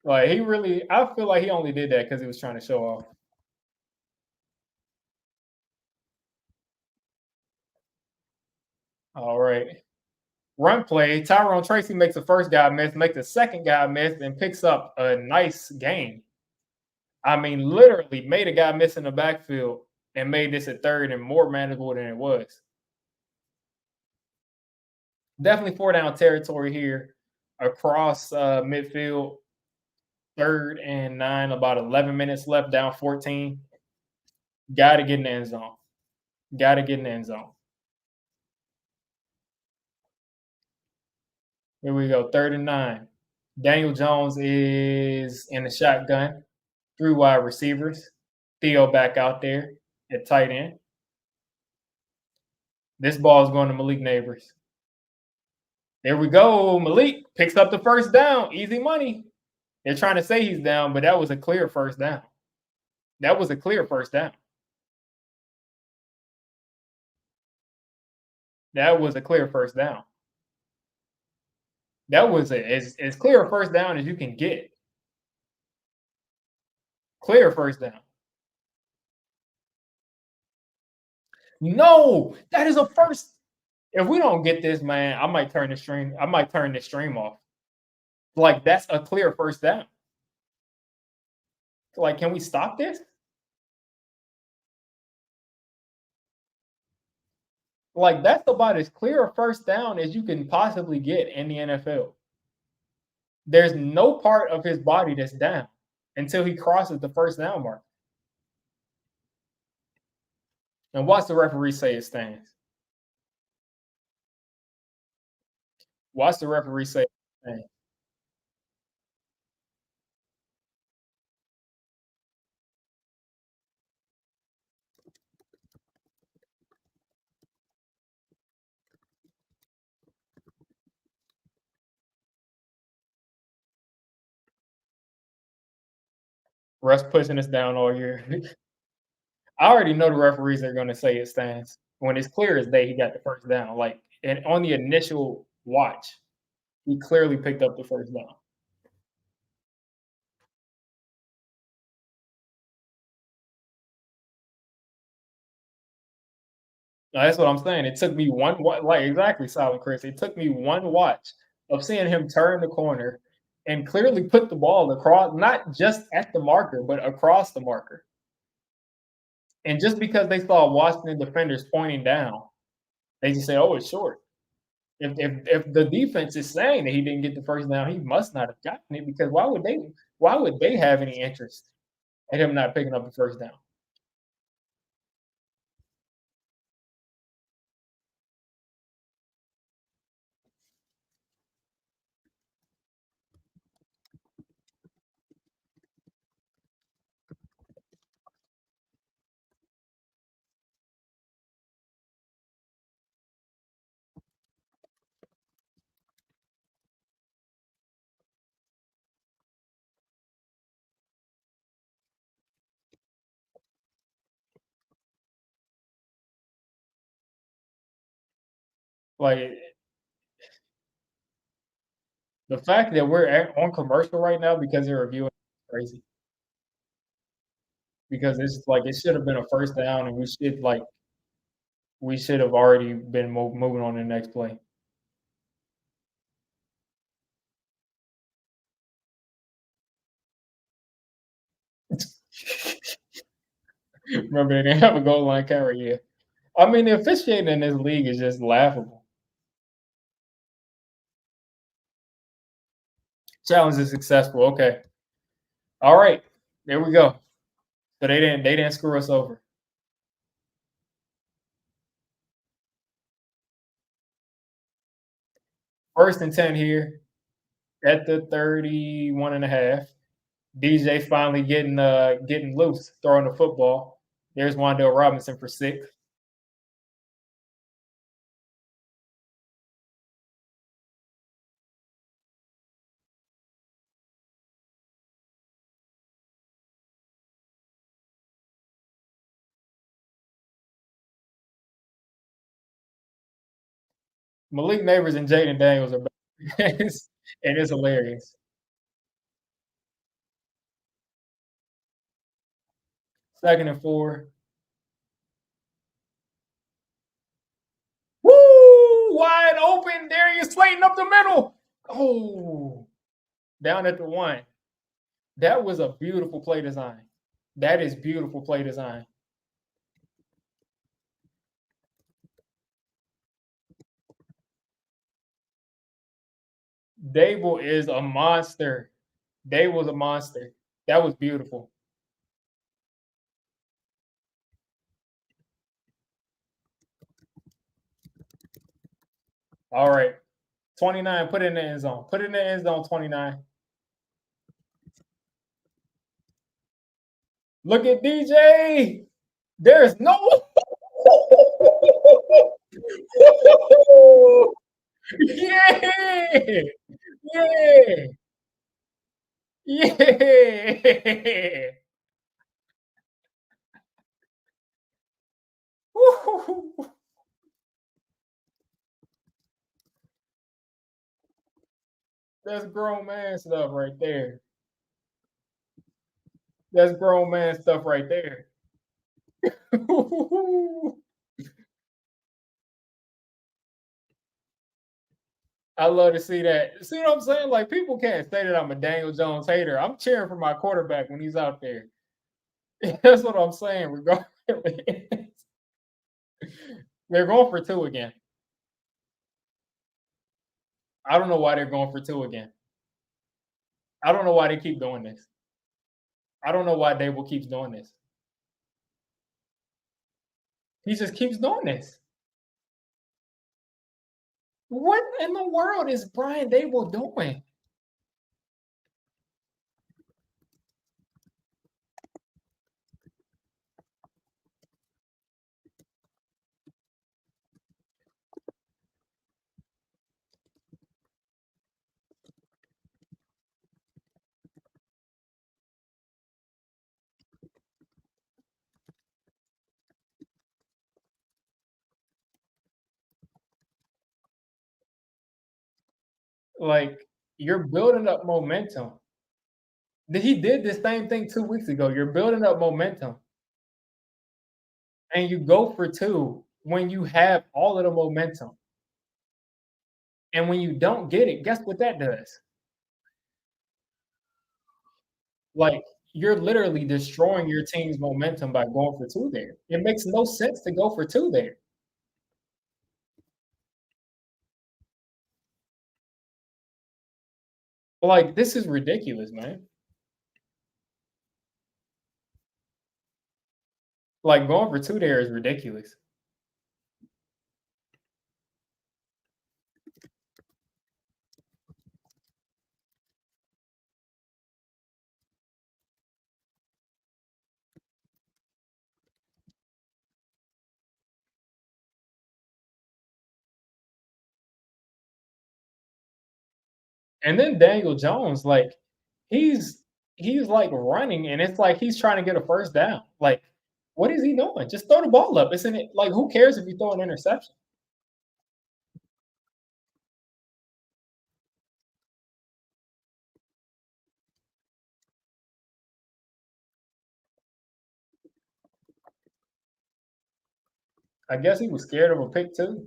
Like I feel like he only did that because he was trying to show off. All right. Run play. Tyrone Tracy makes the first guy miss, makes the second guy miss, and picks up a nice gain. I mean, literally made a guy miss in the backfield and made this a third and more manageable than it was. Definitely 4 down territory here across midfield. 3rd and 9, about 11 minutes left, down 14. Got to get in the end zone. Got to get in the end zone. Here we go, 3rd and 9. Daniel Jones is in the shotgun. 3 wide receivers. Theo back out there at tight end. This ball is going to Malik Neighbors. There we go. Malik picks up the first down. Easy money. They're trying to say he's down, but that was a clear first down. That was a clear first down. That was a clear first down. That was as clear a first down as you can get. Clear first down. No, that is a first. If we don't get this, man, I might turn the stream. I might turn the stream off. Like, that's a clear first down. Like, can we stop this? Like, that's about as clear a first down as you can possibly get in the NFL. There's no part of his body that's down until he crosses the first down mark. And watch the referee say it stands. Watch the referee say it stands. Russ pushing us down all year. I already know the referees are going to say it stands. When it's clear as day, he got the first down. Like, and on the initial watch, he clearly picked up the first down. Now, that's what I'm saying. It took me like exactly, Silent Chris. It took me one watch of seeing him turn the corner and clearly put the ball across, not just at the marker, but across the marker. And just because they saw Washington defenders pointing down, they just say, "Oh, it's short." If the defense is saying that he didn't get the first down, he must not have gotten it because why would they have any interest in him not picking up the first down? Like the fact that on commercial right now because they're reviewing is crazy. Because it's like it should have been a first down, and we should have already been moving on to the next play. Remember they didn't have a goal line camera, yeah. I mean, the officiating in this league is just laughable. Challenge is successful. Okay. All right. There we go. So they didn't screw us over. First and 10 here at the 31 and a half. DJ finally getting loose, throwing the football. There's Wandale Robinson for 6. Malik Neighbors and Jaden Daniels are back. And it's hilarious. Second and 4. Woo! Wide open. Darius Slayton up the middle. Oh, down at the 1. That was a beautiful play design. That is beautiful play design. Dable is a monster. Dable's a monster. That was beautiful. All right. 29, put it in the end zone. Put it in the end zone, 29. Look at DJ. There's no. Yeah. Yeah. Yeah. That's grown man stuff right there. That's grown man stuff right there. I love to see that. See what I'm saying? Like people can't say that I'm a Daniel Jones hater. I'm cheering for my quarterback when he's out there. That's what I'm saying. Regardless, they're going for 2 again. I don't know why they're going for 2 again. I don't know why they keep doing this. I don't know why Dable keeps doing this. He just keeps doing this. What in the world is Brian Dable doing? Like you're building up momentum. He did the same thing 2 weeks ago. You're building up momentum, and you go for 2 when you have all of the momentum. And when you don't get it, guess what that does? Like, you're literally destroying your team's momentum by going for 2 there. It makes no sense to go for 2 there. Like, this is ridiculous, man. Like, going for 2 there is ridiculous. And then Daniel Jones, like, he's he's, like, running, and it's like he's trying to get a first down. Like, what is he doing? Just throw the ball up, isn't it? Like, who cares if you throw an interception? I guess he was scared of a pick too.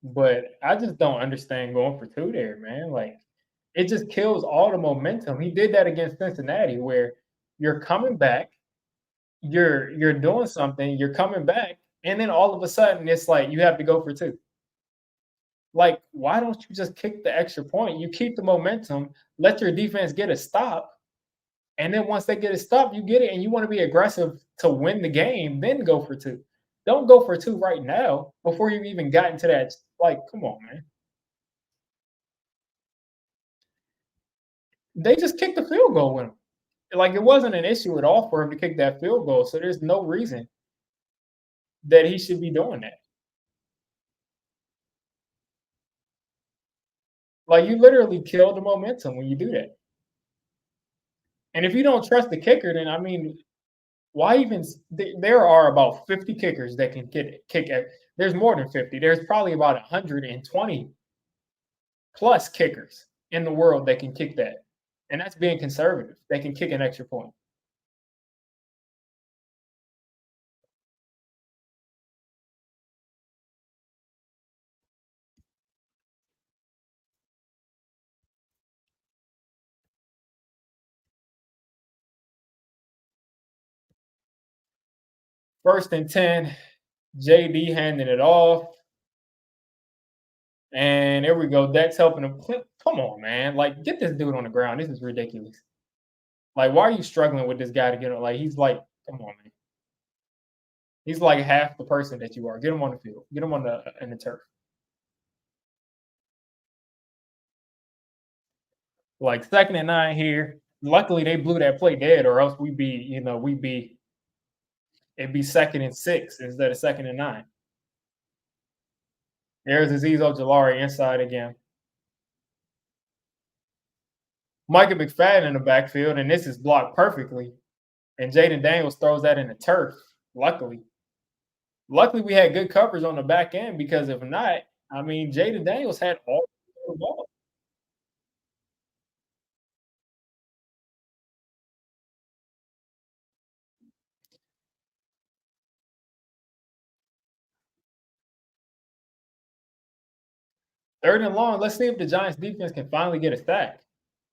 But I just don't understand going for 2 there, man. Like, it just kills all the momentum. He did that against Cincinnati where you're coming back, you're doing something, you're coming back, and then all of a sudden it's like you have to go for 2. Like, why don't you just kick the extra point? You keep the momentum, let your defense get a stop, and then once they get a stop, you get it, and you want to be aggressive to win the game, then go for 2. Don't go for 2 right now before you've even gotten to that. Like, come on, man. They just kicked the field goal with him. Like, it wasn't an issue at all for him to kick that field goal, so there's no reason that he should be doing that. Like, you literally kill the momentum when you do that. And if you don't trust the kicker, then I mean, why even? There are about 50 kickers that can kick. There's more than 50. There's probably about 120 plus kickers in the world that can kick that, and that's being conservative. They can kick an extra point. First and 10, JD handing it off. And there we go. Dex helping him. Come on, man. Like, get this dude on the ground. This is ridiculous. Like, why are you struggling with this guy to get on? Like, he's like, come on, man. He's like half the person that you are. Get him on the field. Get him on the in the turf. Like 2nd and 9 here. Luckily, they blew that play dead, or else it'd be 2nd and 6 instead of 2nd and 9. There's Azeez Ojolari inside again. Micah McFadden in the backfield, and this is blocked perfectly. And Jaden Daniels throws that in the turf. Luckily. Luckily, we had good coverage on the back end because if not, I mean, Jaden Daniels had all the ball. 3rd and long. Let's see if the Giants defense can finally get a sack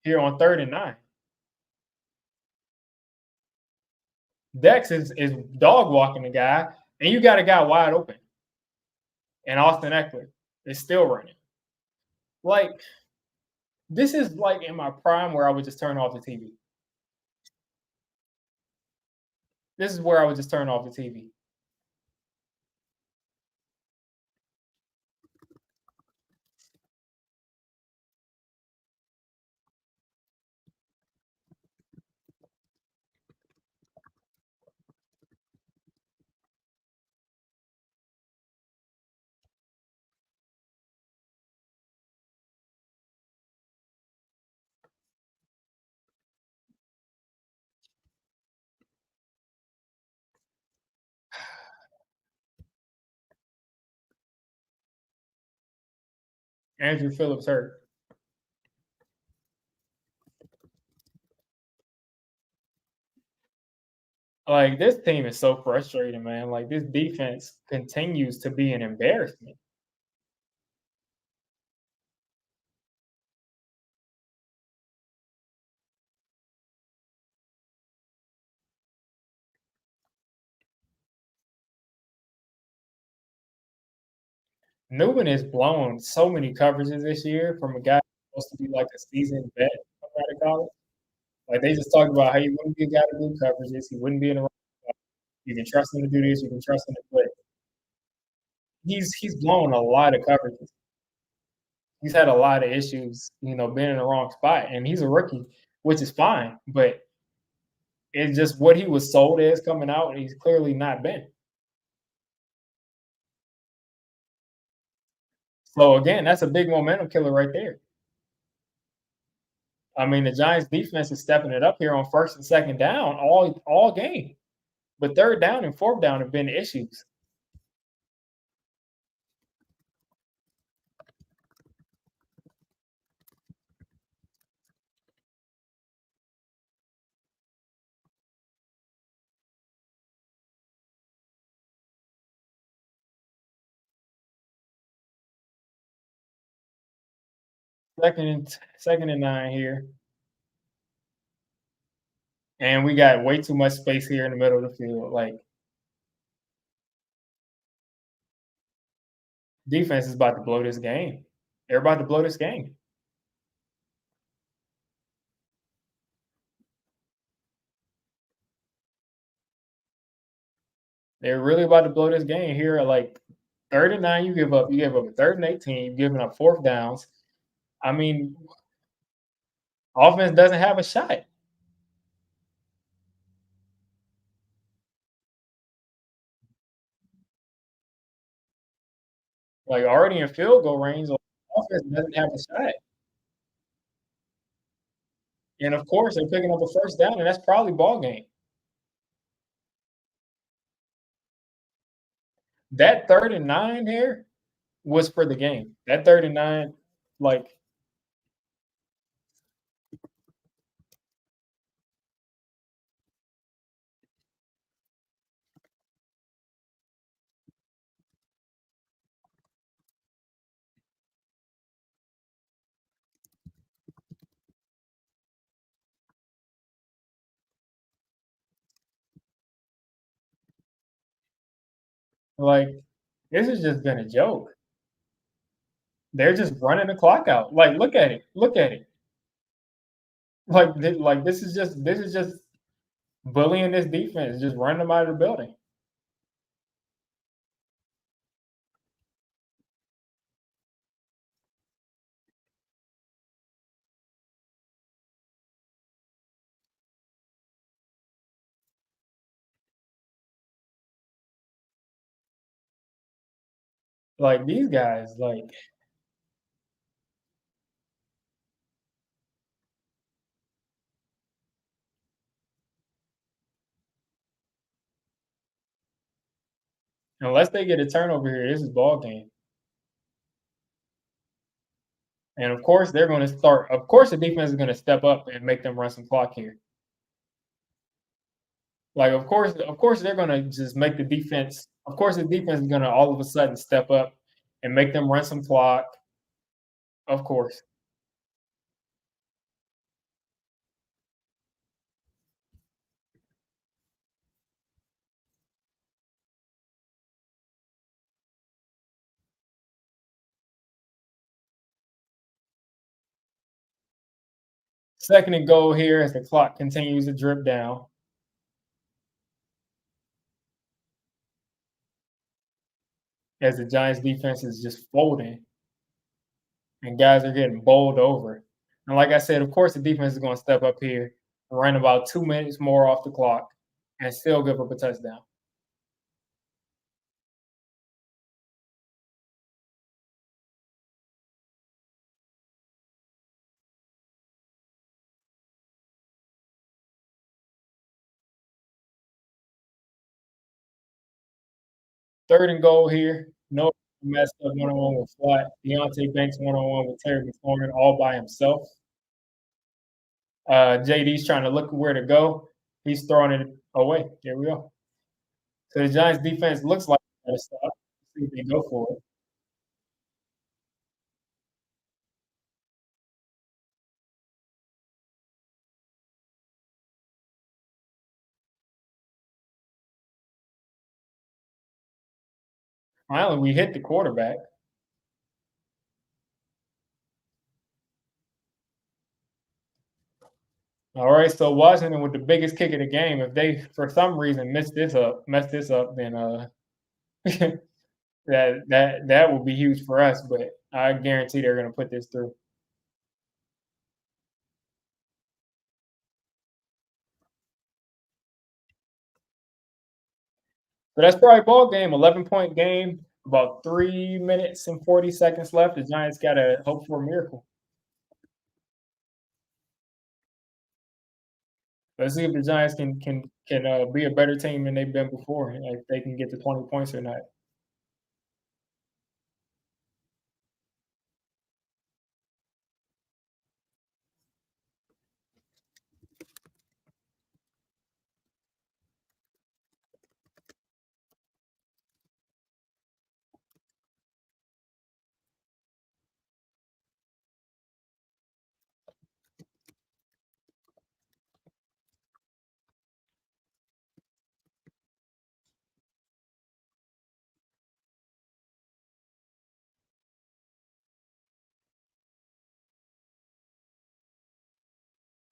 here on 3rd and 9. Dex is dog walking the guy, and you got a guy wide open. And Austin Eckler is still running. Like, this is like in my prime where I would just turn off the TV. This is where I would just turn off the TV. Andrew Phillips hurt. Like, this team is so frustrating, man. Like, this defense continues to be an embarrassment. Newman has blown so many coverages this year from a guy who's supposed to be like a seasoned vet coming out of college. Like, they just talked about how he wouldn't be a guy to do coverages. He wouldn't be in the wrong spot. You can trust him to do this. You can trust him to play. He's blown a lot of coverages. He's had a lot of issues, being in the wrong spot, and he's a rookie, which is fine. But it's just what he was sold as coming out, and he's clearly not been. So again, that's a big momentum killer right there. I mean, the Giants defense is stepping it up here on 1st and 2nd down all game. But 3rd down and 4th down have been issues. second and 9 here, and we got way too much space here in the middle of the field. Like defense is about to blow this game. They're about to blow this game. They're really about to blow this game here. At like 39, you give up. You give up a third and 18. You're giving up fourth downs. I mean, offense doesn't have a shot. Like already in field goal range, like, offense doesn't have a shot. And of course, they're picking up a first down, and that's probably ball game. That third and 9 here was for the game. That third and 9, like like this has just been a joke. They're just running the clock out. Like, look at it. Look at it. Like this is just bullying this defense, just running them out of the building. Like these guys, like unless they get a turnover here, this is ball game. And of course, they're going to start. Of course, the defense is going to step up and make them run some clock here. Like, of course, they're going to just make the defense. Of course, the defense is going to all of a sudden step up and make them run some clock. Of course, second and goal here as the clock continues to drip down. As the Giants defense is just folding and guys are getting bowled over. And like I said, of course, the defense is going to step up here, run about 2 minutes more off the clock, and still give up a touchdown. Third and goal here. No messed up one on one with Flat. Deontay Banks one on one with Terry McLaurin all by himself. JD's trying to look where to go. He's throwing it away. There we go. So the Giants defense looks like they're gonna stop. See if they go for it. Finally, we hit the quarterback. All right, so Washington with the biggest kick of the game. If they, for some reason, mess this up, then that will be huge for us. But I guarantee they're going to put this through. So that's probably ball game. 11-point game. About 3 minutes and 40 seconds left. The Giants got to hope for a miracle. Let's see if the Giants can be a better team than they've been before. If they can get to 20 points or not.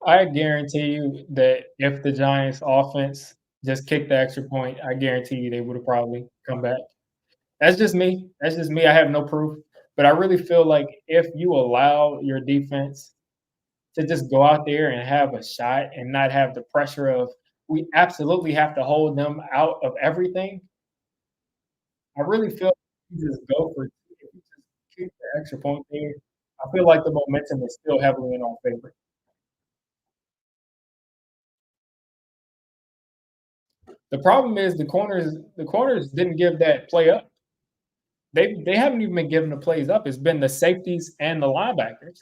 I guarantee you that if the Giants offense just kicked the extra point, I guarantee you they would have probably come back. That's just me. That's just me. I have no proof. But I really feel like if you allow your defense to just go out there and have a shot and not have the pressure of we absolutely have to hold them out of everything, I really feel like you just go for it. If you just kick the extra point there, I feel like the momentum is still heavily in our favor. The problem is the corners didn't give that play up. They haven't even been giving the plays up. It's been the safeties and the linebackers.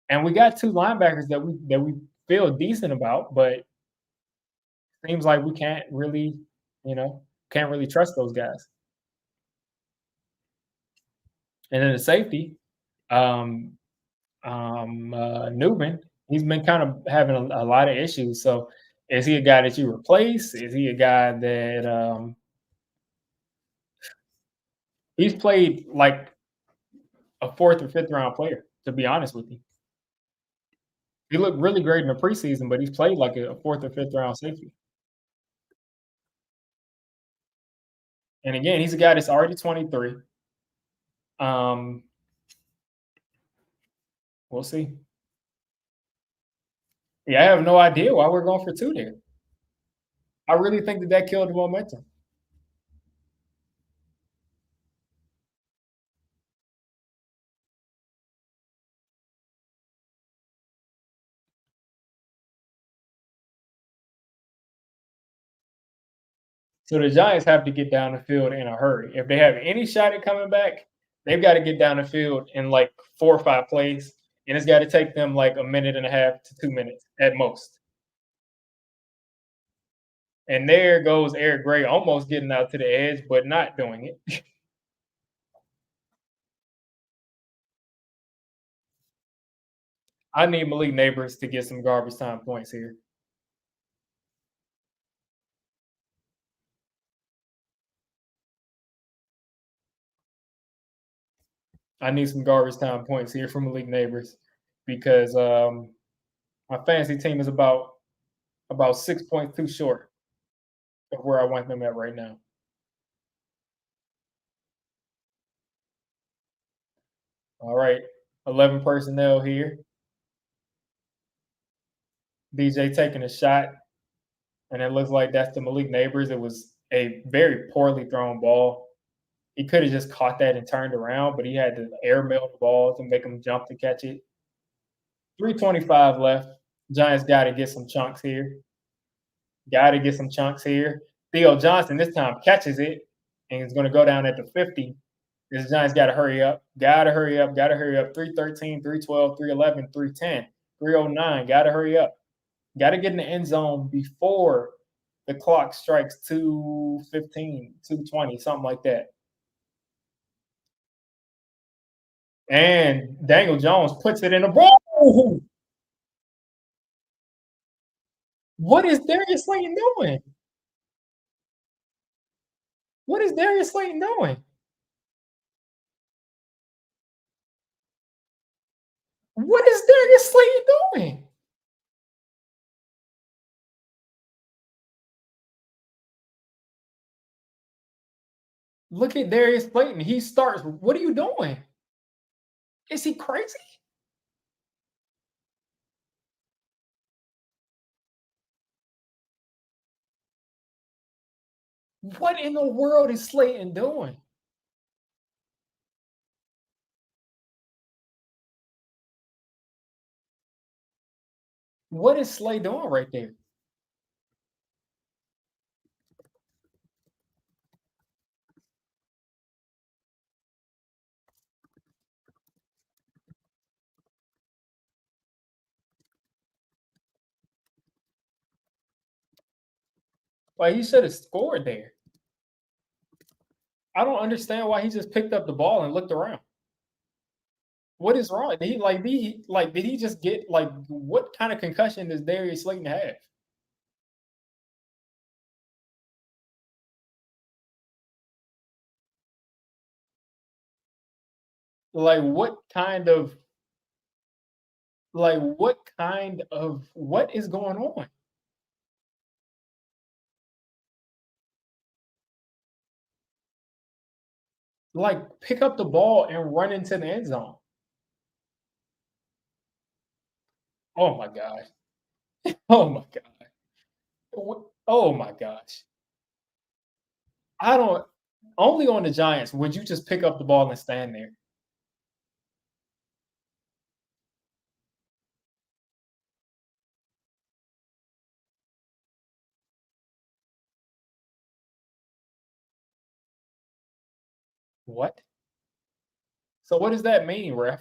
And we got two linebackers that we feel decent about, but seems like we can't really, you know, can't really trust those guys. And then the safety, um, Newman, he's been kind of having a lot of issues. So, is he a guy that you replace? Is he a guy that he's played like a fourth or fifth round player? To be honest with you, he looked really great in the preseason, but he's played like a fourth or fifth round safety. And again, he's a guy that's already 23. Um, we'll see. Yeah, I have no idea why we're going for two there. I really think that that killed the momentum. So the Giants have to get down the field in a hurry. If they have any shot at coming back, they've got to get down the field in like 4 or 5 plays, and it's got to take them like a minute and a half to 2 minutes at most. And there goes Eric Gray almost getting out to the edge, but not doing it. I need Malik Neighbors to get some garbage time points here. I need some garbage time points here from Malik Neighbors because my fantasy team is about 6 points too short of where I want them at right now. All right, 11 personnel here. DJ taking a shot, and it looks like that's the Malik Neighbors. It was a very poorly thrown ball. He could have just caught that and turned around, but he had to airmail the ball to make him jump to catch it. 3:25 left. Giants got to get some chunks here. Got to get some chunks here. Theo Johnson this time catches it and is going to go down at the 50. This Giants got to hurry up. Got to hurry up. Got to hurry up. 3:13, 3:12, 3:11, 3:10, 3:09. Got to hurry up. Got to get in the end zone before the clock strikes 2:15, 2:20, something like that. And Daniel Jones puts it in a ball. What is Darius Slayton doing? What is Darius Slayton doing? What is Darius Slayton doing? Look at Darius Slayton. He starts. What are you doing? Is he crazy? What in the world is Slayton doing? What is Slay doing right there? Like he should have scored there. I don't understand why he just picked up the ball and looked around. What is wrong? Did he just get like what kind of concussion does Darius Slayton have? Like what kind of Like, what is going on? Like, pick up the ball and run into the end zone. Oh my god. Oh my god. Oh my gosh. I don't only on the Giants would you just pick up the ball and stand there. What? So what does that mean, ref?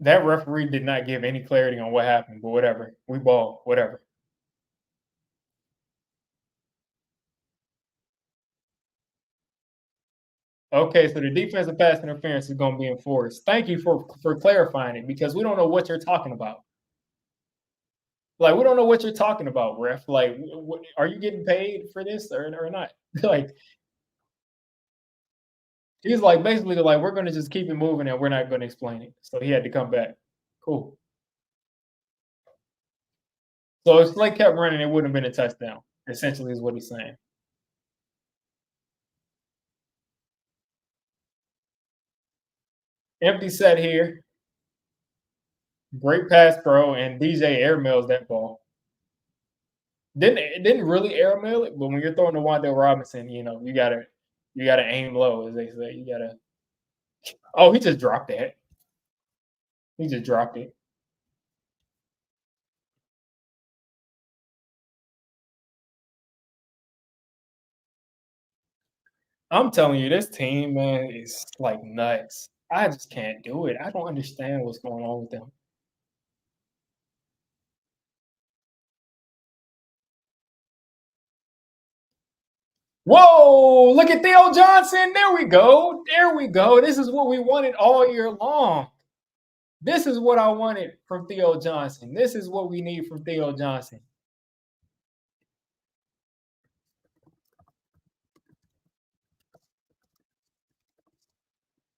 That referee did not give any clarity on what happened, but whatever. We ball, whatever. Okay, so the defensive pass interference is going to be enforced. Thank you for clarifying it because we don't know what you're talking about. Like we don't know what you're talking about, ref. Like, are you getting paid for this or not? Like he's like basically like we're going to just keep it moving and we're not going to explain it. So he had to come back. Cool. So if Slay kept running, it wouldn't have been a touchdown. Essentially, is what he's saying. Empty set here. Great pass throw, and DJ airmails that ball. Didn't really airmail it, but when you're throwing to Wandale Robinson, you gotta aim low, as they say. You gotta. Oh, he just dropped that. He just dropped it. I'm telling you, this team, man, is like nuts. I just can't do it. I don't understand what's going on with them. Whoa! Look at Theo Johnson. There we go. There we go. This is what we wanted all year long. This is what I wanted from Theo Johnson. This is what we need from Theo Johnson.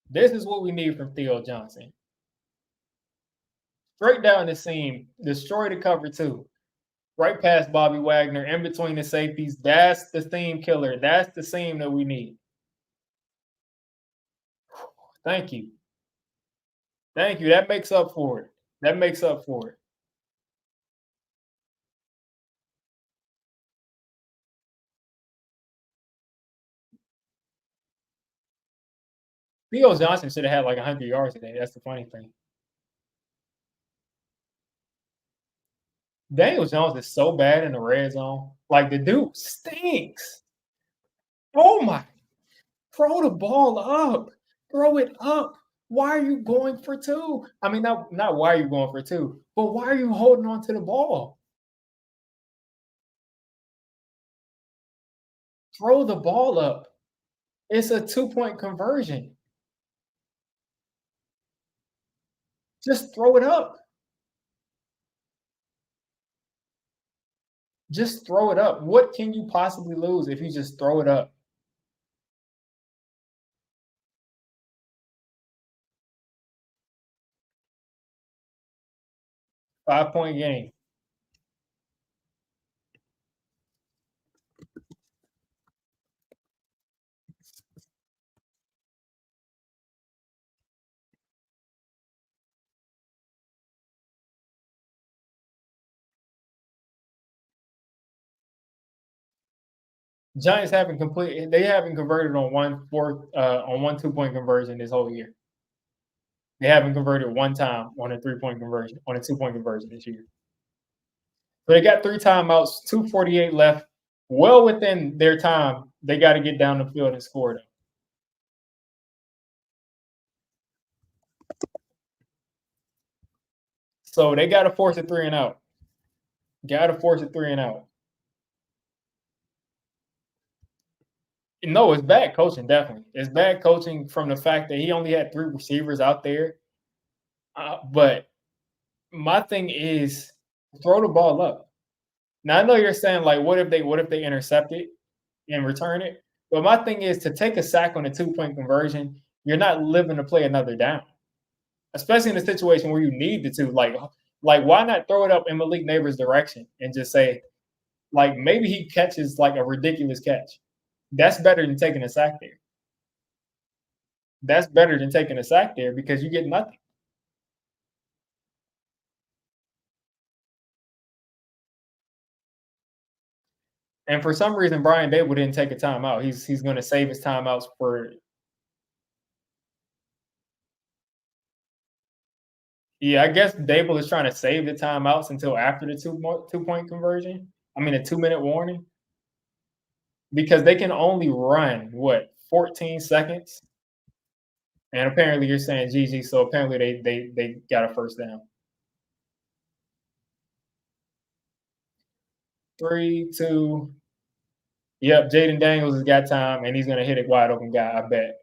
This is what we need from Theo Johnson. Straight down the seam, destroy the cover two. Right past Bobby Wagner, in between the safeties. That's the seam killer. That's the seam that we need. Thank you. Thank you. That makes up for it. That makes up for it. Theo Johnson should have had like 100 yards today. That's the funny thing. Daniel Jones is so bad in the red zone. Like the dude stinks. Oh my, throw the ball up. Throw it up. Why are you going for two? I mean, not why are you going for two, but why are you holding on to the ball? Throw the ball up. It's a 2-point conversion. Just throw it up. Just throw it up. What can you possibly lose if you just throw it up? 5-point game. Giants haven't complete. They haven't converted on one 2-point conversion this whole year. They haven't converted one time on a 3-point conversion on a 2-point conversion this year. So they got three timeouts, 2:48 left, well within their time. They got to get down the field and score them. So they got to force a 3-and-out. Got to force a 3-and-out. No, it's bad coaching, definitely. It's bad coaching from the fact that he only had three receivers out there. But my thing is throw the ball up. Now I know you're saying like, what if they intercept it? and return it. But my thing is to take a sack on a 2-point conversion, you're not living to play another down, especially in a situation where you need the two. Like why not throw it up in Malik Neighbors' direction and just say, like maybe he catches like a ridiculous catch. That's better than taking a sack there. That's better than taking a sack there because you get nothing. And for some reason, Brian Dable didn't take a timeout. He's going to save his timeouts for. Yeah, I guess Dable is trying to save the timeouts until after the 2-point conversion. I mean, a 2-minute warning because they can only run what 14 seconds. And apparently, you're saying GG, so apparently they got a first down. 3, 2. Yep, Jaden Daniels has got time, and he's going to hit a wide open guy. I bet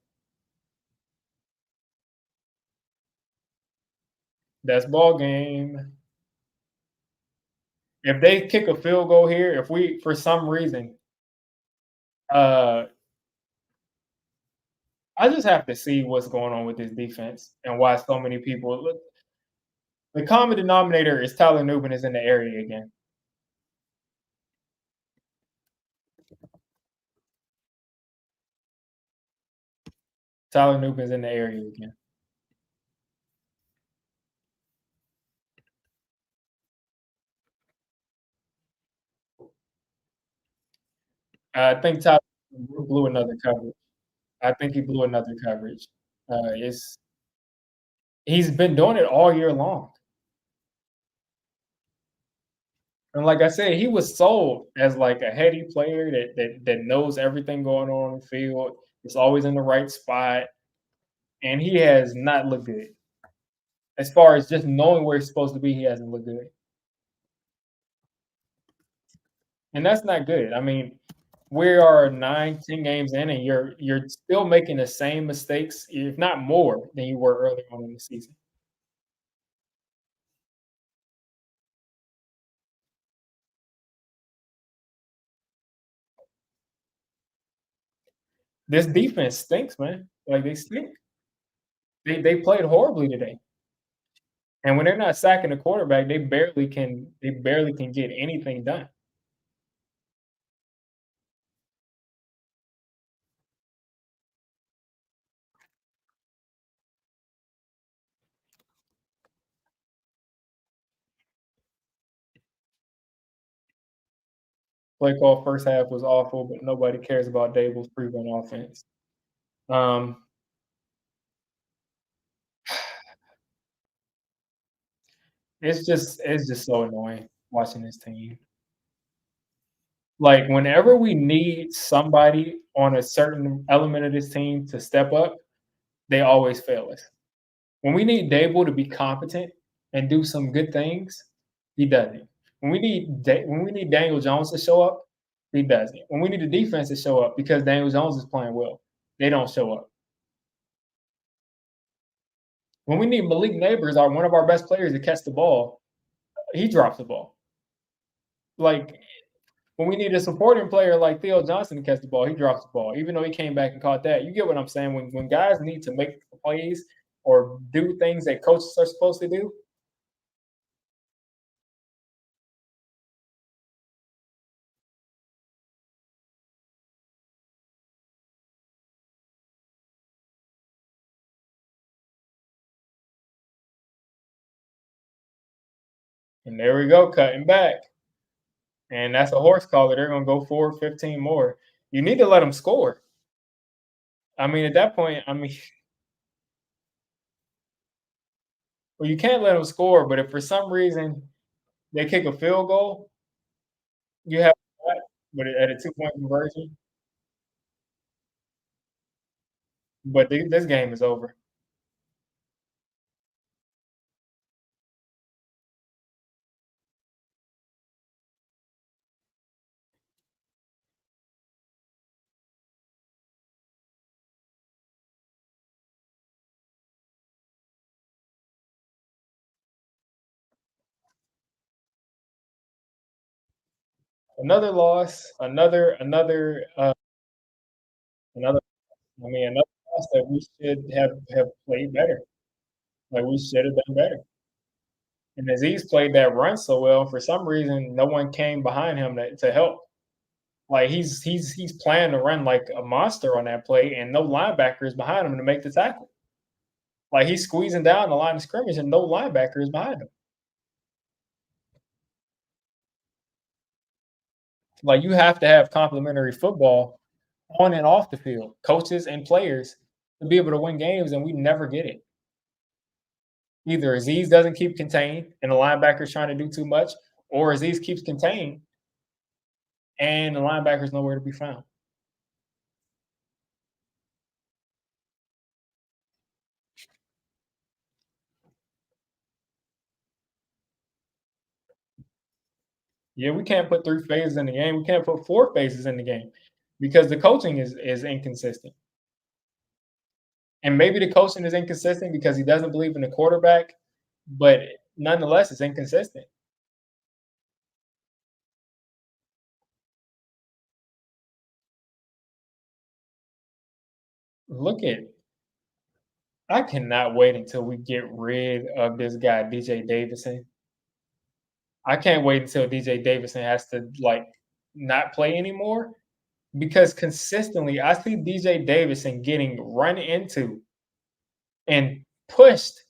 that's ball game. If they kick a field goal here, if we for some reason, uh, I just have to see what's going on with this defense and why so many people look. The common denominator is Tyler Nubin is in the area again. Tyler Nubin's in the area again. I think Tyler blew another coverage. I think he blew another coverage. It's he's been doing it all year long. And like I said, he was sold as like a heady player that knows everything going on the field. Is always in the right spot, and he has not looked good. As far as just knowing where he's supposed to be, he hasn't looked good, and that's not good. I mean, we are 9, 10 games in, and you're still making the same mistakes, if not more, than you were earlier on in the season. This defense stinks, man. Like they stink. They played horribly today. And when they're not sacking the quarterback, they barely can get anything done. Play call first half was awful, but nobody cares about Dable's proven offense. Um, it's just so annoying watching this team. Like whenever we need somebody on a certain element of this team to step up, they always fail us. When we need Dable to be competent and do some good things, he doesn't. When we need Daniel Jones to show up, he doesn't. When we need the defense to show up because Daniel Jones is playing well, they don't show up. When we need Malik Neighbors, one of our best players, to catch the ball, he drops the ball. Like when we need a supporting player like Theo Johnson to catch the ball, he drops the ball, even though he came back and caught that. You get what I'm saying? When guys need to make plays or do things that coaches are supposed to do, and there we go, cutting back. And that's a horse collar. They're going to go forward 15 more. You need to let them score. I mean, at that point, I mean, well, you can't let them score, but if for some reason they kick a field goal, you have that, but at a 2-point conversion, but this game is over. Another loss, another. I mean, another loss that we should have played better. Like we should have done better. And Aziz played that run so well. For some reason, no one came behind him to help. Like he's planning to run like a monster on that play, and no linebackers behind him to make the tackle. Like he's squeezing down the line of scrimmage, and no linebackers behind him. Like you have to have complementary football on and off the field, coaches and players to be able to win games, and we never get it. Either Aziz doesn't keep contained and the linebacker's trying to do too much, or Aziz keeps contained and the linebacker's nowhere to be found. Yeah, we can't put 3 phases in the game. We can't put 4 phases in the game because the coaching is inconsistent. And maybe the coaching is inconsistent because he doesn't believe in the quarterback, but nonetheless, it's inconsistent. Look at I cannot wait until we get rid of this guy, DJ Davison. I can't wait until DJ Davison has to like not play anymore because consistently I see DJ Davison getting run into and pushed.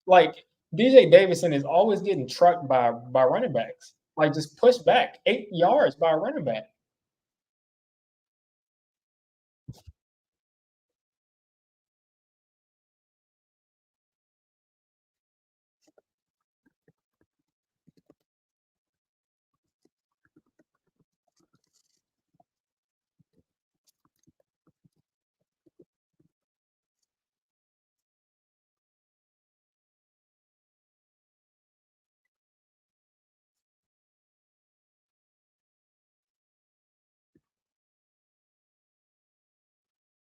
Like DJ Davison is always getting trucked by running backs. Like just pushed back 8 yards by a running back.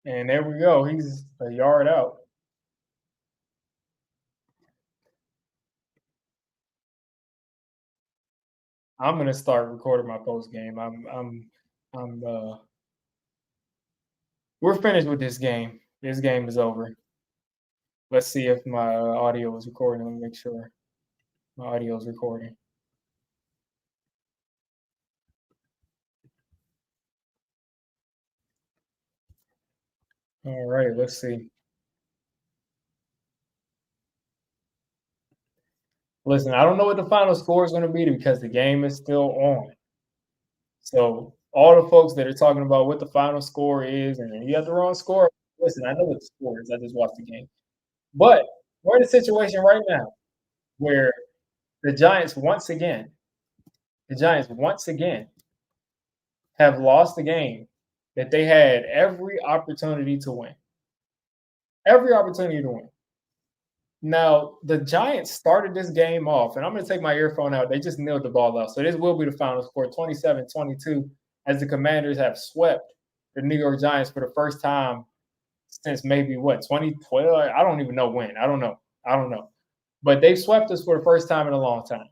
And there we go. He's a yard out. I'm gonna start recording my post game. I'm we're finished with this game. This game is over. Let's see if my audio is recording. Let me make sure my audio is recording. All right, let's see. Listen, I don't know what the final score is going to be because the game is still on. So all the folks that are talking about what the final score is and you have the wrong score, listen, I know what the score is. I just watched the game. But we're in a situation right now where the Giants the Giants once again have lost the game that they had every opportunity to win. Every opportunity to win. Now, the Giants started this game off, and I'm going to take my earphone out. They just nailed the ball out. So this will be the final score 27-22 as the Commanders have swept the New York Giants for the first time since maybe what, 2012? I don't even know when. I don't know. I don't know. But they've swept us for the first time in a long time.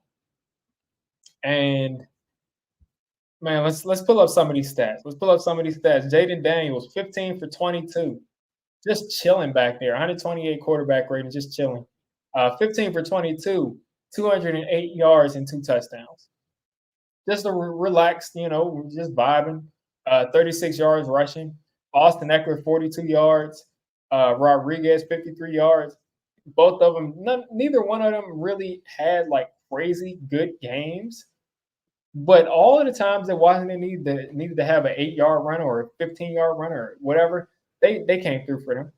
And man, let's pull up some of these stats. Let's pull up some of these stats. Jaden Daniels, 15 for 22, just chilling back there. 128 quarterback rating, just chilling. 15 for 22, 208 yards and 2 touchdowns. Just a relaxed, just vibing. 36 yards rushing. Austin Eckler, 42 yards. Rodriguez, 53 yards. Both of them, neither one of them really had like crazy good games. But all of the times that Washington needed to have an 8 yard run or a 15 yard run or whatever, they came through for them.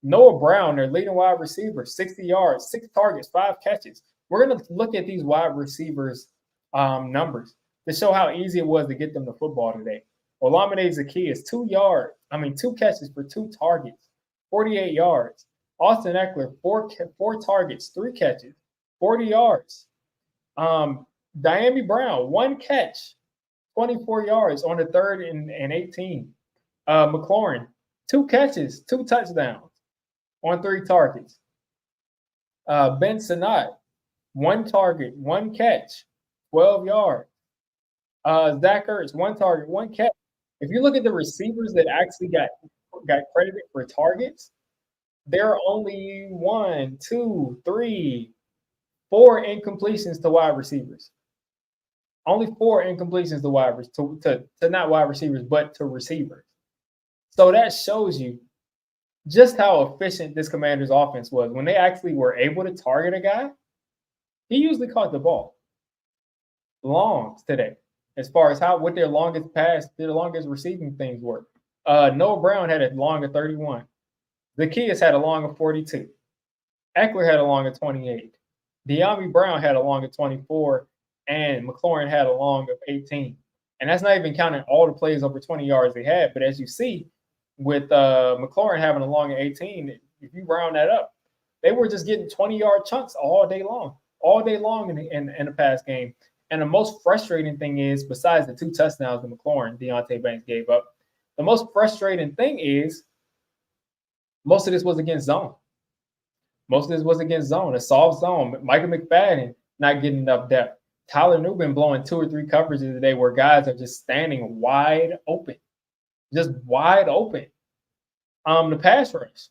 Noah Brown, their leading wide receiver, 60 yards, 6 targets, 5 catches. We're going to look at these wide receivers' numbers to show how easy it was to get them the football today. Olamide Zaccheaus, 2 catches for 2 targets, 48 yards. Austin Eckler, four targets, 3 catches, 40 yards. Diami Brown, 1 catch, 24 yards on the 3rd and 18. McLaurin, 2 catches, 2 touchdowns on 3 targets. Ben Sinnott, 1 target, 1 catch, 12 yards. Zach Ertz, 1 target, 1 catch. If you look at the receivers that actually got credited for targets, there are only one, two, three, 4 incompletions to wide receivers. Only 4 incompletions to to not wide receivers, but to receivers. So that shows you just how efficient this Commanders offense was. When they actually were able to target a guy, he usually caught the ball. Longs today, as far as what their longest pass, their longest receiving things were. Noah Brown had a long of 31. Zacchaeus had a long of 42. Eckler had a long of 28. De'Ami Brown had a long of 24, and McLaurin had a long of 18. And that's not even counting all the plays over 20 yards they had. But as you see, with McLaurin having a long of 18, if you round that up, they were just getting 20-yard chunks all day long in the pass game. And the most frustrating thing is, besides the 2 touchdowns that McLaurin, Deontay Banks gave up, the most frustrating thing is most of this was against zone. A soft zone. Micah McFadden not getting enough depth. Tyler Nubin blowing 2 or 3 coverages today where guys are just standing wide open. Just wide open. The pass rush.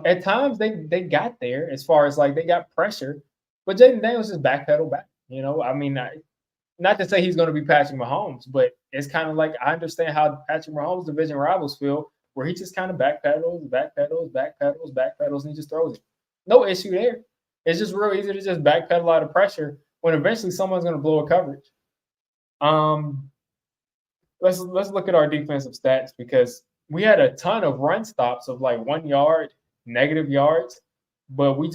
At times they got there as far as like they got pressure, but Jaden Daniels just backpedaled back. I mean, not to say he's going to be Patrick Mahomes, but it's kind of like I understand how Patrick Mahomes' division rivals feel, where he just kind of backpedals, and he just throws it. No issue there. It's just real easy to just backpedal out of pressure when eventually someone's going to blow a coverage. Let's look at our defensive stats because we had a ton of run stops of like 1 yard, negative yards, but we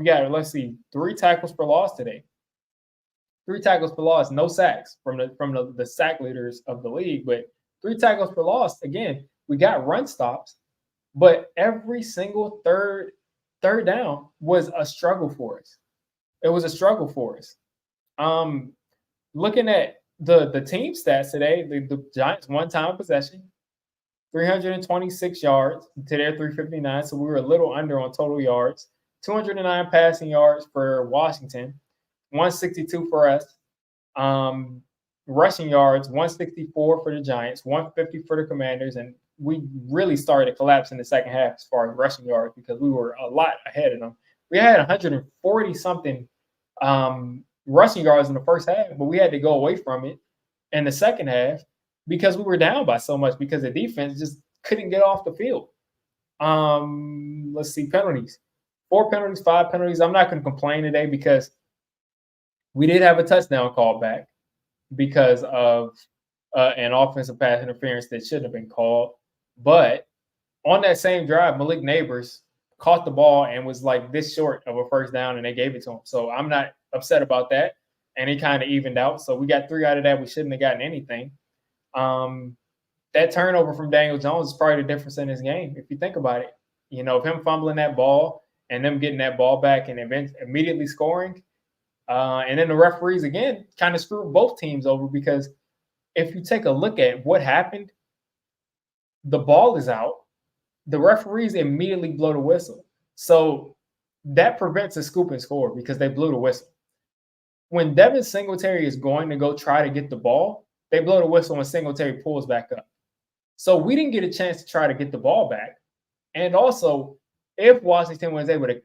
got, let's see, 3 tackles for loss today. 3 tackles for loss, no sacks from the sack leaders of the league, but 3 tackles for loss. Again, we got run stops, but every single third down was a struggle for us. It was a struggle for us. Looking at the team stats today, the Giants 1 time possession, 326 yards to their 359, so we were a little under on total yards. 209 passing yards for Washington, 162 for us. Rushing yards, 164 for the Giants, 150 for the Commanders, and we really started to collapse in the second half as far as rushing yards because we were a lot ahead of them. We had 140 something rushing yards in the first half, but we had to go away from it in the second half because we were down by so much because the defense just couldn't get off the field. Let's see, penalties. 4 penalties, 5 penalties. I'm not going to complain today because we did have a touchdown call back because of an offensive pass interference that shouldn't have been called. But on that same drive, Malik Neighbors caught the ball and was like this short of a first down, and they gave it to him. So I'm not upset about that. And he kind of evened out. So we got 3 out of that. We shouldn't have gotten anything. That turnover from Daniel Jones is probably the difference in this game, if you think about it. Of him fumbling that ball and them getting that ball back and immediately scoring. And then the referees, again, kind of screwed both teams over because if you take a look at what happened, the ball is out. The referees immediately blow the whistle. So that prevents a scoop and score because they blew the whistle. When Devin Singletary is going to go try to get the ball, they blow the whistle when Singletary pulls back up. So we didn't get a chance to try to get the ball back. And also, if Washington was able to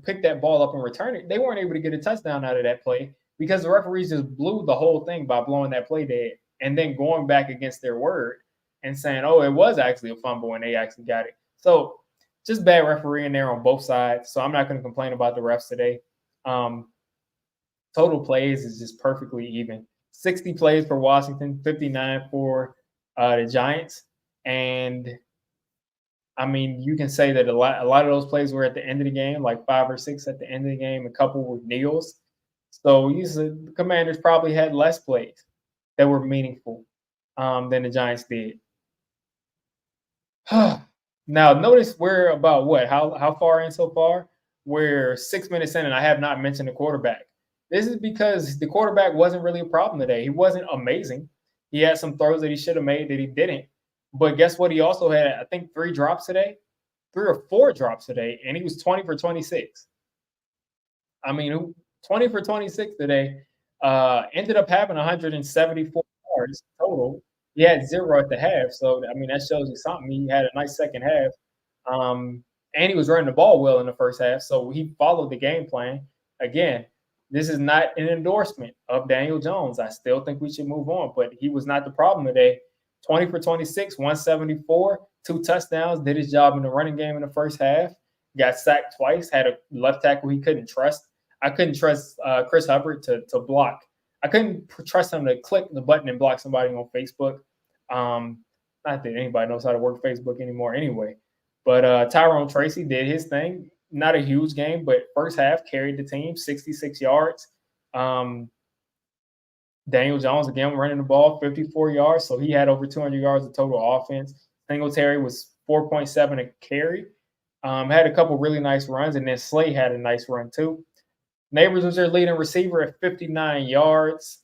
pick that ball up and return it, they weren't able to get a touchdown out of that play because the referees just blew the whole thing by blowing that play dead and then going back against their word and saying, oh, it was actually a fumble when they actually got it. So just bad refereeing there on both sides. So I'm not going to complain about the refs today. Total plays is just perfectly even. 60 plays for Washington, 59 for the Giants. And I mean, you can say that a lot of those plays were at the end of the game, like 5 or 6 at the end of the game, a couple were kneels. So the Commanders probably had less plays that were meaningful than the Giants did. Now, notice we're about what? How far in so far? We're 6 minutes in, and I have not mentioned the quarterback. This is because the quarterback wasn't really a problem today. He wasn't amazing. He had some throws that he should have made that he didn't. But guess what? He also had, I think, 3 drops today, 3 or 4 drops today, and he was 20 for 26. I mean, 20 for 26 today. Ended up having 174 yards total. He had 0 at the half, so, I mean, that shows you something. He had a nice second half, and he was running the ball well in the first half, so he followed the game plan. Again, this is not an endorsement of Daniel Jones. I still think we should move on, but he was not the problem today. 20 for 26, 174, 2 touchdowns, did his job in the running game in the first half, got sacked twice, had a left tackle he couldn't trust. I couldn't trust Chris Hubbard to block. I couldn't trust him to click the button and block somebody on Facebook. Not that anybody knows how to work Facebook anymore anyway. But Tyrone Tracy did his thing. Not a huge game, but first half carried the team, 66 yards. Daniel Jones, again, running the ball, 54 yards. So he had over 200 yards of total offense. Singletary was 4.7 a carry. Had a couple really nice runs, and then Slay had a nice run too. Neighbors was their leading receiver at 59 yards.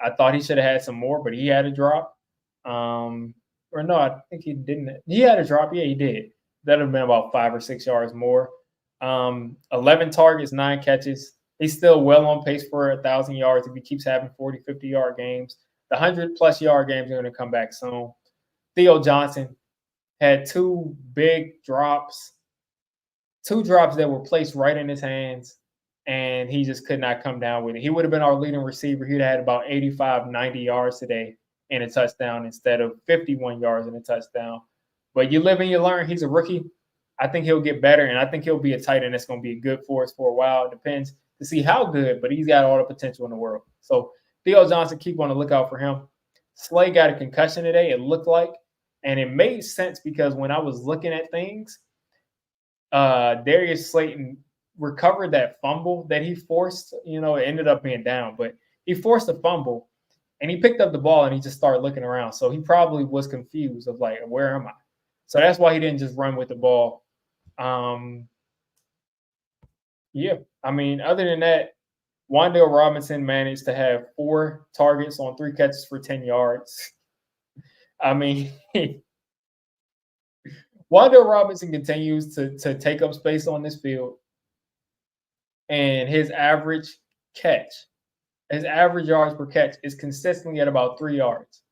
I thought he should have had some more, but he had a drop. Or no, I think he didn't. He had a drop. Yeah, he did. That would have been about 5 or 6 yards more. 11 targets, 9 catches. He's still well on pace for 1,000 yards if he keeps having 40, 50-yard games. The 100-plus yard games are going to come back soon. Theo Johnson had 2 big drops, 2 drops that were placed right in his hands, and he just could not come down with it. He would have been our leading receiver. He'd had about 85, 90 yards today in a touchdown instead of 51 yards in a touchdown. But you live and you learn. He's a rookie. I think he'll get better, and I think he'll be a tight end that's going to be good for us for a while. It depends to see how good, but he's got all the potential in the world. So Theo Johnson, keep on the lookout for him. Slay got a concussion today, it looked like, and it made sense because when I was looking at things, Darius Slayton recovered that fumble that he forced. You know, it ended up being down, but he forced a fumble, and he picked up the ball, and he just started looking around. So he probably was confused of like, where am I? So that's why he didn't just run with the ball. Yeah, I mean, other than that, Wan'Dale Robinson managed to have 4 targets on 3 catches for 10 yards. I mean, Wan'Dale Robinson continues to take up space on this field, and his average yards per catch is consistently at about 3 yards.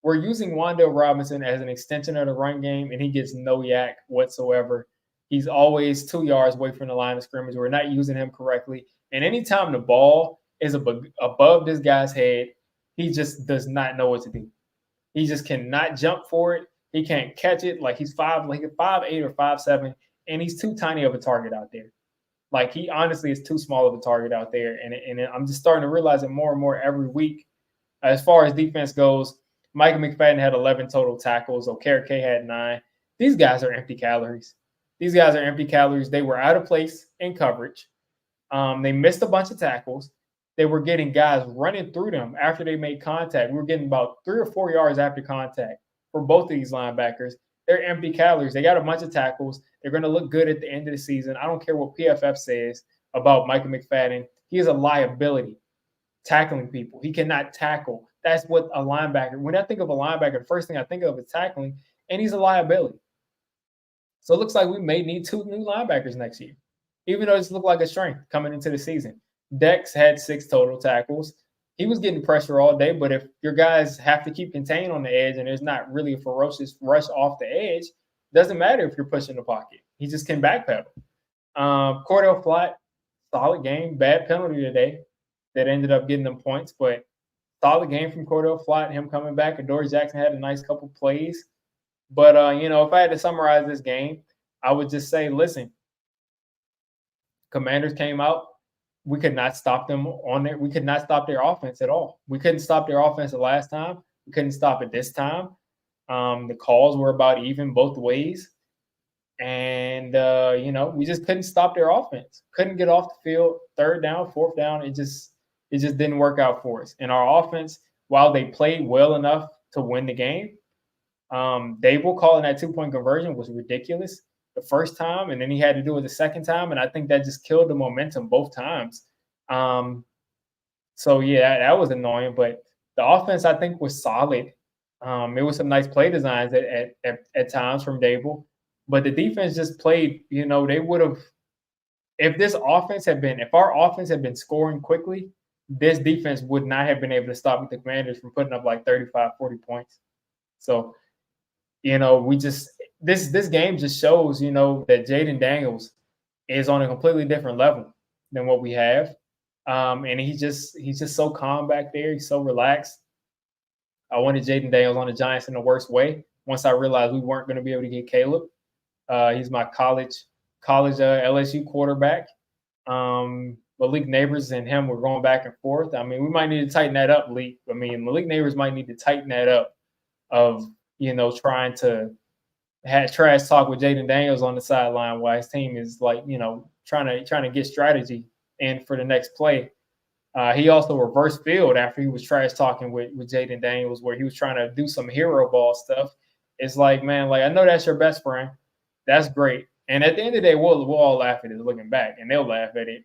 We're using Wan'Dale Robinson as an extension of the run game, and he gets no yak whatsoever. He's always 2 yards away from the line of scrimmage. We're not using him correctly. And anytime the ball is above this guy's head, he just does not know what to do. He just cannot jump for it. He can't catch it. Like he's 5'8" or 5'7", and he's too tiny of a target out there. Like he honestly is too small of a target out there. And I'm just starting to realize it more and more every week. As far as defense goes, Micah McFadden had 11 total tackles. Okereke had 9. These guys are empty calories. These guys are empty calories. They were out of place in coverage. They missed a bunch of tackles. They were getting guys running through them after they made contact. We were getting about 3 or 4 yards after contact for both of these linebackers. They're empty calories. They got a bunch of tackles. They're going to look good at the end of the season. I don't care what PFF says about Micah McFadden. He is a liability tackling people. He cannot tackle. That's what a linebacker – when I think of a linebacker, the first thing I think of is tackling, and he's a liability. So it looks like we may need 2 new linebackers next year, even though this looked like a strength coming into the season. Dex had 6 total tackles. He was getting pressure all day, but if your guys have to keep contained on the edge and there's not really a ferocious rush off the edge, it doesn't matter if you're pushing the pocket. He just can backpedal. Cordell Flott, solid game, bad penalty today that ended up getting them points, but solid game from Cordell Flott, him coming back. Adoree Jackson had a nice couple plays. But, if I had to summarize this game, I would just say, listen, Commanders came out. We could not stop them on there. We could not stop their offense at all. We couldn't stop their offense the last time. We couldn't stop it this time. The calls were about even both ways. And, we just couldn't stop their offense. Couldn't get off the field. 3rd down, 4th down. It just didn't work out for us. And our offense, while they played well enough to win the game, Dable calling that 2-point conversion was ridiculous the first time, and then he had to do it the second time, and I think that just killed the momentum both times. So yeah, that was annoying, but the offense I think was solid. It was some nice play designs at times from Dable, but the defense just played. They would have if our offense had been scoring quickly, this defense would not have been able to stop the Commanders from putting up like 35, 40 points. So, we just this game just shows, that Jaden Daniels is on a completely different level than what we have. And he's just so calm back there. He's so relaxed. I wanted Jaden Daniels on the Giants in the worst way. Once I realized we weren't going to be able to get Caleb, he's my college LSU quarterback. Malik Neighbors and him were going back and forth. I mean, we might need to tighten that up, Lee. I mean, Malik Neighbors might need to tighten that up of trying to have trash talk with Jaden Daniels on the sideline while his team is like trying to get strategy in for the next play. He also reversed field after he was trash talking with Jaden Daniels, where he was trying to do some hero ball stuff. It's like, man, like I know that's your best friend. That's great. And at the end of the day, we'll all laugh at it looking back, and they'll laugh at it.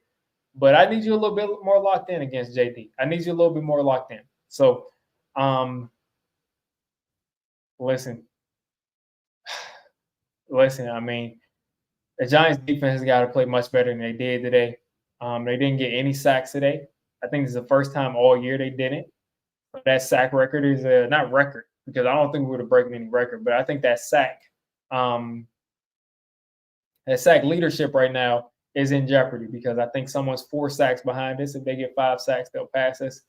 But I need you a little bit more locked in against JD. I need you a little bit more locked in. So, listen. I mean, the Giants defense has got to play much better than they did today. They didn't get any sacks today. I think this is the first time all year they didn't. That sack record is not record, because I don't think we would have broken any record, but I think that sack leadership right now is in jeopardy, because I think someone's 4 sacks behind us. If they get 5 sacks, they'll pass us.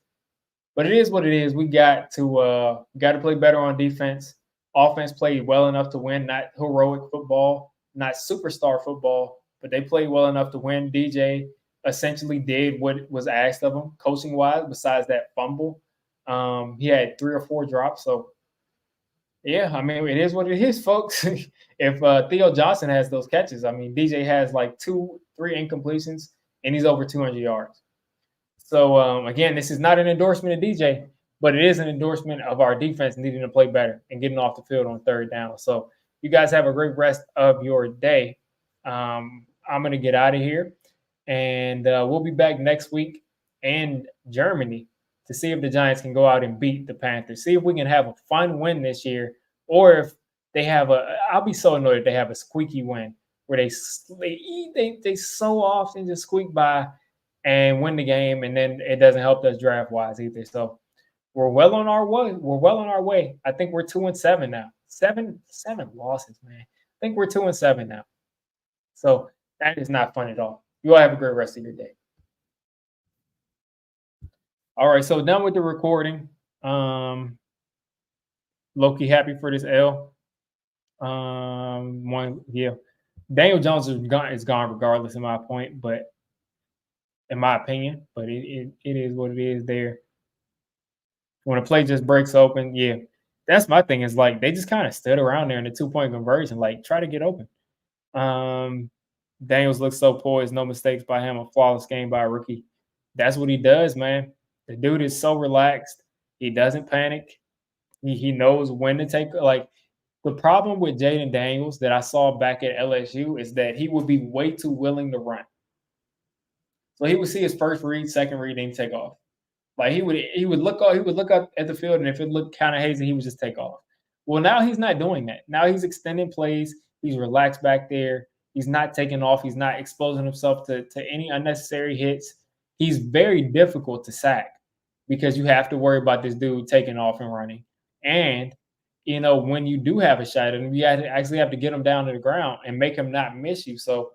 But it is what it is. We got to play better on defense. Offense played well enough to win, not heroic football, not superstar football, but they played well enough to win. DJ essentially did what was asked of him coaching-wise, besides that fumble. He had 3 or 4 drops. So, yeah, I mean, it is what it is, folks. If Theo Johnson has those catches, I mean, DJ has like 2-3 incompletions, and he's over 200 yards. So, again, this is not an endorsement of DJ, but it is an endorsement of our defense needing to play better and getting off the field on 3rd down. So you guys have a great rest of your day. I'm going to get out of here, and we'll be back next week in Germany to see if the Giants can go out and beat the Panthers. See if we can have a fun win this year, or if they have I'll be so annoyed if they have a squeaky win where they so often just squeak by and win the game, and then it doesn't help us draft-wise either. So we're well on our way. I think we're 2-7 now. Seven losses, man. I think we're 2-7 now. So that is not fun at all. You all have a great rest of your day. All right, so done with the recording. Low-key happy for this L. Daniel Jones is gone regardless, in my opinion. But it is what it is there. When a play just breaks open, yeah, that's my thing. Is like they just kind of stood around there in the 2-point conversion, like try to get open. Daniels looks so poised, no mistakes by him, a flawless game by a rookie. That's what he does, man. The dude is so relaxed. He doesn't panic. He knows when to take. Like the problem with Jaden Daniels that I saw back at LSU is that he would be way too willing to run. So he would see his first read, second read, and take off. Like he would look up at the field, and if it looked kind of hazy, he would just take off. Well, now he's not doing that. Now he's extending plays. He's relaxed back there. He's not taking off. He's not exposing himself to any unnecessary hits. He's very difficult to sack because you have to worry about this dude taking off and running. And, when you do have a shot, and you actually have to get him down to the ground and make him not miss you. So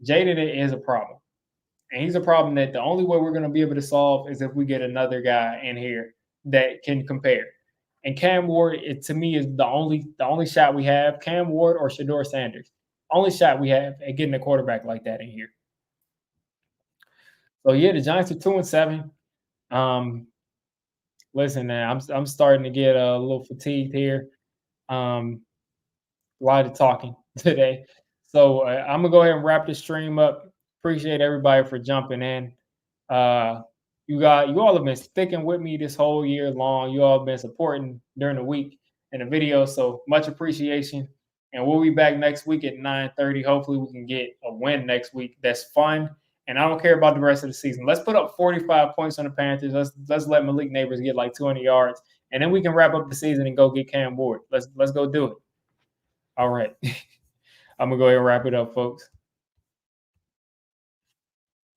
Jaden is a problem. And he's a problem that the only way we're going to be able to solve is if we get another guy in here that can compare. And Cam Ward, to me, is the only shot we have. Cam Ward or Shedeur Sanders. Only shot we have at getting a quarterback like that in here. So, yeah, the Giants are 2-7. Listen, man, I'm starting to get a little fatigued here. A lot of talking today. So I'm going to go ahead and wrap this stream up. Appreciate everybody for jumping in. You all have been sticking with me this whole year long. You all have been supporting during the week in the video. So much appreciation. And we'll be back next week at 9:30. Hopefully we can get a win next week. That's fun. And I don't care about the rest of the season. Let's put up 45 points on the Panthers. Let's let Malik Neighbors get like 200 yards. And then we can wrap up the season and go get Cam Ward. Let's go do it. All right. I'm going to go ahead and wrap it up, folks.